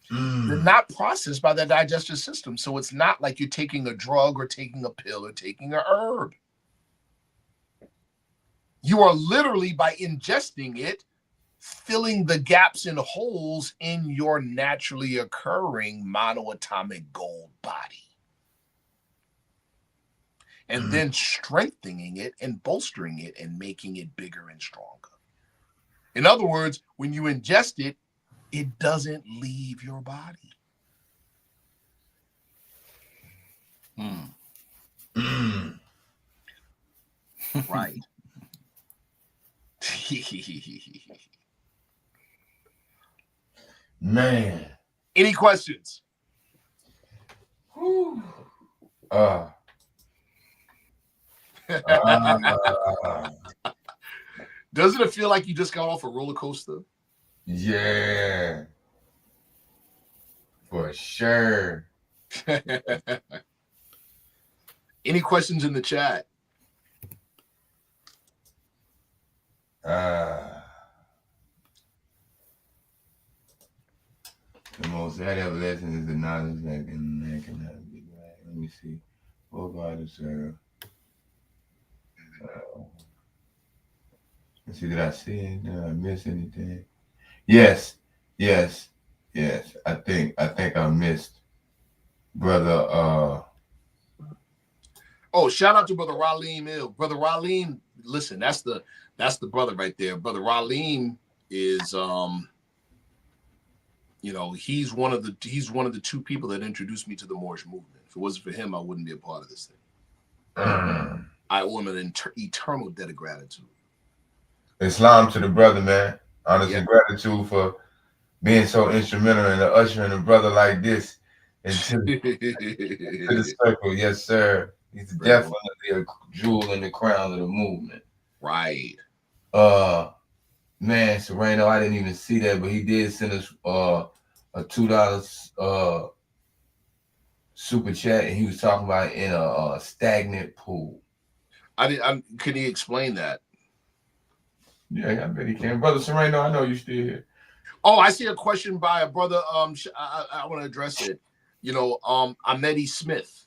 They're not processed by the digestive system. So it's not like you're taking a drug or taking a pill or taking a herb. You are literally, by ingesting it, filling the gaps and holes in your naturally occurring monoatomic gold body. And then strengthening it and bolstering it and making it bigger and stronger. In other words, when you ingest it, it doesn't leave your body. Right. Man. Any questions? Doesn't it feel like you just got off a roller coaster? Yeah. For sure. Any questions in the chat? The most valuable lesson is the knowledge that cannot be right. Let me see. Oh God, it's let's see, did I see it? Did I miss anything? Yes. I think I missed brother. Oh, shout out to Brother Ralim Ill. Brother Ralim, listen, that's the brother right there. Brother Ralim is he's one of the two people that introduced me to the Moorish movement. If it wasn't for him, I wouldn't be a part of this thing. I owe him an eternal debt of gratitude. Islam to the brother, man. Honest and gratitude for being so instrumental in ushering a brother like this into the circle. Yes, sir. He's definitely a jewel in the crown of the movement. Right. Man, Sereno, I didn't even see that, but he did send us a $2 super chat, and he was talking about in a stagnant pool. Can he explain that? Yeah, I bet he can. Brother Sereno, I know you still here. Oh, I see a question by a brother. I want to address it. Ahmedi Smith.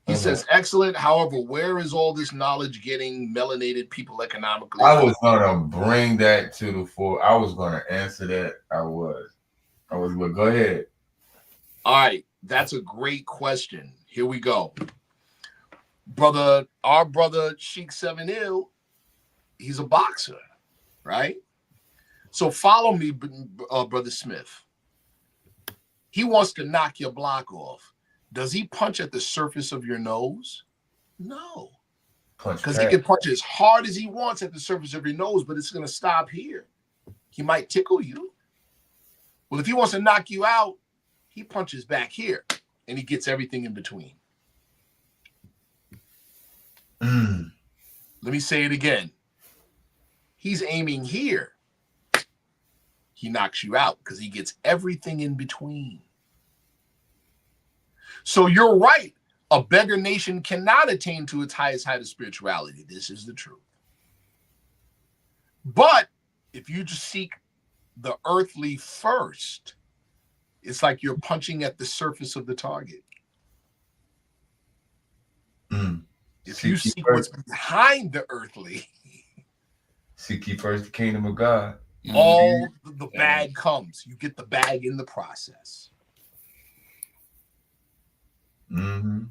He says, excellent. However, where is all this knowledge getting melanated people economically? I was going to bring that to the fore. I was going to answer that. I was, but go ahead. All right. That's a great question. Here we go. Our brother Sheikh 7 Ill, he's a boxer, right? So follow me, Brother Smith. He wants to knock your block off. Does he punch at the surface of your nose? No. Because he can punch as hard as he wants at the surface of your nose, but it's going to stop here. He might tickle you. Well, if he wants to knock you out, he punches back here, and he gets everything in between. Mm. Let me say it again. He's aiming here. He knocks you out because he gets everything in between. So you're right. A beggar nation cannot attain to its highest height of spirituality. This is the truth. But if you just seek the earthly first, it's like you're punching at the surface of the target. Mm. If you seek what's behind the earthly, seek ye first the kingdom of God. All the bag comes. You get the bag in the process. Mm-hmm.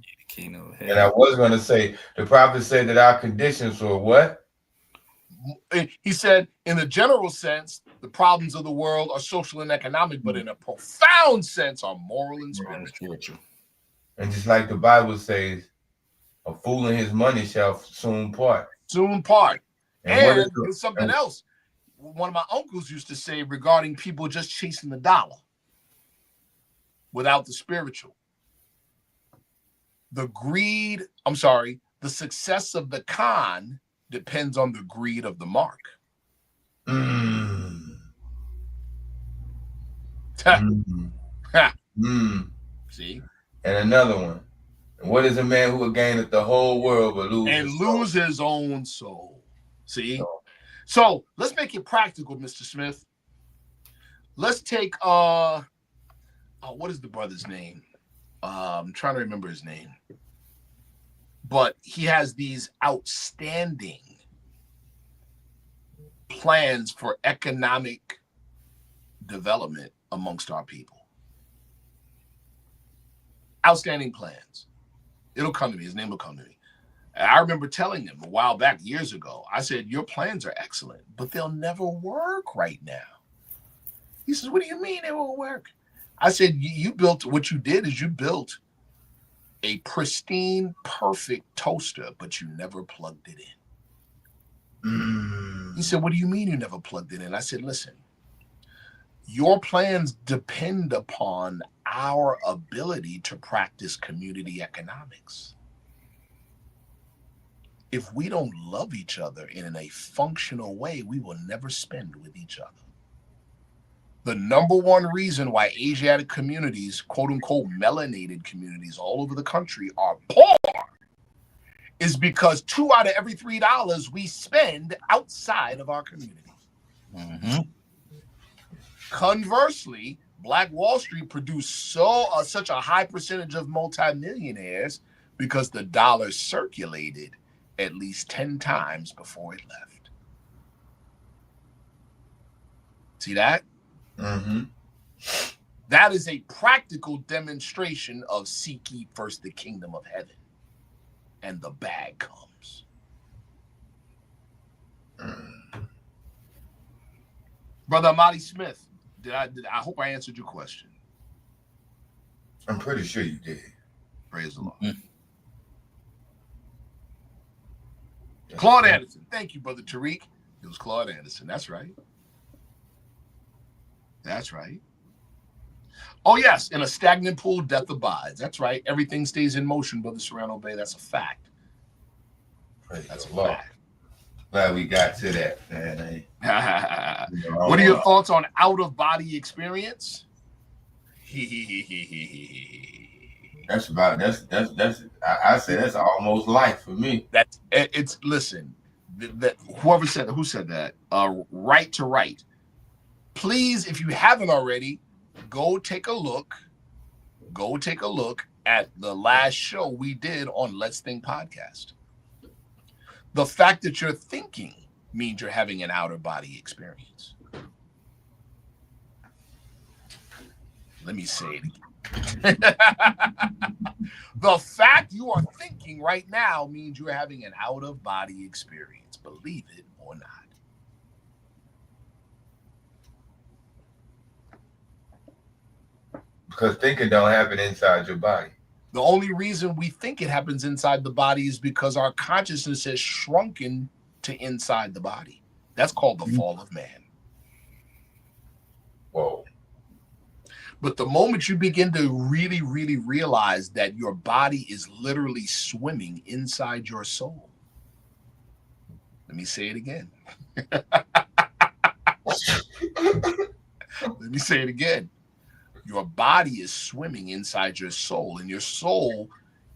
And I was going to say, the prophet said that our conditions were what? He said, in the general sense, the problems of the world are social and economic, but in a profound sense are moral and spiritual. And just like the Bible says, a fool and his money shall soon part. Soon part. And there's something and else. One of my uncles used to say regarding people just chasing the dollar without the spiritual. The success of the con depends on the greed of the mark. Mm. See? And another one. What is a man who will gain the whole world but lose his own soul? See? So let's make it practical, Mr. Smith. Let's take what is the brother's name? I'm trying to remember his name. But he has these outstanding plans for economic development amongst our people. Outstanding plans. It'll come to me. His name will come to me. I remember telling him a while back, years ago, I said, your plans are excellent, but they'll never work right now. He says, what do you mean they won't work? I said, you built, what you did is you built a pristine, perfect toaster, but you never plugged it in. He said, what do you mean you never plugged it in? I said, listen, your plans depend upon our ability to practice community economics. If we don't love each other in a functional way, we will never spend with each other. The number one reason why Asiatic communities, quote unquote, melanated communities all over the country are poor is because 2 out of every $3 we spend outside of our community. Mm-hmm. Conversely, Black Wall Street produced such a high percentage of multimillionaires because the dollar circulated at least 10 times before it left. See that? Mm-hmm. That is a practical demonstration of seek ye first the kingdom of heaven, and the bag comes. Brother Amadi Smith, I hope I answered your question. I'm pretty sure you did. Praise the Lord. Mm-hmm. Claude Anderson. Thank you, Brother Tariq. It was Claude Anderson. That's right. That's right. Oh, yes. In a stagnant pool, death abides. That's right. Everything stays in motion, Brother Sharif Anael-Bey. That's a fact. That's a fact. Glad we got to that, man. What are your thoughts on out-of-body experience? That's I say that's almost life for me. Listen, who said that? Right to right. Please, if you haven't already, go take a look at the last show we did on Let's Think podcast. The fact that you're thinking means you're having an outer body experience. Let me say it again. The fact you are thinking right now means you're having an out-of-body experience. Believe it or not. Because thinking don't happen inside your body. The only reason we think it happens inside the body is because our consciousness has shrunken to inside the body. That's called the fall of man. Whoa. But the moment you begin to really, really realize that your body is literally swimming inside your soul, Let me say it again. Let me say it again. Your body is swimming inside your soul, and your soul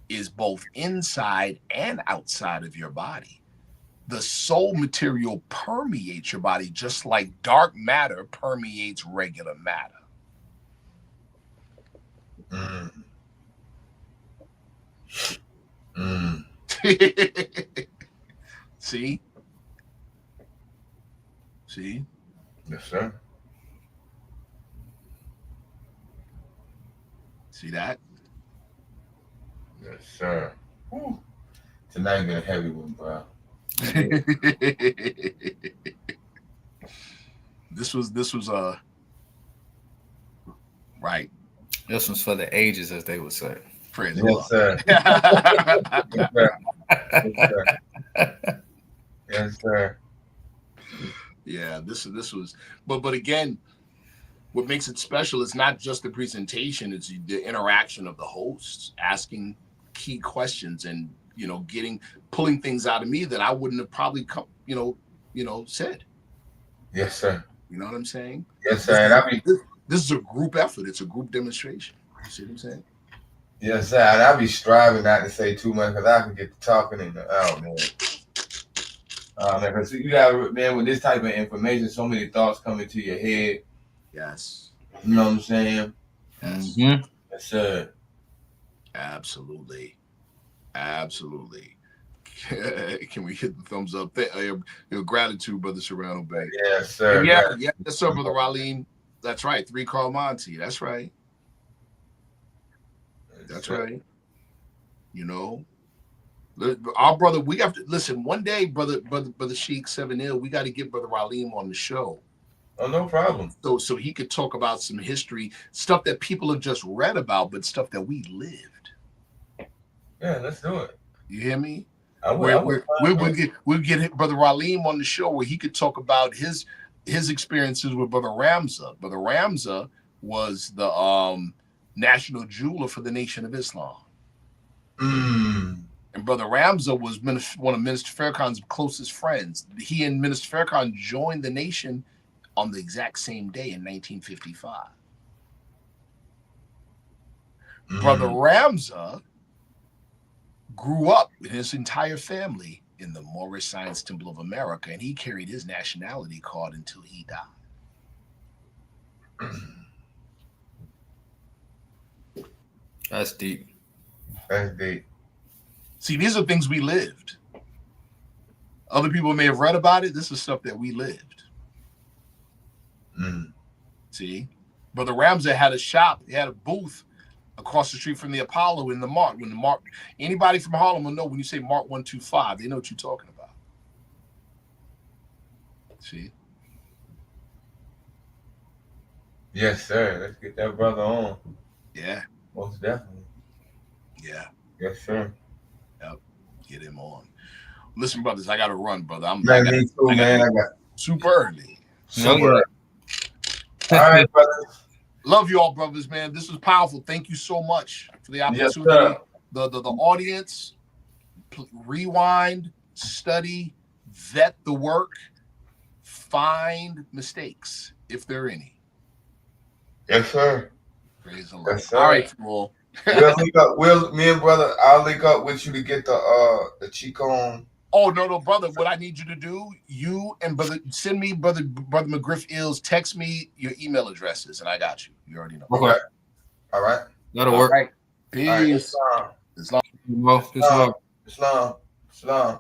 is both inside and outside of your body. The soul material permeates your body just like dark matter permeates regular matter. See? See? Yes, sir. See that? Yes, sir. Whew. Tonight been a heavy one, bro. This was right. This one's for the ages, as they would say. Praise Yes, Allah. sir. Yes, sir. Yes, sir. Yes, sir. Yeah, this was, but again, what makes it special is not just the presentation; it's the interaction of the hosts, asking key questions, and pulling things out of me that I wouldn't have probably said. Yes, sir. You know what I'm saying? Yes, sir. This is a group effort. It's a group demonstration. You see what I'm saying? Yes, sir. And I be striving not to say too much because I can get to talking and man. Because you got, man, with this type of information, so many thoughts come into your head. Yes. You know what I'm saying? Yes. Mm-hmm. Yes, sir. Absolutely. Absolutely. Can we hit the thumbs up? Your gratitude, Brother Sharif Anael-Bey. Yes, sir. Yeah, yes, sir, Brother Ralim. That's right. 3 Carl Monty. That's right. That's right. Our brother, we have to listen. One day, brother Sheikh 7 we got to get Brother Ralim on the show. Oh, no problem. So he could talk about some history, stuff that people have just read about, but stuff that we lived. Yeah, let's do it. You hear me? We'll get Brother Ralim on the show where he could talk about his experiences with Brother Ramza. Brother Ramza was the national jeweler for the Nation of Islam. And Brother Ramza was one of Minister Farrakhan's closest friends. He and Minister Farrakhan joined the nation on the exact same day in 1955. Brother Ramza grew up with his entire family in the Moorish Science Temple of America, and he carried his nationality card until he died. That's deep. That's deep. See, these are things we lived. Other people may have read about it. This is stuff that we lived. See, Brother Ramza had a shop. He had a booth across the street from the Apollo in the Mart. When the Mart, anybody from Harlem will know when you say Mart 125, they know what you're talking about. See? Yes, sir. Let's get that brother on. Yeah. Most definitely. Yeah. Yes, sir. Yep. Get him on. Listen, brothers, I got to run, brother. Me too, man. I got super early. Super early. All right, brothers. Love you all, brothers, man. This was powerful. Thank you so much for the opportunity. Yes, the audience, rewind, study, vet the work, find mistakes, if there are any. Yes, sir. Praise the Lord. Yes, sir. All right, well. We'll link up. Me and brother, I'll link up with you to get the Chicon. Oh, no, brother. What I need you to do, you and brother, send me brother McGriff Ills, text me your email addresses, and I got you. You already know. Okay. All right. That'll work. Right. Peace. All right. Islam. Islam. Islam.